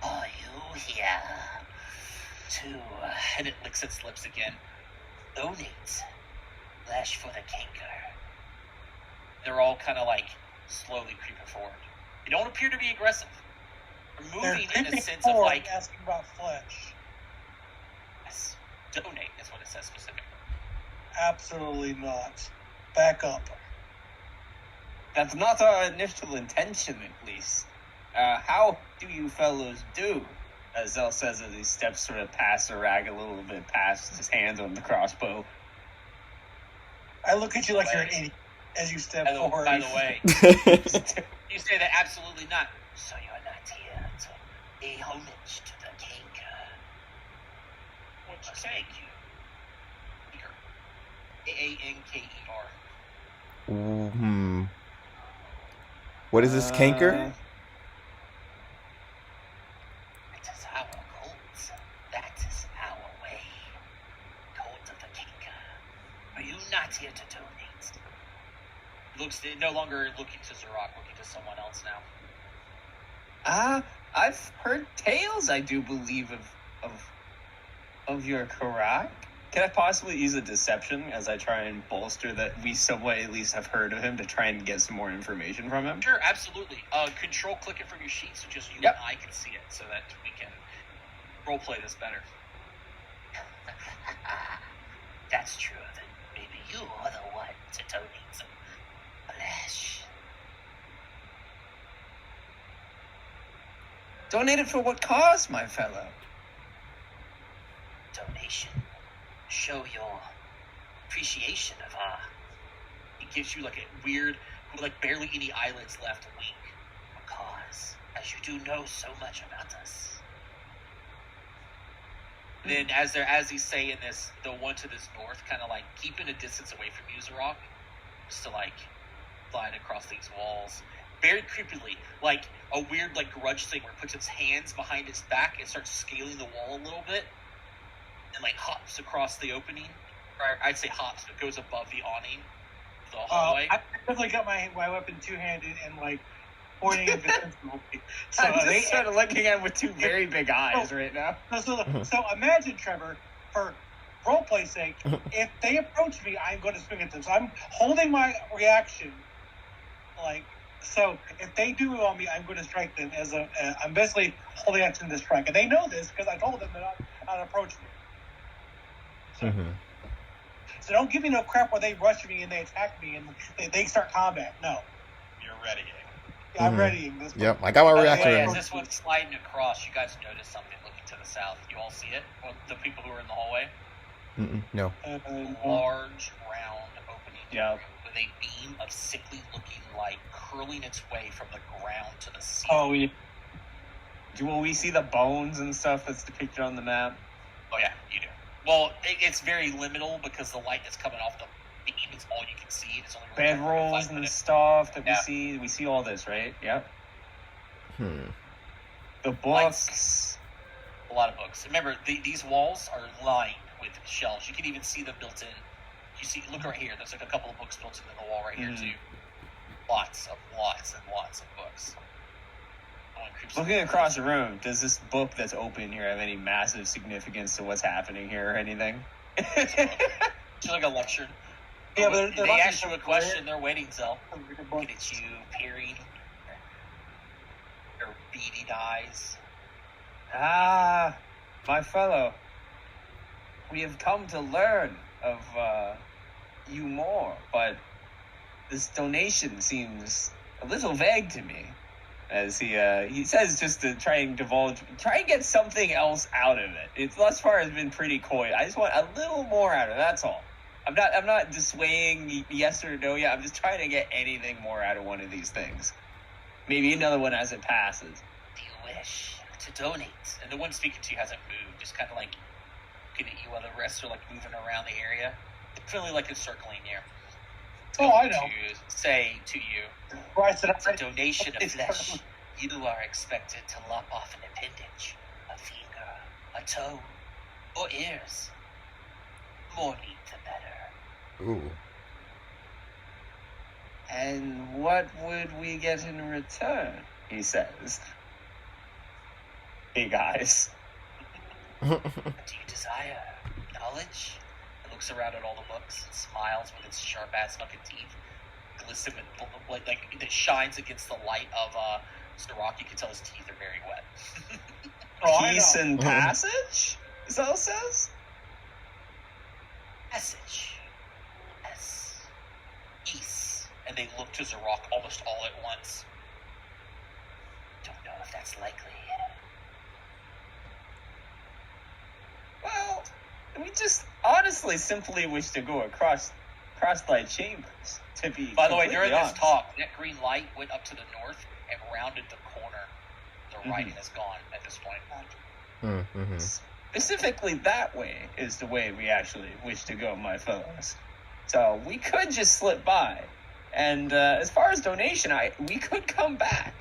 Are you here to... and it licks its lips again. Donate. Lash for the canker. They're all kind of like slowly creeping forward. They don't appear to be aggressive. They're moving in a sense of like... asking about flesh. Yes. Donate is what it says specifically. Absolutely not. Back up. That's not our initial intention, at least. How do you fellows do? As Zell says as he steps sort of past the rag a little bit, past his hands on the crossbow. I look at you like you're an idiot as you step forward. By the way, you say that absolutely not. So you're not here to pay homage to the king. What's thank you? Anker. What is this, canker? It is our cult. That is our way. Cult of the canker. Are you not here to donate? Looks no longer looking to Zarok, looking to someone else now. I've heard tales, I do believe, of your Karak. Can I possibly use a deception as I try and bolster that we somewhat at least have heard of him to try and get some more information from him? Sure, absolutely. Control click it from your sheet so just you and I can see it so that we can roleplay this better. That's true. Then maybe you are the one to donate some flesh. Donated for what cause, my fellow? Donation. Show your appreciation of it gives you like a weird, with like barely any eyelids left wink. Because, as you do know so much about us. Then as he's saying this, the one to this north kind of like keeping a distance away from you, Zarok, just to like glide across these walls. Very creepily, like a weird like grudge thing where it puts its hands behind its back and starts scaling the wall a little bit. And like hops across the opening, or I'd say hops, but goes above the awning, the hallway. I definitely got my weapon two-handed and like pointing at defensively. So I'm just sort of looking at him with two very big eyes right now. So imagine, Trevor, for roleplay's sake, if they approach me, I'm going to swing at them. So I'm holding my reaction, like. So if they do it on me, I'm going to strike them as I'm basically holding action to strike, and they know this because I told them they're not approach me. So don't give me no crap where they rush me and they attack me and they start combat. No. You're readying. Yeah, I'm readying this. Yep, I got my reaction. As this one's sliding across, you guys notice something looking to the south. You all see it? Well, the people who are in the hallway? No. A large, round opening with a beam of sickly looking light curling its way from the ground to the ceiling. Oh, yeah. Will we see the bones and stuff that's depicted on the map? Oh, yeah, you do. Well, it's very liminal because the light that's coming off the beam is all you can see. It's only bedrolls and stuff that we see. We see all this, right? Yep. The books. A lot of books. Remember, these walls are lined with shelves. You can even see them built in. You see, look right here. There's like a couple of books built into the wall right here too. Lots and lots of books. Looking across the room, does this book that's open here have any massive significance to what's happening here or anything? It's like a lecture. Yeah, but they ask you a question. They're waiting, Zell. Looking at you, peering. Their beady eyes. Ah, my fellow. We have come to learn of you more, but this donation seems a little vague to me. As he says, just to try and get something else out of it. It's thus far has been pretty coy. I just want a little more out of it. That's all. I'm not dissuading yes or no yet. I'm just trying to get anything more out of one of these things. Maybe another one as it passes. Do you wish to donate. And the one speaking to you hasn't moved, just kind of like looking at you while the rest are like moving around the area. Feeling like encircling you. Oh, I know. To say to you, it's a donation of flesh. You are expected to lop off an appendage, a finger, a toe, or ears. More meat the better. Ooh. And what would we get in return? He says. Hey guys. Do you desire knowledge? It looks around at all the books and smiles with its sharp-ass fucking teeth. Glisten with like it shines against the light of Mr. Rock. You can tell his teeth are very wet. Peace and passage? Is that what it says? Passage. Yes. Peace. And they look to Zarok almost all at once. Don't know if that's likely. Well, we just honestly simply wish to go across thy chambers. To be By the way, during this honest. talk, that green light went up to the north and rounded the corner. The writing is gone at this point. Mm-hmm. Specifically that way is the way we actually wish to go, my fellows. So we could just slip by. And as far as donation, we could come back.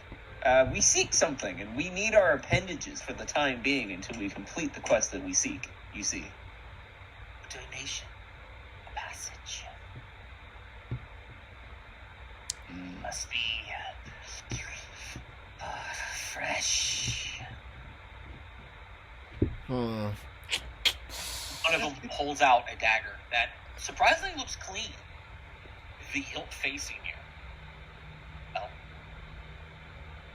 We seek something, and we need our appendages for the time being until we complete the quest that we seek, you see. Donation. A passage. Must be fresh. Hmm. One of them holds out a dagger that surprisingly looks clean. The hilt facing you. Oh.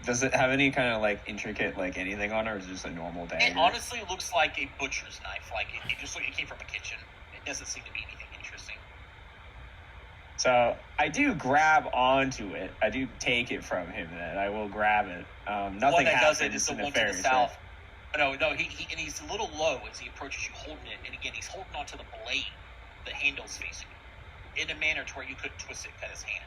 Does it have any kind of, like, intricate, like, anything on it, or is it just a normal dagger? It honestly looks like a butcher's knife. Like, it just it came from a kitchen. It doesn't seem to be anything interesting. So I do grab onto it. I do take it from him. Then I will grab it. Nothing The one that happens. does it is the one to the nefarious, south. No, he and he's a little low as he approaches you, holding it. And again, he's holding onto the blade. The handle's facing you in a manner to where you couldn't twist it and cut his hand.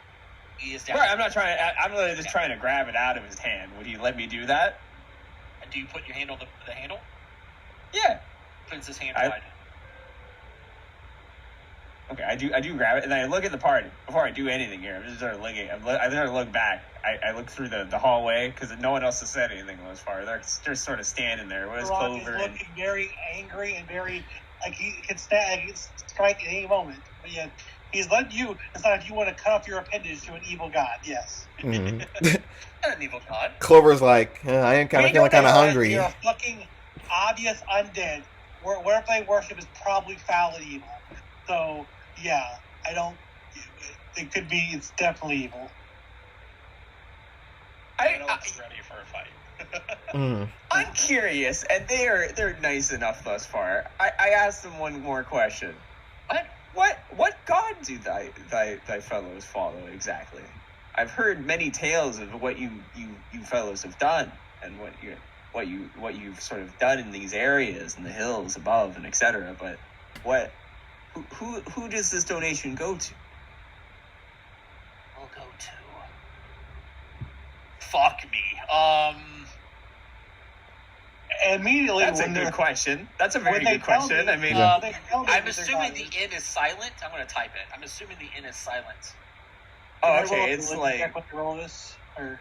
He is down. Right, I'm not trying. I'm literally just trying to grab it out of his hand. Would he let me do that? And do you put your hand on the handle? Yeah. Puts his hand I- wide. Okay, I do grab it, and then I look at the party before I do anything here. I'm just sort of looking. I sort of look back. I look through the hallway because no one else has said anything thus far. They're just sort of standing there. What is Rock Clover? is looking very angry and very like he could strike at any moment. But yeah, he's letting you decide if you want to cut off your appendage to an evil god. Yes. Mhm. Not an evil god. Clover's like, I am kind of feeling kind of hungry. You're a fucking obvious undead. Wherever they worship is probably foul and evil. So yeah, I don't. It could be. It's definitely evil. It's ready for a fight. Mm. I'm curious, and they're nice enough thus far. I asked them one more question. What god do thy fellows follow exactly? I've heard many tales of what you fellows have done, and what you've sort of done in these areas and the hills above and etc. But who does this donation go to? We'll go to. Fuck me. Immediately, That's a when good they're- question. That's a very when they good tell question. me- I mean, Yeah. they tell me I'm that they're assuming gods. the inn is silent. I'm going to type it. I'm assuming the inn is silent. oh, Can I roll okay. a It's religion like check when you roll this, or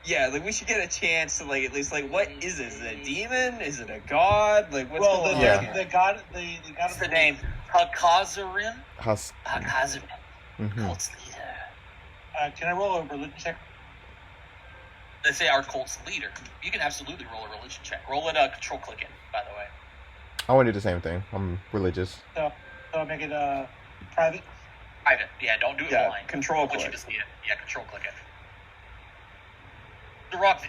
yeah, like we should get a chance to like at least like what is it? Is it a demon? Is it a god? Like what's well, going Yeah. on? here? the god, the god What's of the name? Hakazarin? Hus- Hakazarin. mhm. Cult's leader. Can I roll a religion check? Let's say our cult's leader. You can absolutely roll a religion check. Roll it, control click it, by the way. I want to do the same thing. I'm religious. So I make it private. Private. Yeah, don't do it Yeah, blind. control I want you click. to see it. Yeah, control click it. The Rock,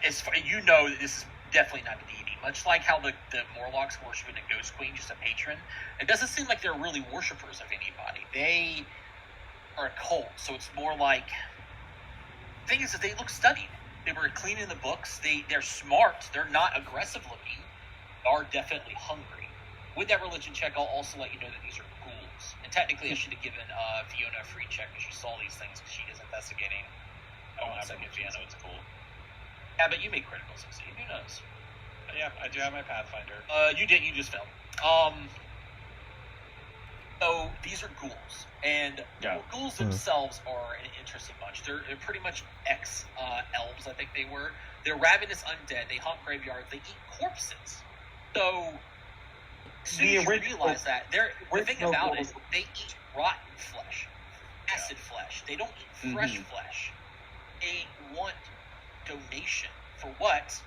you know that this is definitely not a deity. Much like how the Morlocks worshiping a ghost queen, just a patron, it doesn't seem like they're really worshippers of anybody. They are a cult, so it's more like... The thing is that they look studied. They were cleaning the books. They're smart. They're not aggressive looking. They are definitely hungry. With that religion check, I'll also let you know that these are ghouls. And technically, I should have given Fiona a free check because she saw these things because she is investigating. I don't have to give Fiona, it's cool. Yeah, but you made critical succeed. Who knows? Yeah, I do have my Pathfinder. You did. You just failed. So these are ghouls, and ghouls themselves are an interesting bunch. They're pretty much elves, I think they were. They're ravenous undead. They haunt graveyards. They eat corpses. So as soon as you realize that, the thing about it, they eat rotten flesh, acid flesh. They don't eat fresh flesh. They want donation for what?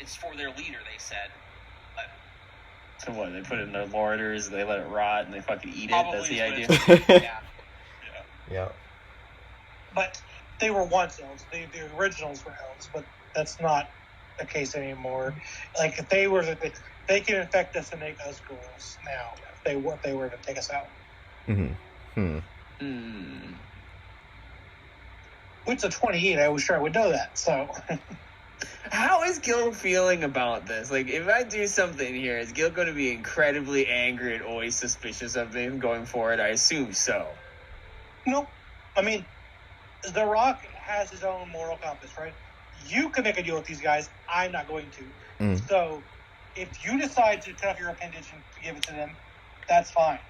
It's for their leader, they said. So what? They put it in their larders, they let it rot, and they fucking eat it. That's the idea. Yeah. But they were once elves. The originals were elves, but that's not the case anymore. Like if they were, they can infect us and make us ghouls now. If they were to take us out. With the 28, I was sure I would know that. So. How is Gil feeling about this? Like, if I do something here, is Gil going to be incredibly angry and always suspicious of him going forward? I assume so. No. I mean, The Rock has his own moral compass, right? You can make a deal with these guys. I'm not going to. So, if you decide to cut off your appendage and give it to them, that's fine.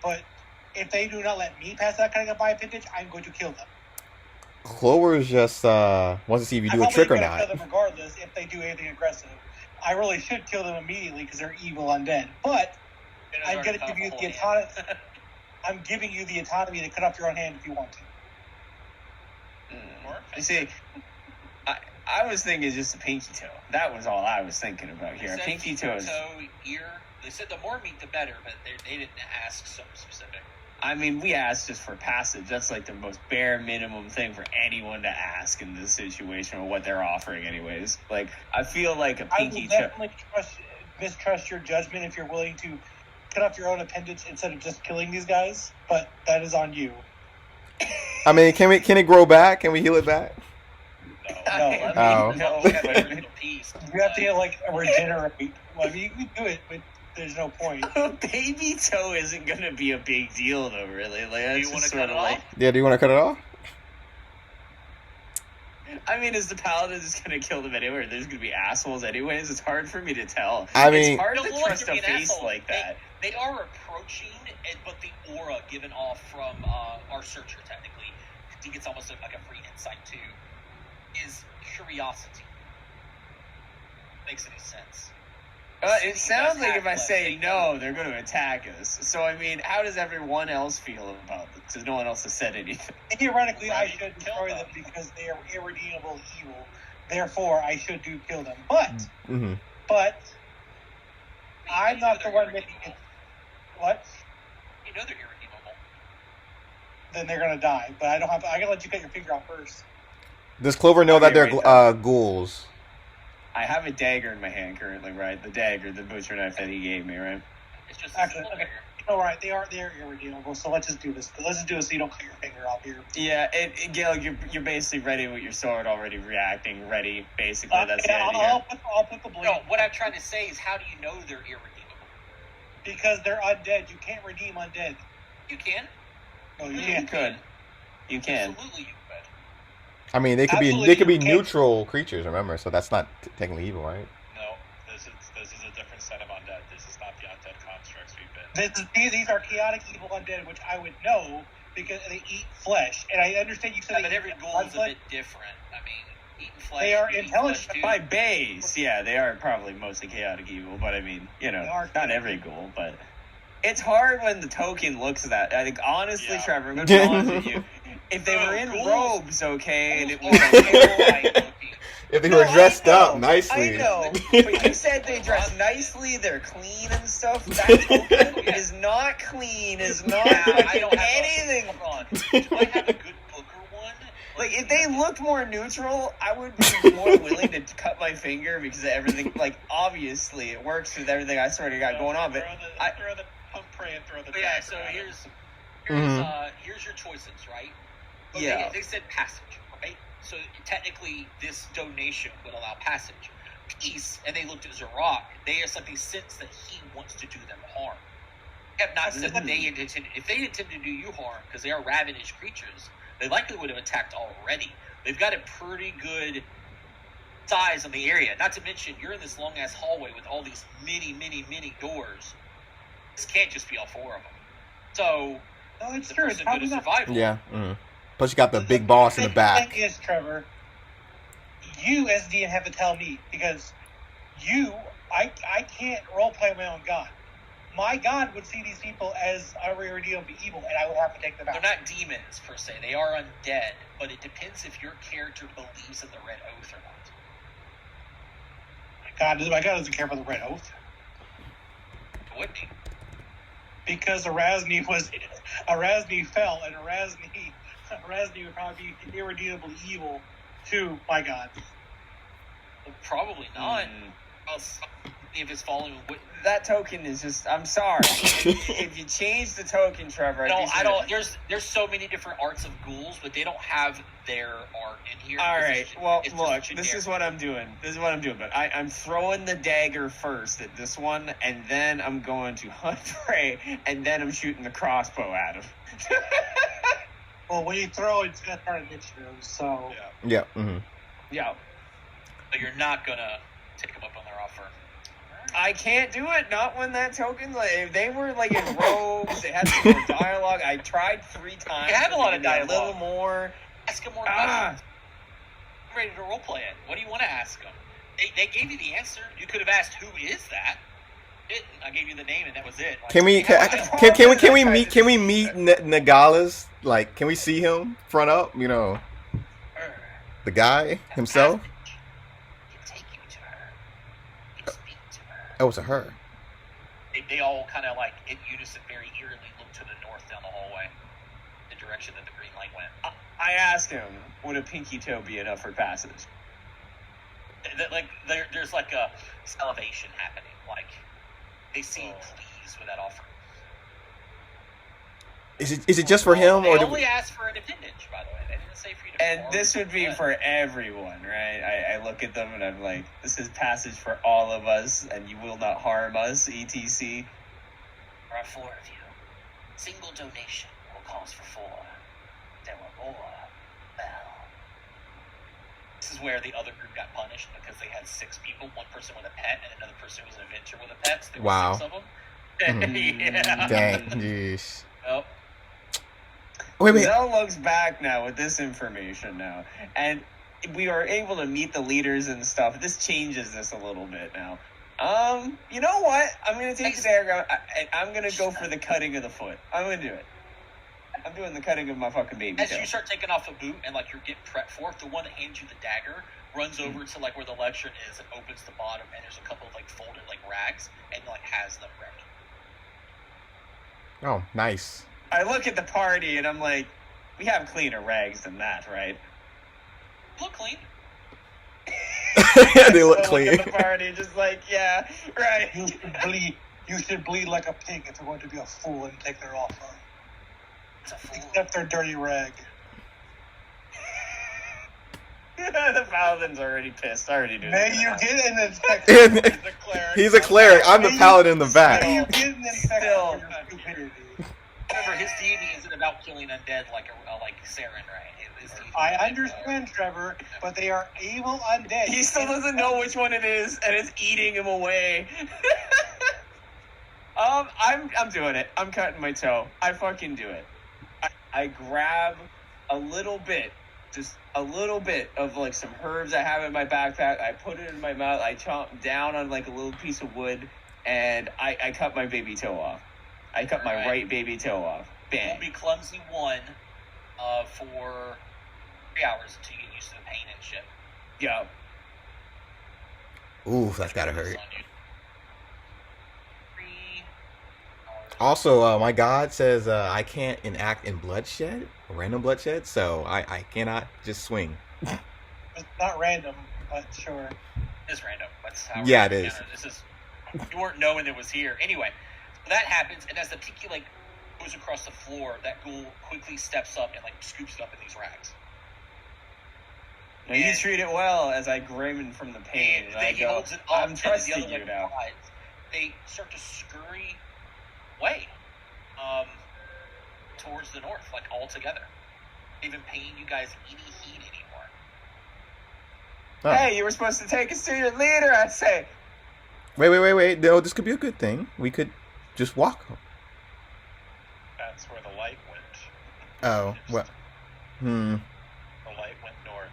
But if they do not let me pass that cutting off my appendage, I'm going to kill them. Clover just wants to see if you do a trick or not. Kill them regardless if they do anything aggressive. I really should kill them immediately because they're evil undead. But I'm going to give you the autonomy. I'm giving you the autonomy to cut off your own hand if you want to. You see, I was thinking just a pinky toe. That was all I was thinking about here. A pinky toe, ear. They said the more meat, the better, but they didn't ask so specific. I mean, we asked just for passage. That's like the most bare minimum thing for anyone to ask in this situation, or what they're offering anyways. Like, I feel like a pinky toe. I will definitely mistrust your judgment if you're willing to cut off your own appendage instead of just killing these guys, but that is on you. I mean, can it grow back? Can we heal it back? No. No. You have to get, regenerate. Well, I mean, you can do it, but there's no point. Baby toe isn't going to be a big deal, though, really. Like, do you want to cut it off? Yeah, do you want to cut it off? I mean, is the paladin just going to kill them anyway? Or there's going to be assholes anyways? It's hard for me to tell. I mean, it's hard to trust a face asshole. like that. They are approaching, but the aura given off from our searcher, technically, he gets almost like a free insight too, is curiosity. Makes any sense? It sounds like if I say no, they're going to attack us. So, I mean, how does everyone else feel about this? Because no one else has said anything. Theoretically, I should destroy them because they are irredeemable evil. Therefore, I should kill them. But I'm not the one making it. What? You know they're irredeemable. Then they're gonna die. But I don't have. I gotta let you cut your finger off first. Does Clover know that they're ghouls? I have a dagger in my hand currently, right? The dagger, the butcher knife that he gave me, right? It's just actually okay. All right, they're irredeemable. So let's just do this. Let's just do it so you don't cut your finger off here. Yeah, Gail, you're basically ready with your sword, already reacting, ready. Basically, that's the idea. I'll put the blade. No, what I'm trying to say is, how do you know they're irredeemable? Because they're undead. You can't redeem undead. You can. No, you can't. You can. Absolutely, you could. I mean, they could be neutral creatures. Remember, so that's not technically evil, right? No, this is a different set of undead. This is not the undead constructs we've been. These are chaotic evil undead, which I would know because they eat flesh. And I understand you said but every ghoul is a bit different. I mean, eating flesh. They are intelligent by base. Yeah, they are probably mostly chaotic evil. But I mean, not every ghoul. But it's hard when the token looks that. I think honestly, Trevor, I'm going to be honest with you. If they were in robes, okay, and it was like, if they were dressed up nicely. I know, but you said they dress nicely, they're clean and stuff. That token is not clean, is not I don't anything. Do I have a good booker one? Like, if they looked more neutral, I would be more willing to cut my finger because of everything. Like, obviously, it works with everything I sort of got going on, but throw the pump pray and throw the yeah, so here's your choices, right? Yeah. They said passage, right? So technically, this donation would allow passage. Peace, and they looked at Zarok. They have something sense that he wants to do them harm. They have not said that they intend. If they intend to do you harm, because they are ravenous creatures, they likely would have attacked already. They've got a pretty good size of the area. Not to mention, you're in this long-ass hallway with all these many doors. This can't just be all 4 of them. So, No, it's the true. person good at survival. Yeah. Plus, you got the big boss in the back. The thing is, Trevor, you as DM have to tell me because I can't roleplay my own god. My god would see these people as irredeemably evil, and I would have to take them out. They're not demons, per se. They are undead, but it depends if your character believes in the Red Oath or not. My god doesn't care for the Red Oath. Would he? Because Erasni fell, and Erasni would probably be irredeemably evil to my god. Well, probably not. Else, if it's following, That token is just. I'm sorry. If you change the token, Trevor. No, I don't. There's so many different arts of ghouls, but they don't have their art in here. All right. Well, it's look. just This generic. is what I'm doing. But I'm throwing the dagger first at this one, and then I'm going to hunt prey, and then I'm shooting the crossbow at him. Well, when you throw, it's gonna start initiative. So Yeah. Mm-hmm. Yeah. So you're not gonna take them up on their offer. I can't do it. Not when that token. Like, if they were like in robes, they had some more dialogue. I tried 3 times. They had a lot of Maybe dialogue. A little more. Ask them more questions. I'm ready to roleplay it. What do you want to ask them? They gave you the answer. You could have asked, "Who is that?" Didn't. I gave you the name, and that was it. Like, Can we meet Nagalas? Like, can we see him front up? You know, the guy himself. Can take you to her. Can speak to her. Oh, it's a her. They all kind of like in unison, very eerily look to the north down the hallway, the direction that the green light went. I asked him, would a pinky toe be enough for passage? Like there's like a salivation happening. Like they seem pleased with that offer. Is it just for him, They or only asked for an appendage, by the way. They didn't say for you to. And this would be for everyone, right? I look at them and I'm like, this is passage for all of us, and you will not harm us, etc. There are 4 of you. Single donation will cost for 4. There were more. Well, this is where the other group got punished because they had 6 people. 1 person with a pet, and another person was an adventurer with a pet. So there were Wow. 6 of them. Mhm. Dang, jeez. Oh, Wait. Zell looks back now with this information now, and we are able to meet the leaders and stuff. This changes this a little bit now. You know what? I'm gonna take the dagger and I'm gonna go for the cutting of the foot. I'm gonna do it. I'm doing the cutting of my fucking baby as toe. you start taking off a boot and like you're getting prepped for it, the one that hands you the dagger runs over to like where the lectern is and opens the bottom, and there's a couple of like folded like rags and like has them ready. Oh, nice. I look at the party and I'm like, we have cleaner rags than that, right? Look clean. They look So clean. Look at the party, just like, yeah, right. you should bleed like a pig if you're going to be a fool and take their offer. It's a fool. Except their dirty rag. The paladin's already pissed. I already knew May that. you get an infection. He's a cleric. I'm the paladin in the May back. you get an infection Still. for your stupidity. Remember, his deity isn't about killing undead like Saren, right? His deity- I understand, Trevor, but they are evil undead. He still doesn't know which one it is, and it's eating him away. I'm doing it. I'm cutting my toe. I fucking do it. I grab a little bit, just a little bit of like some herbs I have in my backpack. I put it in my mouth. I chomp down on like a little piece of wood, and I cut my baby toe off. I cut my right baby toe off. You'll Bang. be clumsy 1 for 3 hours until you get used to the pain and shit. Yeah. Ooh, that's gotta hurt. 3 hours. Also, my god says I can't enact in bloodshed, random bloodshed, so I cannot just swing. It's not random, but sure. It's random. That's how Yeah, random it is. This is you weren't knowing it was here. Anyway, so that happens, and as the pinky like goes across the floor, that ghoul quickly steps up and like scoops it up in these rags. Now you treat it well as I grin from the pain. And And I he go, holds it up, I'm and trusting the other you one now. flies. They start to scurry away towards the north, like all together. Even paying you guys any heed anymore. Oh. Hey, you were supposed to take us to your leader, I say. Wait. No, this could be a good thing. We could just walk. That's where the light went. Oh, well. The light went north.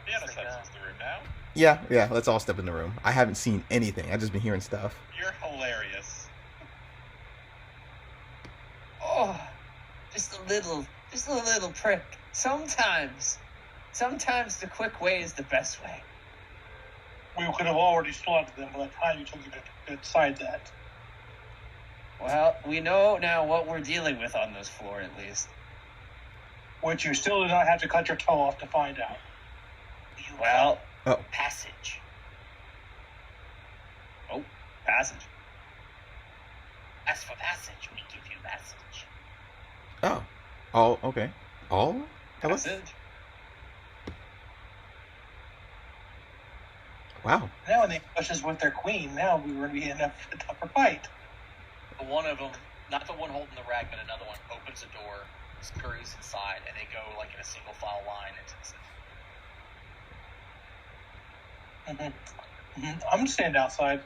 Piano steps into the room now. Yeah, let's all step in the room. I haven't seen anything. I've just been hearing stuff. You're hilarious. Oh, just a little prick. Sometimes the quick way is the best way. We could have already slaughtered them by the time you took you to decide that. Well, we know now what we're dealing with on this floor, at least. Which you still do not have to cut your toe off to find out. Well, Passage. oh, passage. As for passage, we give you passage. Oh. All, okay. All? Passage. Wow. Now when they push us with their queen, now we were going to be in a tougher fight. One of them, not the one holding the rag, but another one, opens a door, scurries inside, and they go like in a single file line into the center. I'm going to stand outside.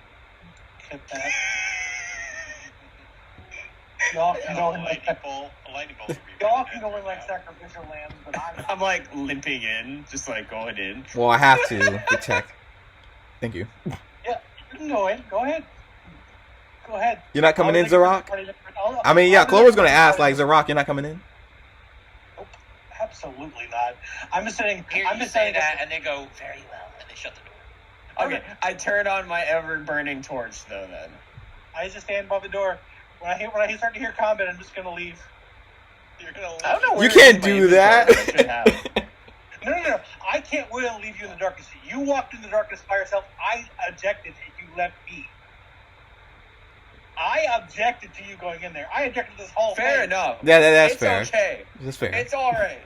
Get that. Y'all can go in like a lightning bolt. y'all can go in like sacrificial lambs, but I'm like limping in, just like going in. Well, I have to detect. Thank you. Yeah, you can go in. Go ahead. Go ahead. You're not coming in, I'll Zarok? I'll- I mean, yeah, I'll- Chloe's gonna ask, like, Zarok, you're not coming in? Nope, absolutely not. I'm just saying. Here I'm you just say saying that, and they go, very well, and they shut the door. Okay, I turn on my ever-burning torch, though, then. I just stand by the door. When I start to hear combat, I'm just gonna leave. You're gonna I don't know where You to can't leave my do that. inventory. I should have. No. I can't will and leave you in the darkness. You walked in the darkness by yourself. I objected and you left me. I objected to you going in there. I objected to this whole Fair thing. enough. Yeah, that's It's fair. okay. That's fair. It's all right.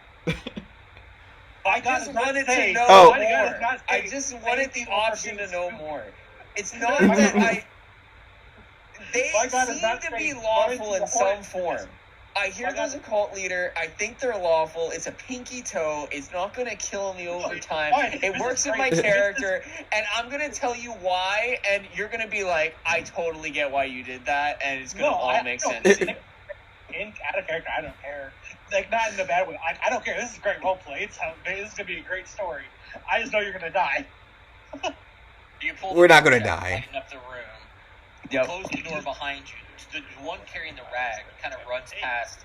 I God just does not wanted say- to know Oh. My God does more. not say I just wanted the thank you for option being to know stupid. more. It's not that I... They My God does seem not to say be run lawful into in the some hornet. form. I hear My there's a God. cult leader. I think they're lawful. It's a pinky toe. It's not going to kill me over time. Fine. It This works is with my great. character. And I'm going to tell you why, and you're going to be like, I totally get why you did that, and it's going to all make sense to you. Out of character, I don't care. Like, not in a bad way. I don't care. This is great roleplay. This is going to be a great story. I just know you're going to die. You pull We're the not door gonna shut, die. lighten up the room. Yep. Close the door behind you. The one carrying the rag kind of runs past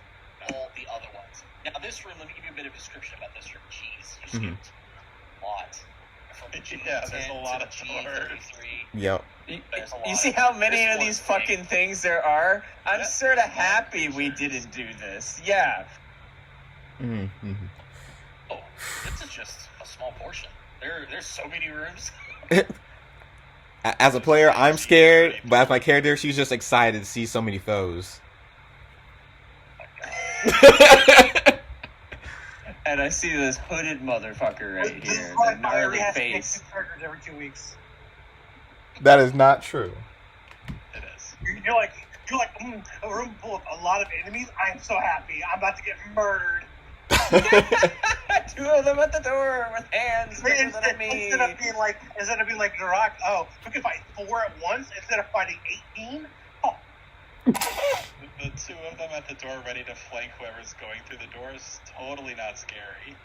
all the other ones. Now, this room, let me give you a bit of a description about this room. Jeez, you Mhm. skipped a lot. From the Yeah, there's a G10 lot to of the doors. G33. Yep. There's a lot You see of how them. many This of these one's fucking big. things there are? I'm Yeah. sort of happy we didn't do this. Yeah. Mm-hmm. Oh, this is just a small portion. There's so many rooms. As a player, I'm scared, but as my character, she's just excited to see so many foes. And I see this hooded motherfucker right This is here. why The I gnarly has to get face. 2 characters every 2 weeks. That is not true. It is. You're like, a room full of a lot of enemies. I'm so happy. I'm about to get murdered. 2 of them at the door with hands bigger than me. Instead of being like Jirok, oh, we can fight 4 at once instead of fighting 18. Oh, The 2 of them at the door ready to flank whoever's going through the door is totally not scary.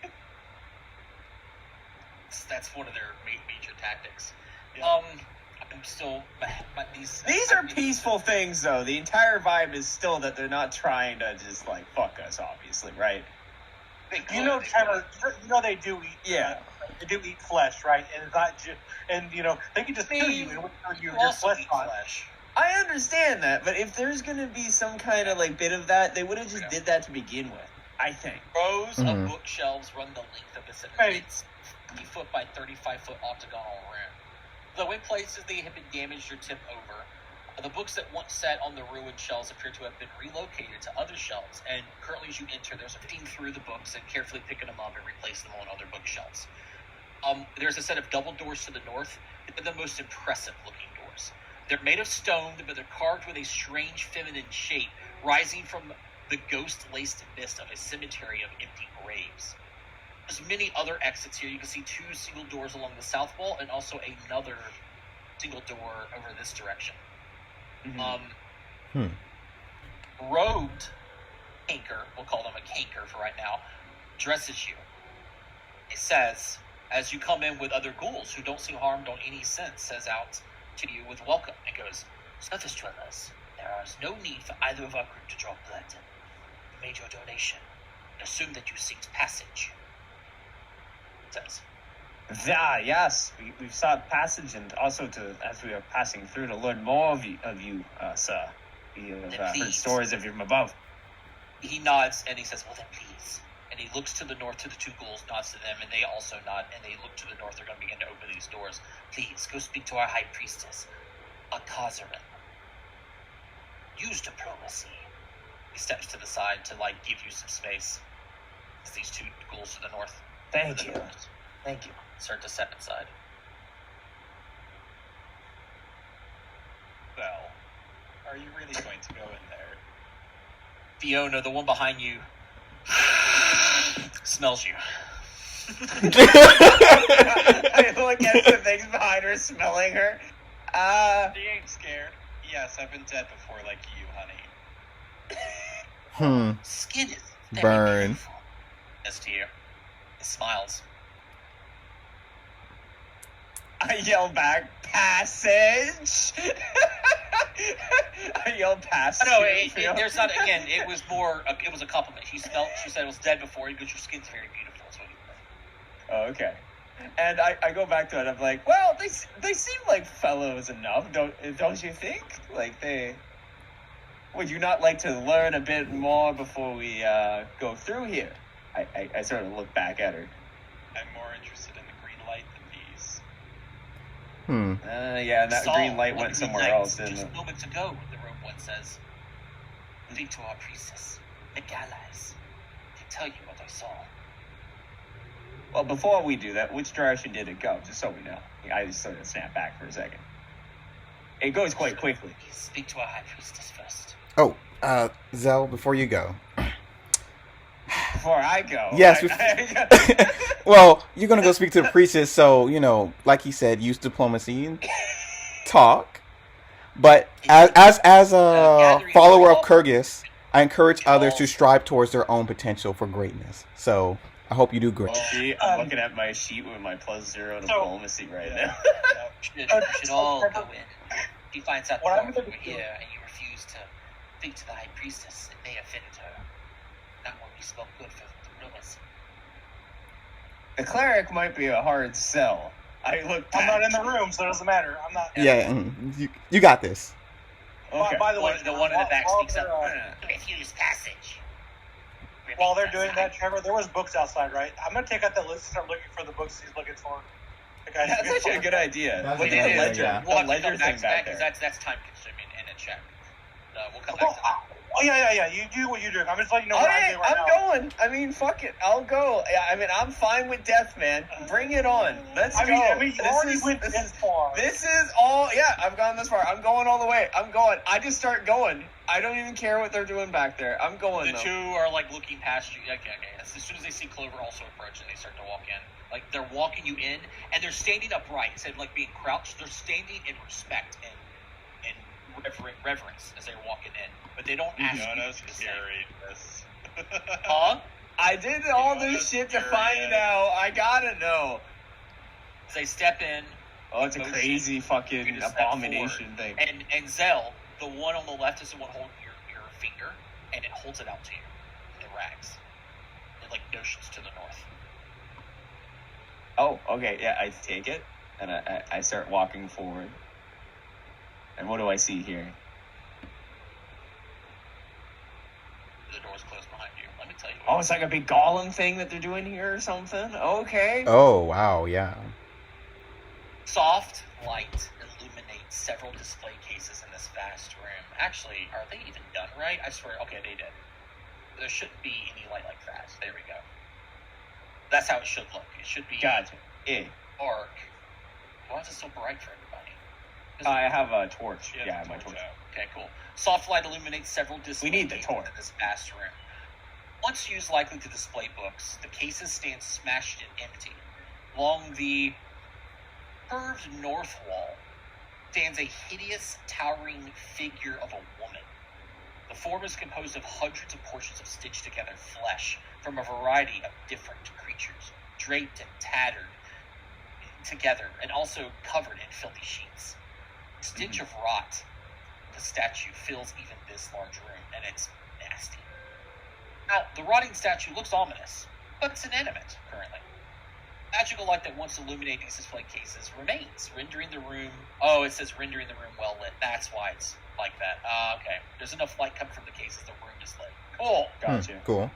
That's one of their major tactics. Yeah. I'm still these These are peaceful things, though. The entire vibe is still that they're not trying to just, like, fuck us, obviously, right? you know, Trevor. You know they do eat. Yeah. They do eat flesh, right? And it's not just, and you know they can just kill you and You your also flesh eat on. flesh. I understand that, but if there's gonna be some kind of, like, bit of that, they would have just did that to begin with, I think. Rows Mhm. of bookshelves run the length of this Right. 50-foot by 35-foot octagonal room. Though in places they have been damaged or tipped over, the books that once sat on the ruined shelves appear to have been relocated to other shelves, and currently as you enter, there's a fifteen through the books and carefully picking them up and replace them on other bookshelves. There's a set of double doors to the north. They're the most impressive looking doors. They're made of stone, but they're carved with a strange feminine shape, rising from the ghost-laced mist of a cemetery of empty graves. There's many other exits here. You can see 2 single doors along the south wall and also another single door over this direction. Mm-hmm. Robed canker, we'll call them a canker for right now, dresses you. It says, as you come in with other ghouls who don't seem harmed on any sense, says out to you with welcome and goes, "Surface dwellers, there is no need for either of our group to draw blood. You made your donation. Assume that you seek passage." It says. Yes, we've sought passage, and also as we are passing through, to learn more of you, sir. We have heard stories of you from above. He nods and he says, "Well then, please." And he looks to the north to the 2 ghouls, nods to them, and they also nod, and they look to the north. They're going to begin to open these doors. "Please, go speak to our high priestess, Akazarin. Use diplomacy." He steps to the side to, give you some space. As these 2 ghouls to the north. Thank you. Start to step inside. Well, are you really going to go in there? Fiona, the one behind you, smells you. I look at the things behind her, smelling her. She ain't scared. Yes, I've been dead before, like you, honey. Skin is very Burn. beautiful. As to you, it smiles. I yell back, "Passage!" I yell passage. No, there's not. Again, it was more. It was a compliment. She said it was dead before. He goes, "Your skin's very beautiful." That's what he said. Oh, okay. And I go back to it. I'm like, well, they seem like fellows enough, don't you think? Would you not like to learn a bit more before we go through here? I sort of look back at her. I'm more interested in the green light than these. Yeah, and that green light went somewhere else, didn't just it? moments ago, the robe one says, "Speak to our priestess, the Galas, to tell you what I saw." Well, before we do that, which direction did it go? Just so we know. I just sort of snap back for a second. It goes quite quickly. Please speak to our high priestess first. Oh, Zell, before you go. Before I go. Yes. Well, you're gonna go speak to the priestess, so like he said, use diplomacy and talk. But as a follower of Kyrgyz, I encourage others to strive towards their own potential for greatness. So I hope you do great. See, I'm looking at my sheet with my +0 diplomacy right now. You should all go in. If he finds out that you were here and you refuse to speak to the high priestess, it may offend her. Not when we spoke good for diplomacy. The cleric might be a hard sell. I look. I'm not in the room, so it doesn't matter. I'm not. Yeah, you got this. Okay. By the way, The one in the back speaks up. Refuse passage. While they're doing that, Trevor, there was books outside, right? I'm gonna take out that list and start looking for the books he's looking for. The guy's That's looking actually a for. good idea. That's Look a good at the idea, ledger. yeah. We'll The have to ledger come back thing to back that because there. that's time consuming and a check. We'll come back to that. Oh yeah. You do what you do. I'm just letting you know All what right, I'm doing right I'm now. going. I mean, fuck it. I'll go. I mean, I'm fine with death, man. Bring it on. Let's go. I mean, you already went this far. This is all. Yeah, I've gone this far. I'm going all the way. I'm going. I just start going. I don't even care what they're doing back there. I'm going. The though. two are looking past you. Okay. As soon as they see Clover also approaching, they start to walk in. They're walking you in, and they're standing upright instead of being crouched. They're standing in respect and reverence as they're walking in, but they don't ask you Fiona's to do the same. carried this. Huh? I did all this shit to find out. I gotta know. As they step in, Oh, it's a Motion. crazy You fucking just step abomination thing. and Zell, the one on the left, is the one holding your finger, and it holds it out to you. It rags. It notions to the north. Oh, okay. Yeah, I take it and I start walking forward. And what do I see here? The door's closed behind you. Let me tell you. Oh, it's like a big golem thing that they're doing here or something. Okay. Oh, wow, yeah. Soft light illuminates several display cases in this vast room. Actually, are they even done right? I swear, okay, they did. There shouldn't be any light like that. There we go. That's how it should look. It should be Gotcha. Yeah. dark. Why is it so bright for everybody? I have a torch. She has Yeah, the my torch torch. out. Okay, cool. Soft light illuminates several display We need the cases torch. in this vast room. Once used likely to display books, the cases stand smashed and empty. Along the curved north wall stands a hideous, towering figure of a woman. The form is composed of hundreds of portions of stitched together flesh from a variety of different creatures, draped and tattered together, and also covered in filthy sheets. The stench of rot, the statue fills even this large room, and it's nasty. Now, the rotting statue looks ominous, but it's inanimate currently. Magical light that once illuminated these display cases remains, rendering the room... Oh, it says rendering the room well lit. That's why it's like that. Okay. There's enough light coming from the cases, the room is lit. Cool. Gotcha. Cool.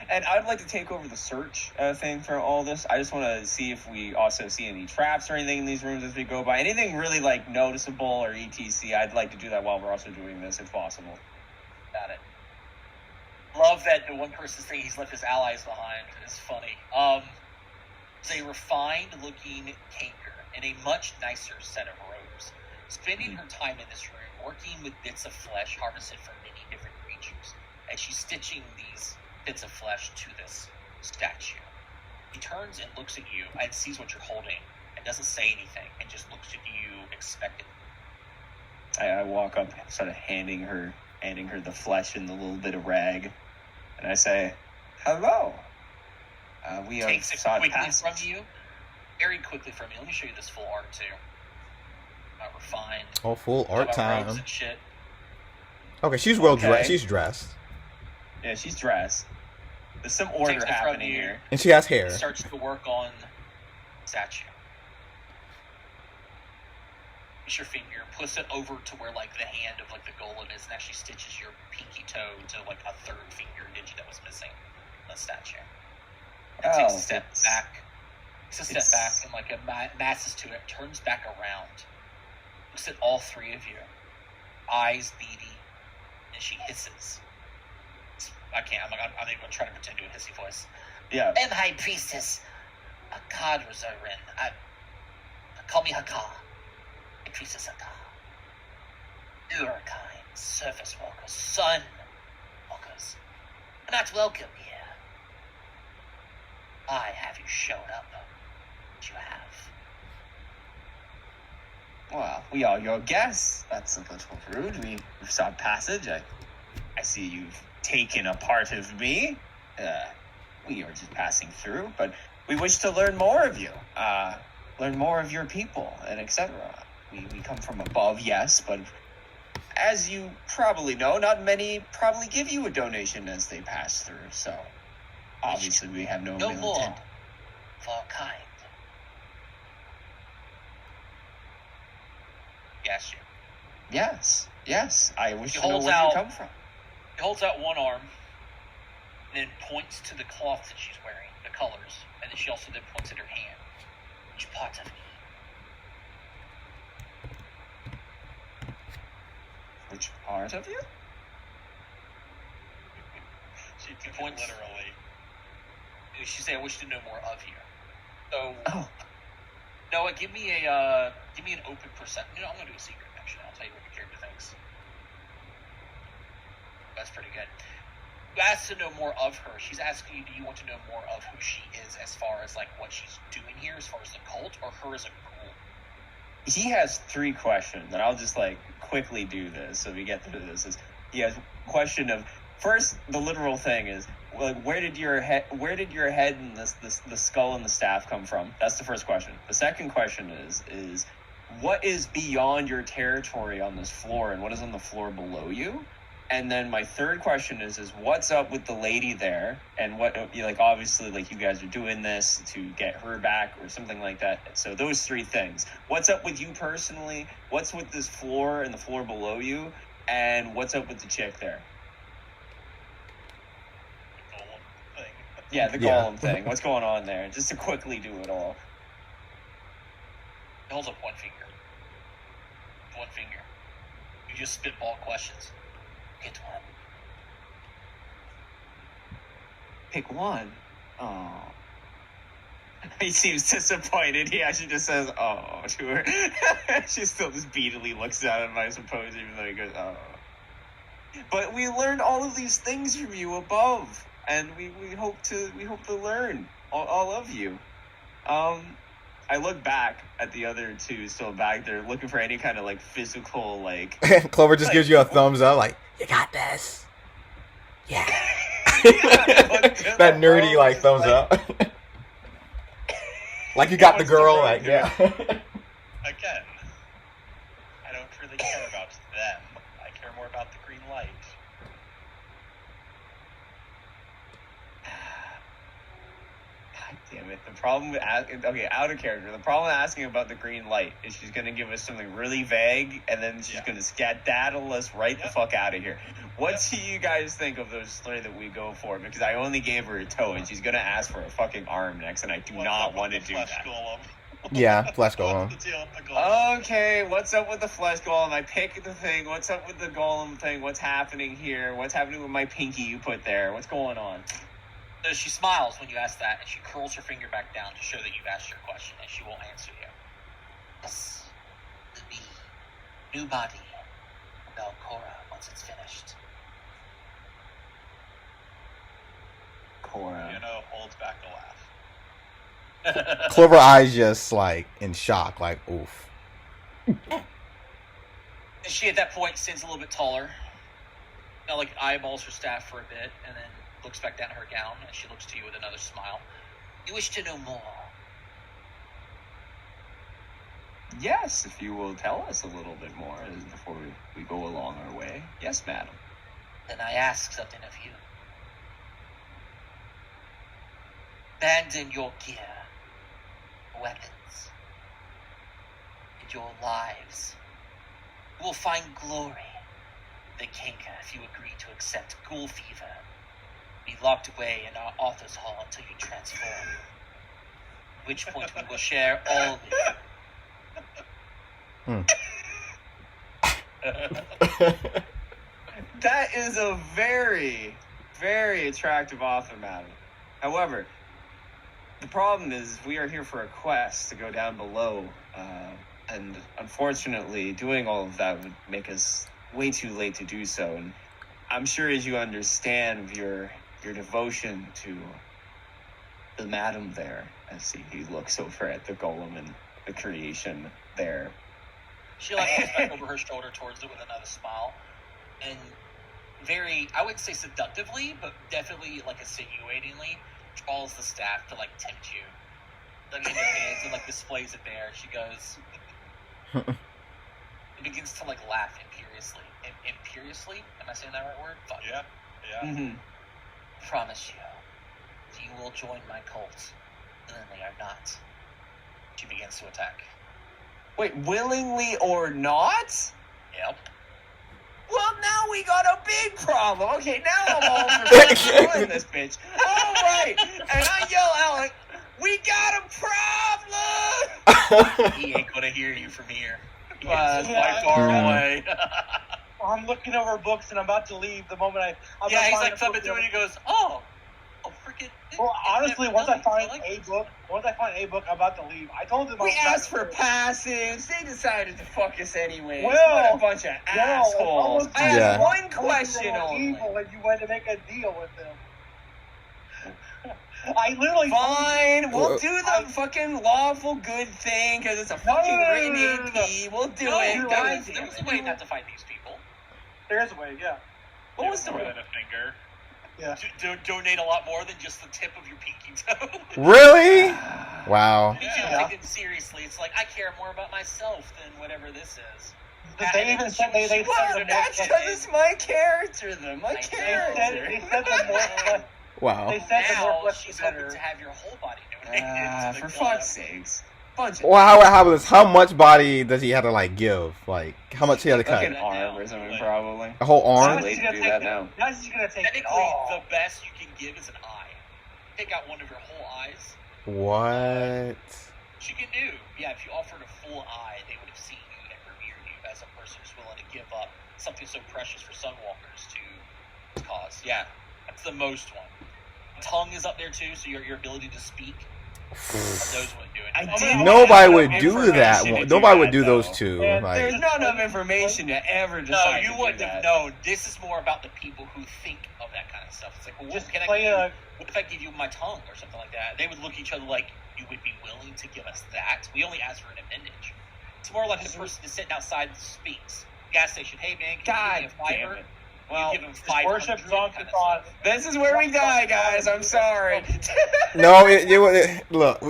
And I'd like to take over the search thing for all this. I just want to see if we also see any traps or anything in these rooms as we go by. Anything really, like, noticeable or etc. I'd like to do that while we're also doing this, if possible. Got it. Love that the one person saying he's left his allies behind. It's funny. It's a refined-looking canker in a much nicer set of robes, spending her time in this room working with bits of flesh harvested from many different creatures, as she's stitching these bits of flesh to this statue. He turns and looks at you and sees what you're holding and doesn't say anything and just looks at you expectantly. I walk up, sort of handing her the flesh and the little bit of rag, and I say, "Hello. We have Takes it sought quickly passage." from you. Very quickly from you. Let me show you this full art too. Refined. Oh, full art Talk about robes time. and shit. Okay, she's well Okay. dressed. She's dressed, Yeah, she's dressed. There's some order Takes it from happening you. here. and she has hair. Starts to work on the statue. Takes your finger, puts it over to where like the hand of like the golem is, and actually stitches your pinky toe to like a third finger digit that was missing in the statue. And takes a step back. Takes a step back and like masses to it, turns back around, looks at all three of you, eyes beady, and she hisses. I can't. I'm not even gonna try to pretend to do a hissy voice. Yeah. I'm High Priestess Akkad Rosarin. Call me Hakar. High Priestess Akkad. Urukine, surface walkers, sun walkers, are not welcome here. I have you shown up. You have. Well, we are your guests. That's a little rude. We've sought passage. I see you've taken a part of me. We are just passing through, but we wish to learn more of you. Learn more of your people, and etc. We come from above, yes, but as you probably know, not many probably give you a donation as they pass through, so obviously we have no No ill more intent. for our kind. Yes, you. Yes. I wish He to know holds where out- you come from. He holds out one arm, and then points to the cloth that she's wearing, the colors, and then she also then points at her hand. Which part of me? Which part of you? She took it Points. literally. She said, "I wish to know more of you." So, Oh, Noah, give me an open perception. You know, I'm gonna do a secret actually. I'll tell you what your character thinks. That's pretty good. You asked to know more of her. She's asking you, do you want to know more of who she is as far as like what she's doing here, as far as the cult, or her as a ghoul? he has 3 questions, and I'll just like quickly do this so we get through this. He has question of first, the literal thing is like, where did your head and the skull and the staff come from? That's the first question. The second question is what is beyond your territory on this floor, and what is on the floor below you? And then my third question is what's up with the lady there, and what, like, obviously, like, you guys are doing this to get her back or something like that. So those 3 things. What's up with you personally? What's with this floor and the floor below you? And what's up with the chick there? The golem thing. Yeah, the Yeah. golem thing. What's going on there? Just to quickly do it all. He holds up one finger. One finger. You just spitball questions. Get one. Pick one. Oh. He seems disappointed. He actually just says, oh, to her. She still just beatily looks at him, I suppose, even though he goes, oh. But we learned all of these things from you above, and we hope to learn all of you. I look back at the other two still back there, looking for any kind of like physical like. Clover just gives you a thumbs up, like you got this. Yeah. That nerdy like thumbs up. Like you got the girl, like yeah. Again, I don't really care about them. I care more about the green light. God damn it! The problem with out of character. The problem with asking about the green light is she's gonna give us something really vague, and then she's gonna skedaddle us right the fuck out of here. What do you guys think of those three that we go for? Because I only gave her a toe, and she's gonna ask for a fucking arm next, and I do not want to do that. Golem? Yeah, flesh golem. What's the deal with the golem? Okay, what's up with the flesh golem? I pick the thing. What's up with the golem thing? What's happening here? What's happening with my pinky you put there? What's going on? So she smiles when you ask that, and she curls her finger back down to show that you've asked your question, and she won't answer you. Yes. The bee. New body. Belcora once it's finished. Cora. Holds back a laugh. Clover eyes just like in shock, like oof. And she, at that point, stands a little bit taller. Now, like, eyeballs her staff for a bit, and then looks back down at her gown, and she looks to you with another smile. You wish to know more? Yes, if you will tell us a little bit more before we go along our way. Yes, madam. Then I ask something of you. Abandon your gear, weapons, and your lives. You will find glory, the Kinker, if you agree to accept Ghoul Fever. Be locked away in our author's hall until you transform. At which point we will share all with you. That is a very, very attractive offer, madam. However, the problem is we are here for a quest to go down below, and unfortunately, doing all of that would make us way too late to do so. And I'm sure, as you understand, your devotion to the madam there, as he looks over at the golem and the creation there. She like looks back over her shoulder towards it with another smile, and very, I wouldn't say seductively, but definitely like insinuatingly, draws the staff to like tempt you. Like in her hands and like displays it there. She goes, and begins to like laugh imperiously. Imperiously? Am I saying that right word? Fuck. Yeah. Mm-hmm. Promise you, you will join my cult. Willingly or not. She begins to attack. Wait, willingly or not? Yep. Well, now we got a big problem. Okay, now I'm all for killing this bitch. All right, and I yell out like, "We got a problem!" He ain't gonna hear you from here. He's Yeah. far away. I'm looking over books and I'm about to leave the moment I'm Yeah, not he's finding like a flipping book through and yet. he goes, "Oh, freaking." Well, honestly, once I find like a book, I'm about to leave. I told them I We was about asked to for leave. passage. They decided to fuck us anyway. Well, What a bunch of assholes. I Yeah. have one question They were only. evil and you went to make a deal with them. I literally Fine, we'll do the fucking lawful good thing because it's a fucking no, written no, no. AP. We'll do No, it. guys, God there was a damn way it. not to fight these people. There's a way, yeah. What was the more way? than a finger? Yeah. Donate a lot more than just the tip of your pinky toe. Really? Wow. You Yeah. take it seriously. It's like, I care more about myself than whatever this is. They even said they said Well, the that's more because it's my character, though. My They character. they said the more Wow. they said the Now more flesh she's the hoping better. to have your whole body donated. to the For club. fuck's sakes. Bunch of Well, how much body does he have to like give? Like how much he had to like cut? an arm or something, probably. A whole It's arm? too late to do that now. Now she's gonna take it Technically, all. the best you can give is an eye. Take out one of your whole eyes. What? She can do. Yeah, if you offered a full eye, they would have seen you and revered you as a person who's willing to give up something so precious for Sunwalkers to cause. Yeah, that's the most one. Tongue is up there too, so your ability to speak Those wouldn't do I anything. didn't Nobody have would enough do that. information to do Nobody would that, do those though. two. Yeah, Like, There's not enough information to ever No, decide you to wouldn't do have that. known. This is more about the people who think of that kind of stuff. It's like, well, Just what can I play give you? a- What if I give you my tongue or something like that? They would look at each other like, you would be willing to give us that? We only asked for an appendage. It's more like the person that's sitting outside speaks. Gas station, hey man, can God you give me a damn fiver? it. Well, you give him Just 500 worship kind Donkey of Kong. stuff. this is where we die, guys. I'm sorry. no, look,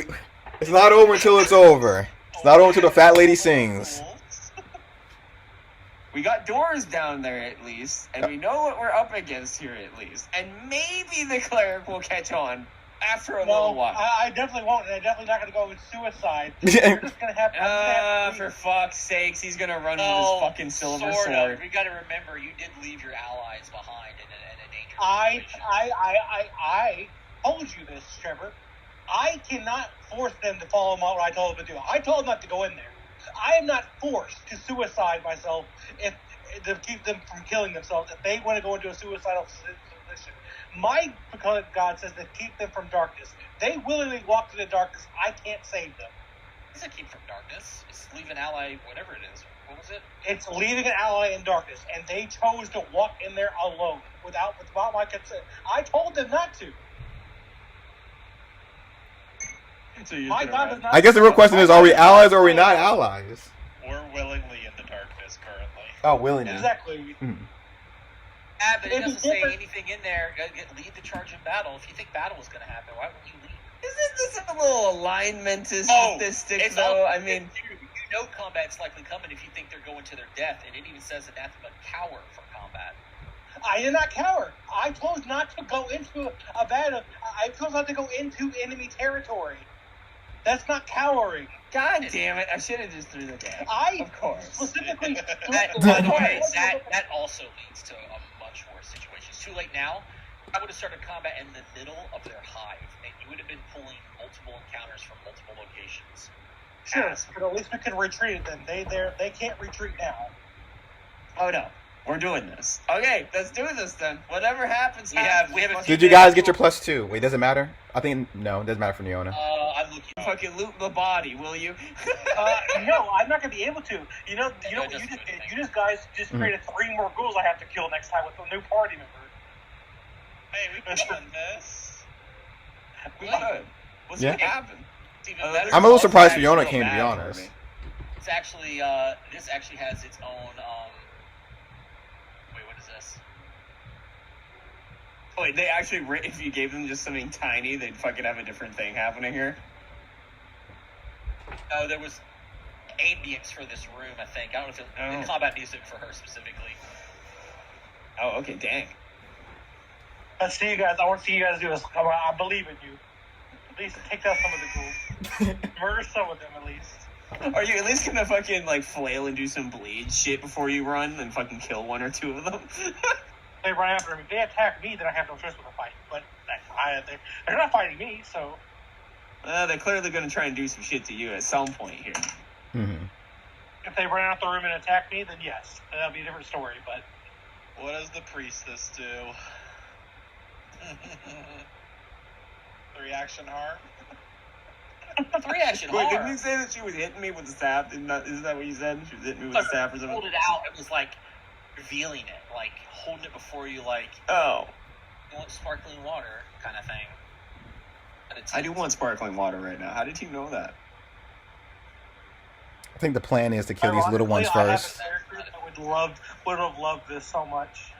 it's not over until it's over. It's not over until the fat lady sings. We got doors down there at least, and we know what we're up against here at least. And maybe the cleric will catch on after a little No, while. I definitely won't, and I'm definitely not going to go with suicide. You're just going to have For fuck's sakes, he's gonna run No, with his fucking silver sort sword. of. We got to remember, you did leave your allies behind in a dangerous situation. I told you this, Trevor. I cannot force them to follow what I told them to do. I told them not to go in there. I am not forced to suicide myself if to keep them from killing themselves if they want to go into a suicidal position. My God says to keep them from darkness. They willingly walk to the darkness. I can't save them. It's a keep from darkness. It's leave an ally, whatever it is. What was it? It's leaving an ally in darkness, and they chose to walk in there alone without my consent. I told them not to. So you're My gonna God run. does not. I guess the real question is: are we allies or are we not allies? We're willingly in the darkness currently. Oh, willingly. Exactly. Yeah, but it It'd be doesn't say different. anything in there. Lead the charge in battle. If you think battle is going to happen, why would you lead? Isn't this a little alignment Oh, statistic, it's though? all- I mean, you know combat's likely coming if you think they're going to their death, and it even says anathema cower from combat. I did not cower. I chose not to go into a battle. I chose not to go into enemy territory. That's not cowering. God damn it! I should have just threw the gas. I Of course. specifically. That, by the way, that also leads to a much worse situation. It's too late now. I would have started combat in the middle of their hive, and you would have been pulling multiple encounters from multiple locations. Sure, but at least we could retreat them. They can't retreat now. Oh no, we're doing this. Okay, let's do this then. Whatever happens, We have a happens. few Did you guys get your +2? Wait, does it matter? I think no, it doesn't matter for Neona. I'm looking. Fucking loot the body, will you? No, I'm not going to be able to. You know what you doesn't just do did? anything. You just guys just created 3 more ghouls I have to kill next time with a new party member. Hey, we could have done this. We could. What's Yeah. gonna happen? It's even better. I'm a little surprised Actually Fiona feel came, to be bad for honest. me. It's actually this actually has its own. Wait, what is this? Wait, they actually, if you gave them just something tiny, they'd fucking have a different thing happening here. Oh, there was ambience for this room. I think I don't know if Oh. the combat music for her specifically. Oh, okay, dang. Let's see you guys. I want to see you guys do this. I believe in you. At least take out some of the ghouls. Murder some of them at least. Are you at least gonna fucking like flail and do some bleed shit before you run and fucking kill 1 or 2 of them? They run after me. If they attack me, then I have no choice but to fight. But they're not fighting me, so. They're clearly gonna try and do some shit to you at some point here. Mm-hmm. If they run out the room and attack me, then yes, that'll be a different story. But What does the priestess do? 3-action harm? 3-action Wait, harm. didn't you say that she was hitting me with the staff? Isn't that what you said? She was hitting me with the staff or something? Hold it out. It was like revealing it, like holding it before you, like Oh, you want sparkling water kind of thing. But it's- I do want sparkling water right now. How did you know that? I think the plan is to kill these little ones ironically, first. I have a character that would have loved this so much.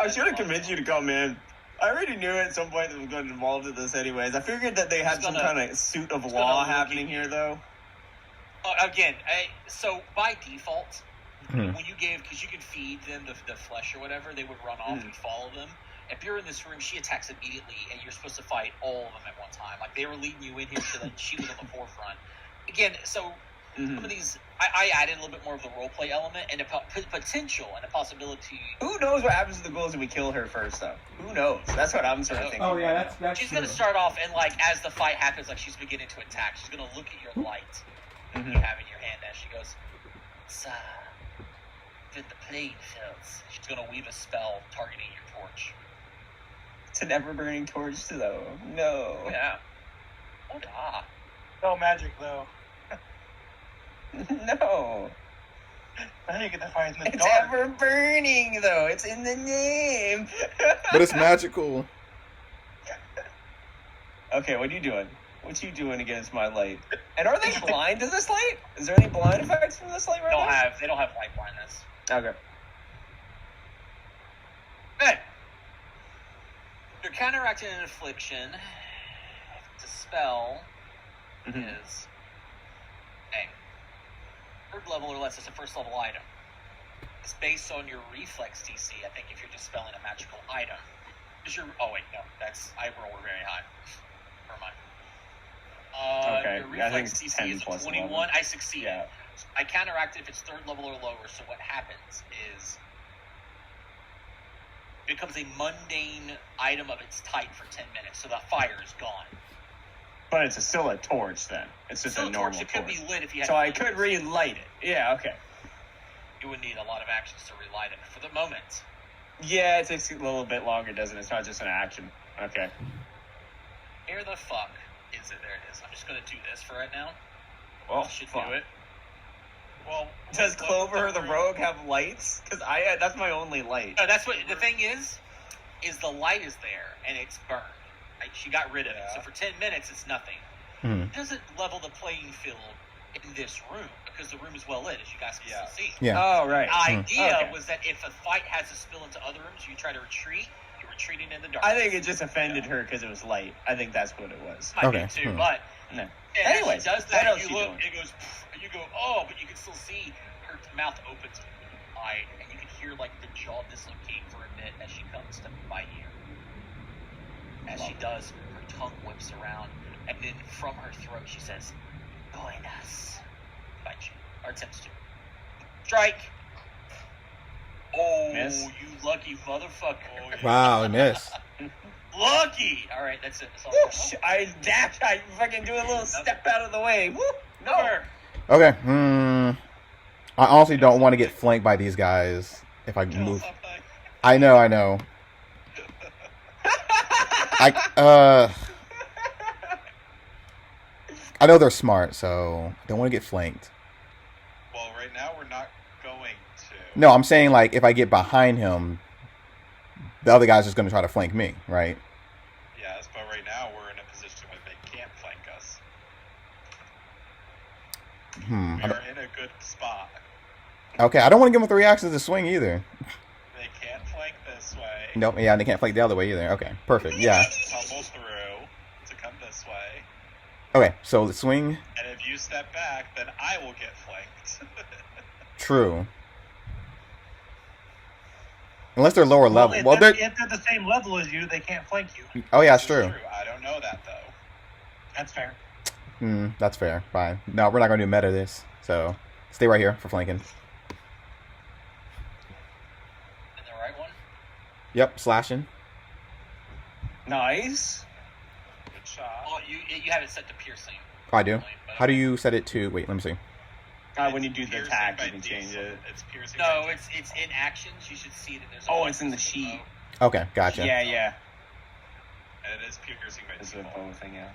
I should have convinced you to come in. I already knew at some point that was going to involve in this anyways. I figured that they had some kind of suit of law happening here, though. Again, so by default, Mhm. when you gave, because you could feed them the flesh or whatever, they would run off and follow them. If you're in this room, she attacks immediately, and you're supposed to fight all of them at one time. Like, they were leading you in here so that she was on the forefront. Again, so some of these, I added a little bit more of the roleplay element and a potential and a possibility. Who knows what happens to the ghouls if we kill her first, though? Who knows? That's what I'm sort of thinking. Oh yeah, that's She's going to start off, and like as the fight happens, like she's beginning to attack. She's going to look at your light you have in your hand as she goes, "Sir, did the plague fields?" She's going to weave a spell targeting your torch. It's an ever-burning torch, though. No. Yeah. Hold on. No magic, though. No. Now you get to fight in the It's dark. ever-burning, though. It's in the name. But it's magical. Okay, what are you doing? What you doing against my light? And are they blind to this light? Is there any blind effects from this light right now? They don't have light blindness. Okay. Good. You're counteracting an affliction. The spell is a third level or less. It's a first level item. It's based on your reflex DC. I think if you're just spelling a magical item, oh wait, no, I roll very high. Never mind. Okay, Your I think reflex it's DC 10 is plus 21. 11. I succeed. Yeah. I counteract it if it's third level or lower. So what happens is it becomes a mundane item of its type for 10 minutes. So the fire is gone. But it's still a torch, then. It's just Still a normal torch. It could be lit if you had. So I could relight it. Yeah, okay. You would need a lot of actions to relight it for the moment. Yeah, it takes a little bit longer, doesn't it? It's not just an action. Okay. Where the fuck is it? There it is. I'm just going to do this for right now. Well, Should fuck. do it. Well, Does Clover the Rogue have lights? Because that's my only light. No, that's what the thing is the light is there and it's burned. She got rid of it. So for 10 minutes, it's nothing. It doesn't level the playing field in this room because the room is well lit, as you guys can still see. Yeah. Oh, right. The idea Okay. was that if a fight has to spill into other rooms, you try to retreat. You're retreating in the dark. I think it just offended her because it was light. I think that's what it was. Might Okay. be too, but No. and Anyways, she does what that. else You you look, doing? it goes, and you go, oh, but you can still see her mouth opens wide, and you can hear like the jaw dislocate for a bit as she comes to bite you. As she does, her tongue whips around, and then from her throat she says, "Join us." Bite you, or attempts to. Strike. Oh, Miss. you lucky motherfucker! Wow, I missed. Lucky. All right, that's it. That's all. Whoosh, I fucking do a little step out of the way. Whoop. No. Okay. I honestly don't want to get flanked by these guys if I kill move. something. I know. I know they're smart, so I don't want to get flanked. Well, right now we're not going to. No, I'm saying like if I get behind him, the other guy's just going to try to flank me, right? Yes, but right now we're in a position where they can't flank us. I We're in a good spot. Okay, I don't want to give them 3 actions to swing either. They can't flank this way. Nope, yeah, and they can't flank the other way either. Okay, perfect, yeah. Tumble through to come this way. Okay, so the swing, And if you step back, then I will get flanked. true. Unless they're lower level. If Well, they're they're... the same level as you, they can't flank you. Oh, yeah, it's This is true. I don't know that, though. That's fair. That's fair. Fine. No, we're not going to do meta this, so stay right here for flanking. In the right one. Yep, slashing. Nice. Good shot. Well, you have it set to piercing. Oh, I do. But- How do you set it to... Wait, let me see. When you do the Piercing attack, by you can change default. it. It's piercing. No, by it's in actions. You should see that there's. Oh, it's in the sheet. Okay, gotcha. Yeah. default. And it is piercing by It's a default. bow thing, yeah.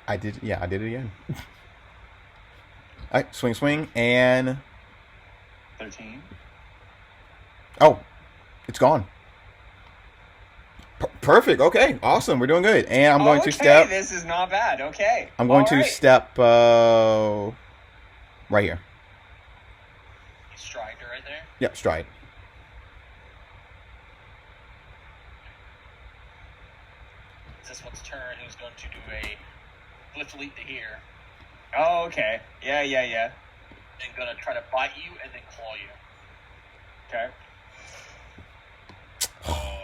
I did it again. Alright, swing, and... 13. Oh, it's gone. Perfect, okay, awesome, we're doing good. And I'm going to step... This is not bad. Okay. I'm going All to right. step right here. You stride her right there. Yep, stride. It's this one's turn. Who's going to do a lift leap to here, Oh, okay. Yeah. and gonna try to bite you and then claw you. Okay.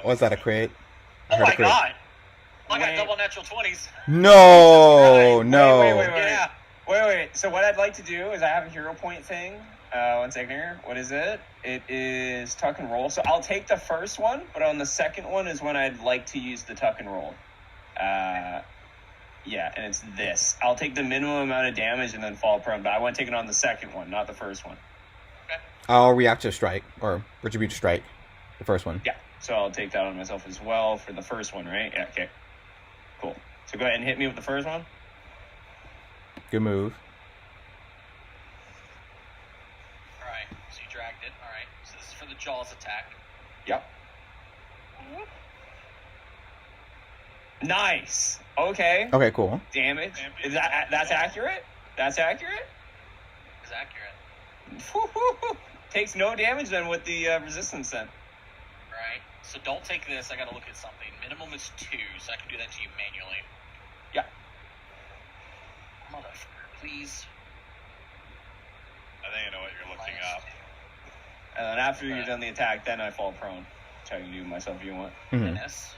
Was that a crit? I Oh heard a my crit. god! I got Wait. double natural 20s. No, Wait, no. wait. Yeah. Wait. So what I'd like to do is I have a hero point thing. 1 second here. What is it? It is tuck and roll. So I'll take the first one, but on the second one is when I'd like to use the tuck and roll. Yeah, and it's this. I'll take the minimum amount of damage and then fall prone, but I want to take it on the second one, not the first one. Okay. I'll react to strike or retribute to strike, the first one. Yeah. So I'll take that on myself as well for the first one, right? Yeah. Okay. Cool. So go ahead and hit me with the first one. Good move. All right. So you dragged it. All right. So this is for the Jaws attack. Yep. Nice. Okay. Okay, cool. Damage. That's accurate? That's accurate? Is accurate. Takes no damage then with the resistance then. Right. So don't take this. I got to look at something. Minimum is 2, so I can do that to you manually. Yeah. Motherfucker, please. I think I know what you're looking up. And then after you're done the attack, then I fall prone. Which I can do myself if you want. Mhm. Yes.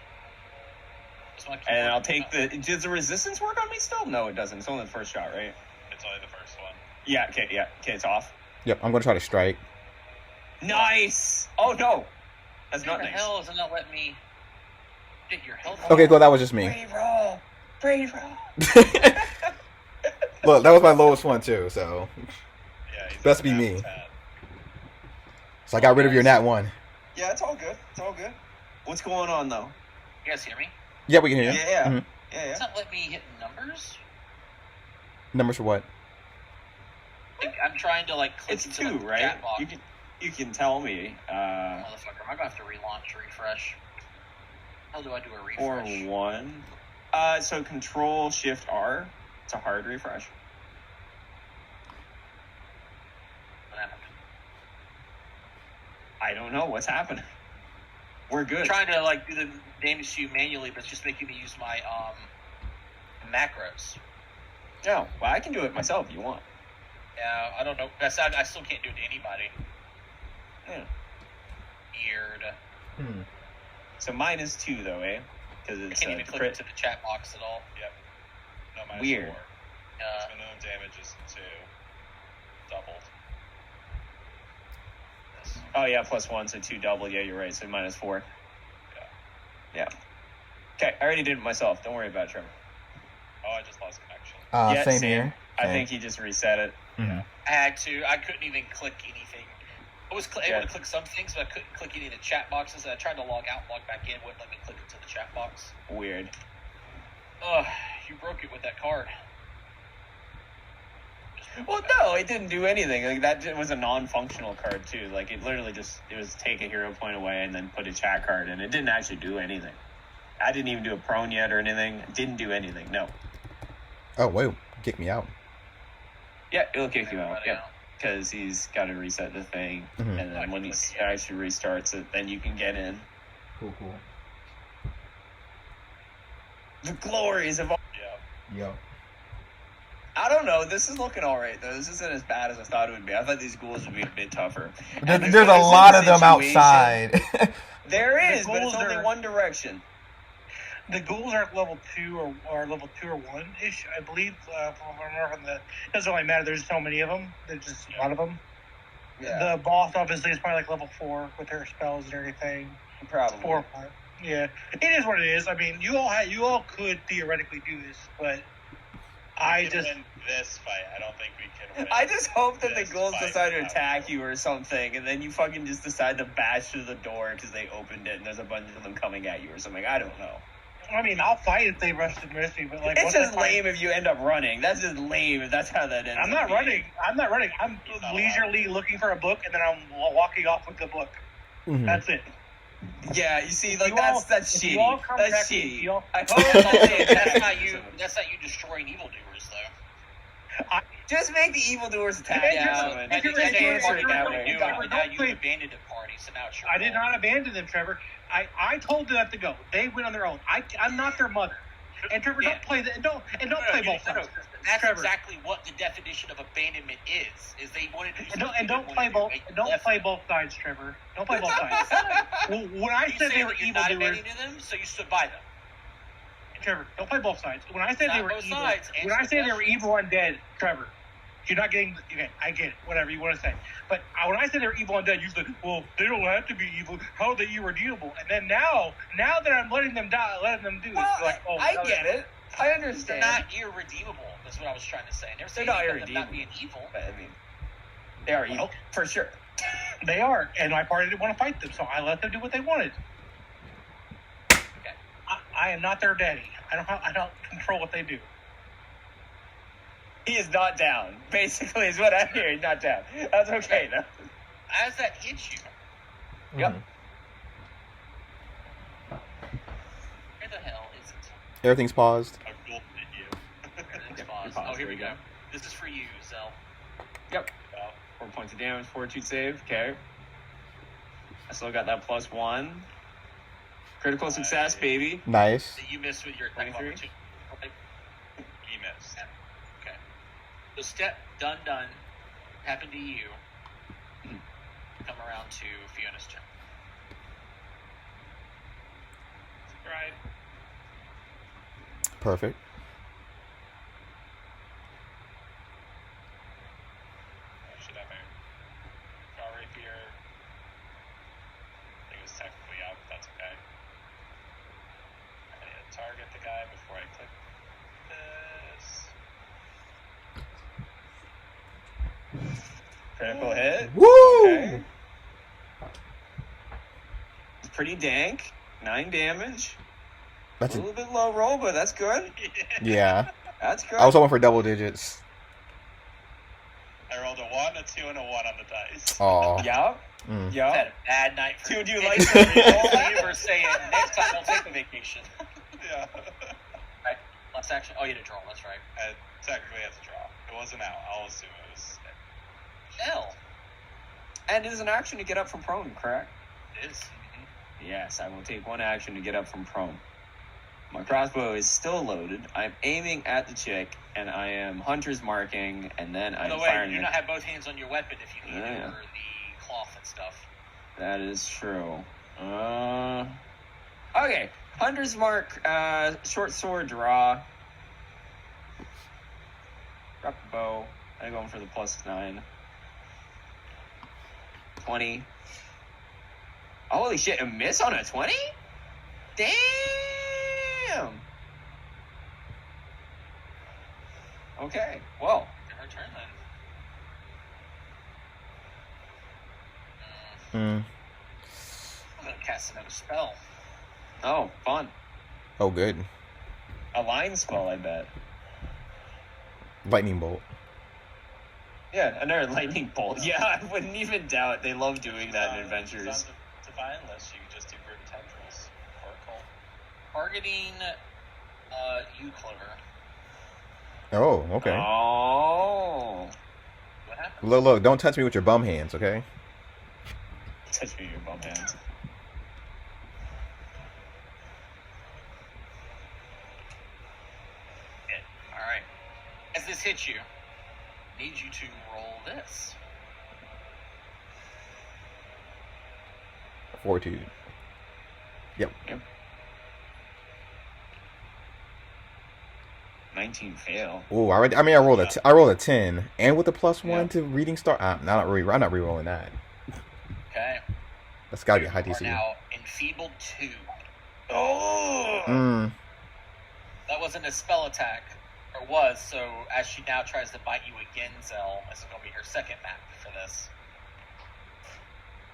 And I'll take the... Does the resistance work on me still? No, it doesn't. It's only the first shot, right? It's only the first one. Yeah, okay, it's off. Yep, I'm going to try to strike. Nice! Oh, no! That's What not the nice. hell is it not letting me get your health? Okay, cool. That was just me. Brave roll! Brave roll! Look, that was my lowest one, too, so... Yeah, he's Best at be nat me. 10. So I got rid of your nat 1. Yeah, it's all good. It's all good. What's going on, though? You guys hear me? Yeah, we can hear you. Yeah. Mhm. It's not letting me hit numbers. Numbers for what? Like, I'm trying to click It's into 2, the right? chat box. You can tell me. Motherfucker, am I gonna have to relaunch, refresh? How do I do a Or refresh? 1. So Control Shift R. It's a hard refresh. What happened? I don't know what's happening. We're good. I'm trying to do the damage to you manually, but it's just making me use my macros. No, well, I can do it myself if you want. Yeah, I don't know. I still can't do it to anybody. Yeah. Weird. So mine is 2 though, eh? Because I it's can't even click crit. into the chat box at all. Yep. No, minus Weird. 4. His minimum damage is 2. Doubled. Oh yeah, +1, so 2 double. Yeah, you're right. So -4. Yeah. Okay, I already did it myself. Don't worry about it, Trevor. Oh, I just lost connection. Yeah, Same same. here. I Same. think he just reset it. Mhm. I had to. I couldn't even click anything. I was able Yeah. to click some things, but I couldn't click any of the chat boxes. And I tried to log out, log back in, wouldn't let me click into the chat box. Weird. Ugh, you broke it with that card. Well, no, it didn't do anything. That was a non-functional card too. It literally it was take a hero point away and then put a chat card in. It didn't actually do anything. I didn't even do a prone yet or anything. It didn't do anything. No. Oh, wait. Kick me out. Yeah, it'll kick you out. Everybody Yeah, because he's got to reset the thing, Mhm. and then when he actually restarts it, then you can get in. Cool. The glories of. Yeah. Yo. I don't know. This is looking all right though. This isn't as bad as I thought it would be. I thought these ghouls would be a bit tougher. And There's a this lot of them situation- outside. There is, The but it's ghouls only are- one direction. The ghouls are at level 2 or level 2 or 1 ish, I believe. It doesn't really matter. There's so many of them. There's just a lot of them. The boss obviously is probably level 4 with her spells and everything. Probably. 4 or 5. Yeah, it is what it is. I mean, you all could theoretically do this, but We can win this fight. I don't think we can win. I just hope that the this ghouls fight decide to without attack you or something, and then you fucking just decide to bash through the door because they opened it and there's a bunch of them coming at you or something. I don't know. I mean, I'll fight if they rush to miss me, but It's once just I fight- lame if you end up running. That's just lame if that's how that ends. I'm up not being. running. I'm not leisurely looking for a book, and then I'm walking off with the book. Mhm. That's it. Yeah, you see, You that's if you all shitty. come That's back- shitty. you all- I hope That's that's not you. That's not you destroying evildoers, though. Just make the evildoers attack. Yeah, you. just- And if you're just in answer party, it that don't way. do You it. got it. Now Don't you play- abandoned the party, so now it's your I did fault. not abandon them, Trevor. I told them to go. They went on their own. I'm not their mother. And Trevor, Yeah. don't play play both sides. That's Trevor. exactly what the definition of abandonment is they wanted to do And don't something don't they play wanted both. to do, Don't left play them. both sides, Trevor. Don't play both sides. When I You said say they were that you're not evildoers, abandoning them, so you stood by them. Trevor, don't play both sides. When I said Not they were both evil, sides. when Answer I say the they were question. evil undead, Trevor, you're not getting. Okay, I get it. Whatever you want to say, but when I said they were evil undead, you said, "Well, they don't have to be evil. How are they irredeemable?" And then now that I'm letting them die, letting them do it, Well, it's like, oh, I no, get it. I They're understand. not irredeemable. That's what I was trying to say. They're saying not about them not irredeemable. being evil. But, I mean, They are Well, for sure. They are, and my party didn't want to fight them, so I let them do what they wanted. Okay. I am not their daddy. I don't control what they do. He is not down. Basically, is what I hear. He's not down. That's okay though. As that hits you, Yep. where the hell is it? Everything's paused. A golden menu. It's Yep, paused. you're paused. Oh, here There we you go. go. This is for you, Zell. Yep. 4 points of damage, fortitude save. Okay. I still got that +1. Critical success, Nice. baby. Nice. So you missed with your attack of 23? opportunity. Okay. He missed. Okay. So step done. Happened to you. Come around to Fiona's turn. Right. Perfect. I should have a draw rapier. I think it was technically out, but that's okay. I need to target the guy before I click this. Critical hit. Woo! Okay. It's pretty dank. 9 damage. That's A a, little bit low roll, but that's good. yeah. That's good. I was hoping for double digits. I rolled a 1, a 2, and a 1 on the dice. Oh. Yep. Mm. Is Yep. that a bad night for Dude, you Nick? like So you were saying next time I'll take a vacation. Yeah. Right. Last action. Oh, you had to draw. That's right. I technically had to draw. It wasn't out. I'll assume it was. Hell. And it is an action to get up from prone, correct? It is. Yes, I will take 1 action to get up from prone. My crossbow is still loaded. I'm aiming at the chick, and I am hunter's marking, and then By I'm the way, firing. you do not have both hands on your weapon if you need Yeah. it over the cloth and stuff. That is true. Okay. Hunter's mark, short sword draw. Drop the bow. I'm going for the +9. 20. Holy shit, a miss on a 20? Damn! Okay, well. Her turn then. Mm. I'm gonna cast another spell. Oh, fun. Oh, good. A line spell, I bet. Lightning bolt. Yeah, another lightning bolt. Yeah, I wouldn't even doubt. They love doing that in It's adventures. on the divine list. You can just do grim tendrils. Oracle. Targeting you, Clover. Oh, okay. Oh. What happened? Look, don't touch me with your bum hands, okay? Touch me with your bum hands. Alright. As this hits you, I need you to roll this. Fortitude. Yep. 19 fail. Ooh, I rolled I rolled a 10, and with the +1 Yeah. to reading star. I'm not re-rolling that. Okay. That's gotta be a high You are DC. now enfeebled 2. Oh! Mm. That wasn't a spell attack, or was, so as she now tries to bite you again, Zell, this is going to be her second map for this.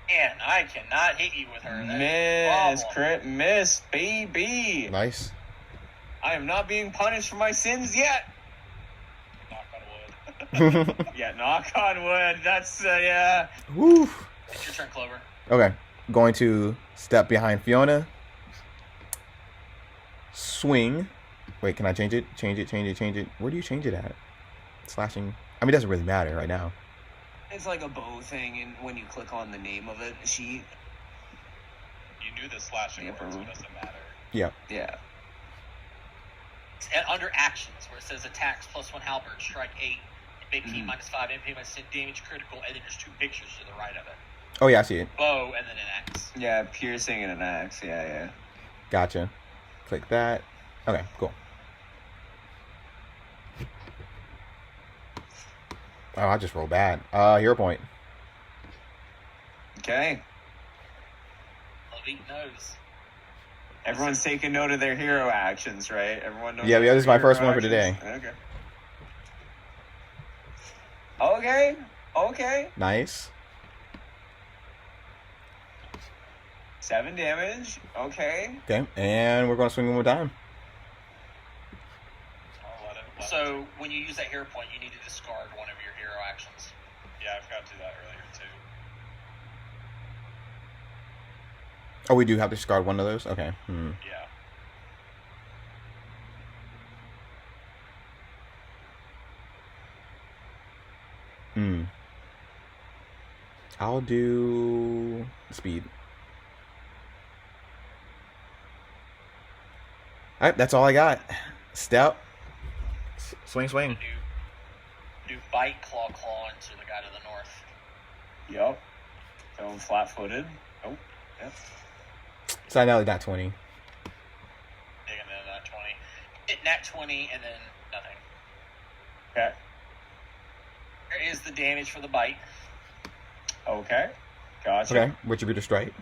And I cannot hit you with her. That is a Miss, problem. crit, miss, baby. Nice. I am not being punished for my sins yet. Knock on wood. Yeah, knock on wood. That's, yeah. Woo. It's your turn, Clover. Okay, going to step behind Fiona. Swing. Wait, can I change it? Change it. Where do you change it at? Slashing. I mean, it doesn't really matter right now. It's like a bow thing, and when you click on the name of it, sheet. You knew the slashing Yep. word, so it doesn't matter. Yeah. It's under actions, where it says attacks +1 halberd, strike 8, big P -5, MP -10, damage critical, and then there's 2 pictures to the right of it. Oh yeah, I see it. Bow, and then an axe. Yeah, piercing and an axe. Yeah. Gotcha. Click that. Okay, cool. Oh, I just rolled bad. Hero point. Okay. Lavique knows. Everyone's taking note of their hero actions, right? Everyone knows. Yeah, this is my their first hero one for today. actions? Okay. Okay. Nice. 7 damage. Okay. Okay, and we're going to swing one more time. I'll let it. So when you use that hero point, you need to discard one of your hero actions. Yeah, I forgot to do that earlier too. Oh, we do have to discard one of those? Okay. Yeah. I'll do speed. All right, that's all I got. Step. Swing, swing. Do bite, claw into the guy to the north. Yup. Going flat-footed. Oh, yep. So I know not 20. Digging in that 20. Hit nat 20 and then nothing. Okay. There is the damage for the bite. Okay. Gotcha. Okay, retributor strike.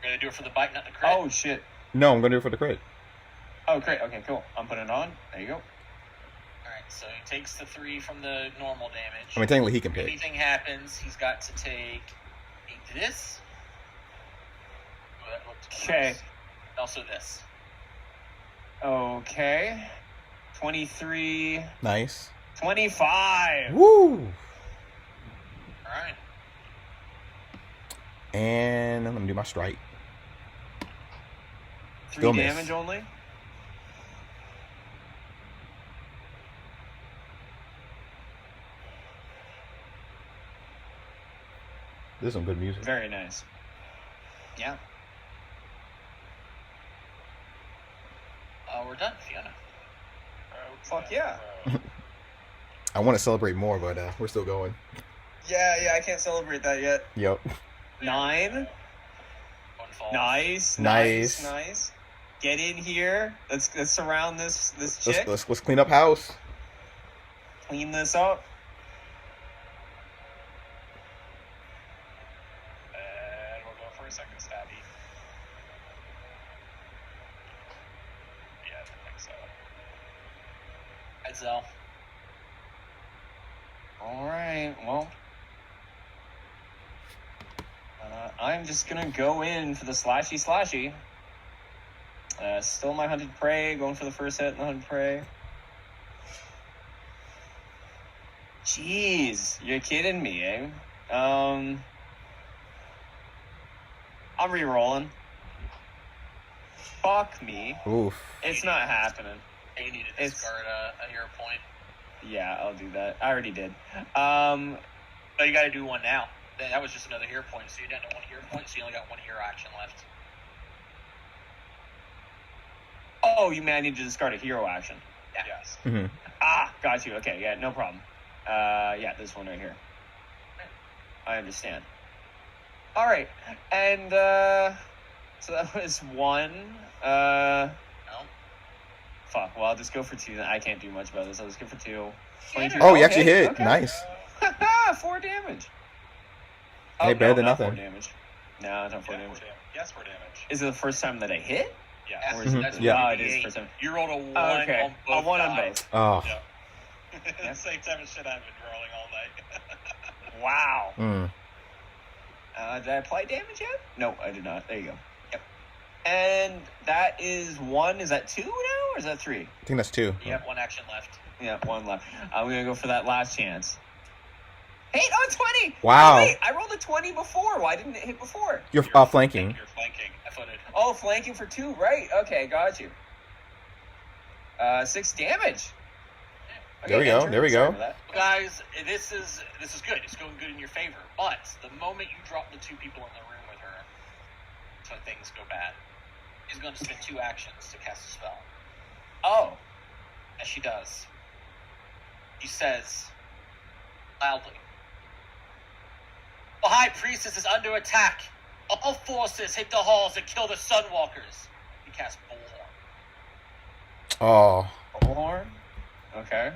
We're going to do it for the bite, not the crit. Oh, shit. No, I'm going to do it for the crit. Oh, great. Okay, cool. I'm putting it on. There you go. Alright, so he takes the 3 from the normal damage. I mean, technically he can If pick. anything happens, he's got to take this. Oh, that looked Okay. gross. And also this. Okay. 23. Nice. 25. Woo! Alright. And I'm going to do my strike. 3 Still miss. damage only. This is some good music. Very nice. Yeah. We're done, Fiona. Fuck yeah. I want to celebrate more, but we're still going. Yeah, I can't celebrate that yet. Yep. 9. One fall. Nice. Nice. Get in here. Let's surround this chick. Let's clean up house. Clean this up. And we'll go for a second stabby. Yeah, I think so. Edsel. Alright, well. I'm just gonna go in for the slashy. Still my hunted prey, going for the first hit in the hunted prey. Jeez, you're kidding me, eh? I'm re-rolling. Fuck me. Oof. It's not happening. You need to It's- discard a hero point. Yeah, I'll do that. I already did. But you got to do one now. That was just another hero point, so you're down to 1 hero point, so you only got 1 hero action left. Oh, you mean I need to discard a hero action? Yeah. Yes. Mm-hmm. Ah, got you. Okay, yeah, no problem. Yeah, this one right here. I understand. All right, and so that was 1. No. Fuck. Well, I'll just go for 2. Then I can't do much about this. I'll just go for 2. 22. Oh, you actually hit. Okay. Nice. 4 damage. Hey, better than not nothing. 4 damage. No, it's not 4 Yeah, damage. yes, for damage. Is it the first time that I hit? Yeah. That's, Or is it- that's Yeah. Oh, a it is D8. first time. You rolled a 1 Okay, on both a 1 on dice. both. Oh. Yeah. Same time as shit I've been rolling all night. Wow. Mm. Did I apply damage yet? No, I did not. There you go. Yep. And that is 1. Is that 2 now, or is that 3? I think that's 2. You have 1 action left. Yeah, 1 left. I'm gonna go for that last chance. Hit on 20. Wow. Oh, wait, I rolled a 20 before. Why didn't it hit before? You're flanking. You're flanking. I footed. Oh, flanking for 2. Right. Okay, got you. 6 damage. Okay, There we go, turn. there we Sorry go. for that. Guys, this is good. It's going good in your favor. But the moment you drop the 2 people in the room with her, that's when things go bad. She's going to spend 2 actions to cast a spell. Oh. As she does, she says loudly, "The High Priestess is under attack. All forces hit the halls and kill the Sunwalkers." You cast Bullhorn. Oh. Bullhorn? Okay.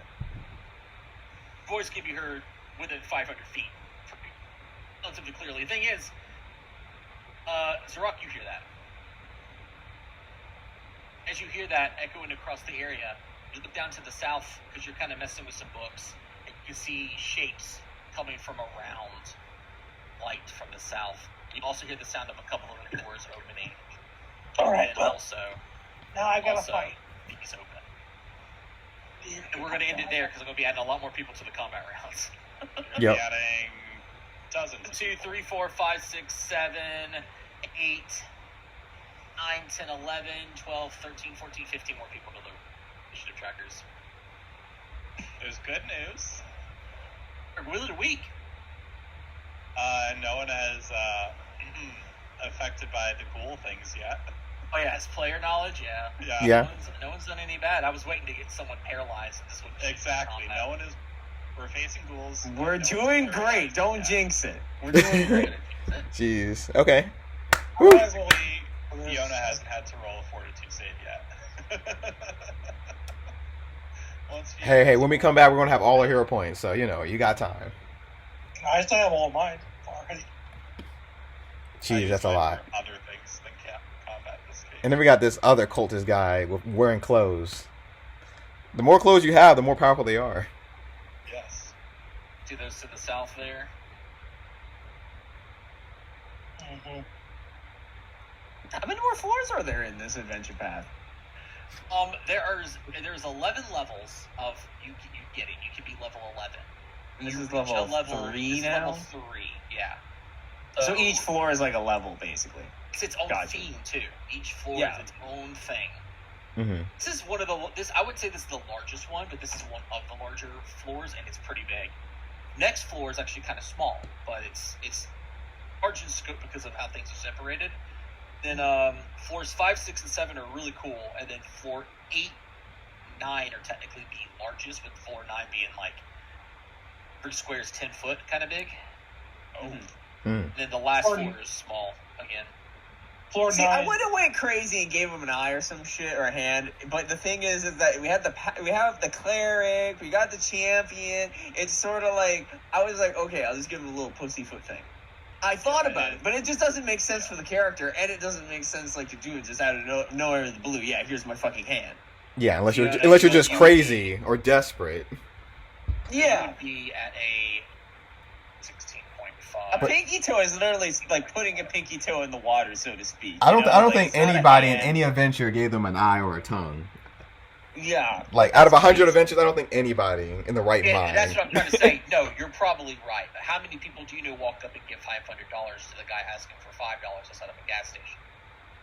Voice can be heard within 500 feet. Relatively clearly. The thing is, Zarok, you hear that. As you hear that echoing across the area, you look down to the south because you're kind of messing with some books. And You can see shapes coming from around, light from the south. You also hear the sound of a couple of the doors opening. All right, And well, also, now I gotta fight. these open. And we're going to end it there because I'm going to be adding a lot more people to the combat rounds. Yep. Adding dozens. 2, 3, 4, 5, 6, 7, 8, 9, 10, 11, 12, 13, 14, 15 more people to the initiative trackers. There's good news. Wheel of the week. No one has affected by the ghoul things yet. Oh yeah, it's player knowledge. Yeah. Yeah. No one's done any bad. I was waiting to get someone paralyzed. And this would Exactly. No one is. We're facing ghouls. We're No doing one's great. paralyzed Don't yet. jinx it. We're doing great. Jeez. Okay. Surprisingly, Fiona hasn't had to roll a fortitude save yet. Once Fiona Hey, when we come back, we're gonna have all our hero points, so you got time. I still have all mine already. Jeez, that's a lot. Other things than combat this game. And then we got this other cultist guy wearing clothes. The more clothes you have, the more powerful they are. Yes. See those to the south there. Mm-hmm. How many more floors are there in this adventure path? There's 11 levels of you get it. You can be level 11. And this You is reach level, a 3 this is now? Level 3, yeah. So each floor is like a level, basically. It's its own Gotcha. theme too. Each floor Yeah. is its own thing. Mm-hmm. This is one of I would say this is the largest one, but this is one of the larger floors, and it's pretty big. Next floor is actually kind of small, but it's large in scope because of how things are separated. Then floors 5, 6, and 7 are really cool, and then floor 8, 9 are technically the largest, with floor 9 being like 3 squares, 10 foot, kind of big. Oh. Mm. Then the last Floor- floor is small again. Floor See, I 9. would have went crazy and gave him an eye or some shit or a hand, but the thing is that we have the cleric, we got the champion. It's sort of like I was like, okay, I'll just give him a little pussyfoot thing. I thought about it, but it just doesn't make sense for the character, and it doesn't make sense like to do it just out of nowhere in the blue. Yeah, here's my fucking hand. Yeah, unless Yeah, you're that's just what- crazy or desperate. You Yeah. would be at a 16.5. A pinky toe is literally like putting a pinky toe in the water, so to speak. I don't Like, think it's not a anybody in hand. any adventure gave them an eye or a tongue. Yeah. Like out of 100 adventures, I don't think anybody in the right Yeah, mind. that's what I'm trying to say. No, you're probably right. But how many people do you know walk up and give $500 to the guy asking for $5 outside of a gas station?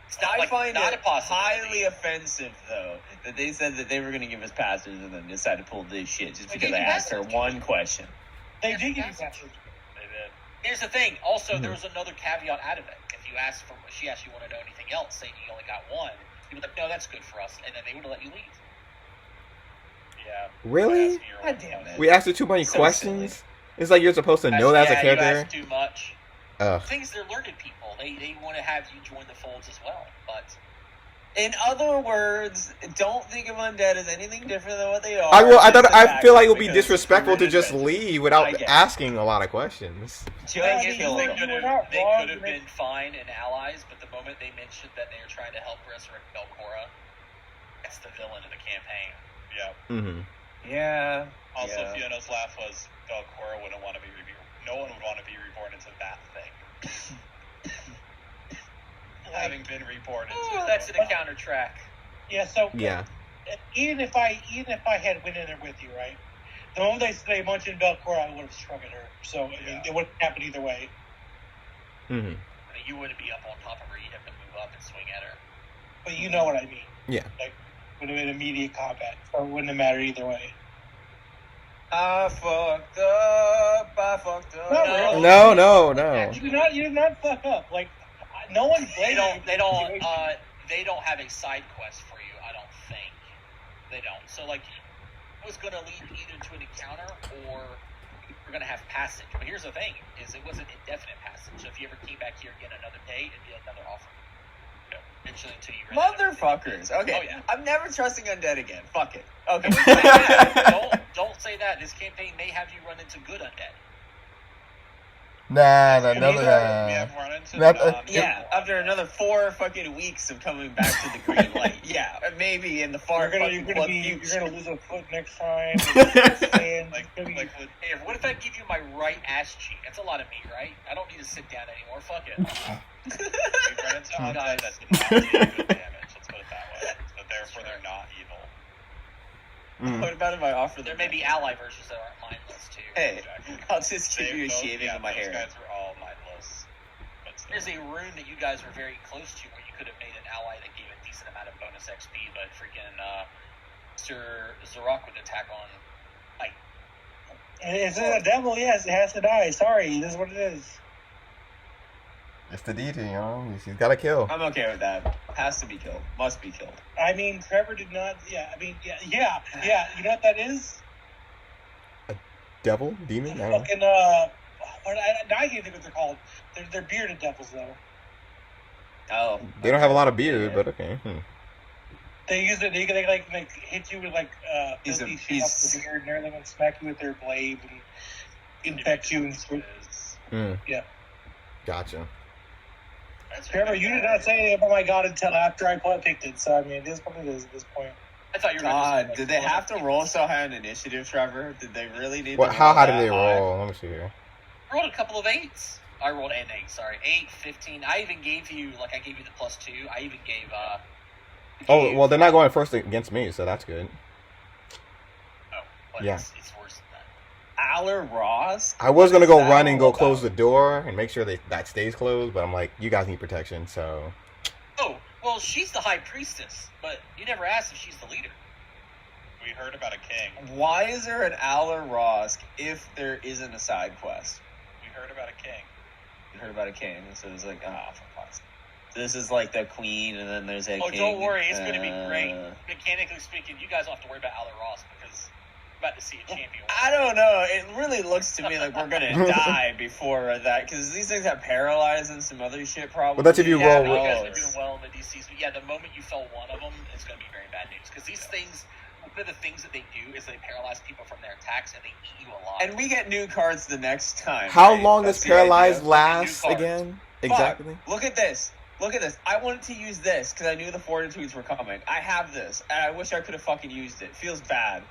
It's not I find not it a possibility. highly offensive, though, that they said that they were going to give us passes and then decided to pull this shit just They because gave I you asked her passes. one question. They did give you Yes. passes. They did. Here's the thing. Also, Mhm. there was another caveat out of it. If you asked for, she asked you want to know anything else, saying you only got one, you'd be like, no, that's good for us, and then they would have let you leave. Yeah. Really? Ask me your God own damn question. it. We asked you too many So questions. It's like you're supposed to know that as a You character. asked too much. Ugh. Things they're learned people. They want to have you join the folds as well, but. In other words, don't think of undead as anything different than what they are. I feel like it would be Because disrespectful to we're just in leave I without guess. asking a lot of questions. Just Yeah, kill They them. could We're not have wrong, been they- fine and allies, but the moment they mentioned that they were trying to help resurrect Belcora, that's the villain of the campaign. Yeah. Mm-hmm. Yeah. Also, yeah. Fiona's laugh was Belcora wouldn't want to be reborn. No one would want to be reborn into that thing. Having been reborn into That's an encounter track. Yeah, so Yeah. even if I had went in there with you, right? The moment they mentioned Belcora, I would have struck at her. So I mean, Yeah. it wouldn't happen either way. Mm-hmm. I mean, you wouldn't be up on top of her. You'd have to move up and swing at her. But you know what I mean. Yeah. Like, would have been immediate combat. So it wouldn't have mattered either way. I fucked up. Not No. really. No. You did not fuck up. Like, no one They blamed don't. you They for the don't. situation. They don't have a side quest for you. I don't think they don't. So like, it was going to lead either to an encounter or we're going to have passage. But here's the thing: is it wasn't indefinite passage. So if you ever came back here again another day, it'd be another offer. Eventually, until you ran out of everything. Motherfuckers. Okay. Oh, yeah. I'm never trusting undead again. Fuck it. Okay. don't say that. This campaign may have you run into good undead. Nah, We have run into Yeah, after another 4 fucking weeks of coming back to the green light. Yeah, maybe in the far You're fucking club gonna future. lose a foot next time. And like Hey, what if I give you my right ass cheek? That's a lot of meat, right? I don't need to sit down anymore. Fuck it. we've run into Undead that did not do good damage. Let's put it that way. So therefore, they're not evil. What about if I offer There them? may be ally versions that aren't mindless too. Hey, Exactly. I'll just give you a shaving of my those hair. guys were all mindless. But still. There's a rune that you guys were very close to where you could have made an ally that gave a decent amount of bonus XP, but freaking Sir Zarok would attack on light. it's a devil, yes, it has to die. Sorry, this is what it is. It's the deity, you know. He's got to kill. I'm okay with that. Has to be killed. Must be killed. I mean, Trevor did not. Yeah, I mean, yeah. You know what that is? Devil, demon. I don't know. Fucking I can't think what they're called. They're bearded devils though. Oh, They don't have a lot of beard, but okay. They use it. They like hit you with like He's a filthy shit off beast. the beard and everything, and smack you with their blade and infect you. And yeah. Gotcha. Trevor, you did not say anything about my god until after I picked it. So I mean, it is what it is at this point. I thought you were God, going to did they have to roll so high on initiative, Trevor? Did they really need What? to How roll high did that they high? roll? Let me see here. I rolled a couple of 8s. I rolled an 8, sorry. 8, 15. I even gave you, I gave you the +2. I even gave, Oh, well, they're not going first against me, so that's good. Oh, but Yeah. it's worse than that. Aller Ross? I was going to go What's that run and go all close the about? door and make sure that stays closed, but I'm like, you guys need protection, so... Oh, well, she's the high priestess, but you never asked if she's the leader. We heard about a king. Why is there an Aller Ross if there isn't a side quest? We heard about a king. You heard about a king, so it's like, for fuck's sake. So this is like the queen, and then there's a Oh, king. don't worry, it's going to be great. Mechanically speaking, you guys don't have to worry about Aller Ross because I'm about to see a champion. I don't know. It really looks to me like we're gonna die before that because these things have paralyzed and some other shit. Probably. Well, that's if you Yeah, roll no, you guys with- are doing well in the DCs, but yeah, the moment you fell one of them, it's going to be very bad news because these things. One of the things that they do is they paralyze people from their attacks and they eat you alive. And we get new cards the next time. How right? long That's does the paralyzed idea. last New cards. again? Fuck. Exactly. Look at this. Look at this. I wanted to use this because I knew the fortitudes were coming. I have this, and I wish I could have fucking used it. Feels bad.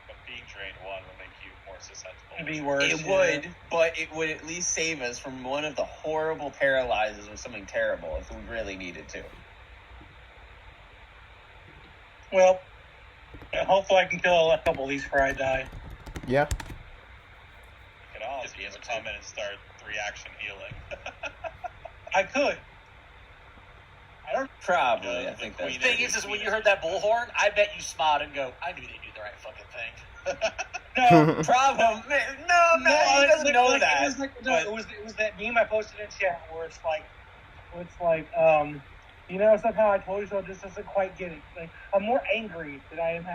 But being drained 1 will make you more susceptible. It'd be worse. It would, but it would at least save us from one of the horrible paralyzes or something terrible if we really needed to. Well, hopefully I can kill a couple of these before I die. Yeah. You can all just be able to come in and start 3-action healing. I could. I don't. Probably, I think that's The thing is when you heard that bullhorn, I bet you smiled and go, I knew they did the right fucking thing. No. problem. No, he doesn't know that. It was that meme I posted in chat where it's like, somehow I told you so. Just doesn't quite get it. Like I'm more angry that I am.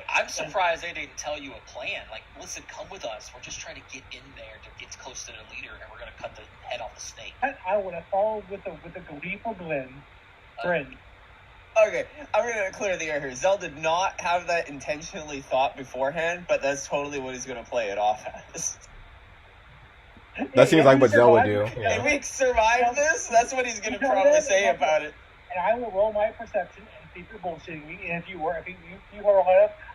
I'm surprised they didn't tell you a plan. Like, listen, come with us. We're just trying to get in there to get close to the leader, and we're going to cut the head off the snake. I would have followed with a gleeful grin. Okay, I'm gonna clear the air here. Zell did not have that intentionally thought beforehand, but that's totally what he's gonna play it off as. That seems like what Zell would do. If Yeah. we survive this, that's what he's gonna probably say about it. And I will roll my perception and see if you're bullshitting me. And if you are high up,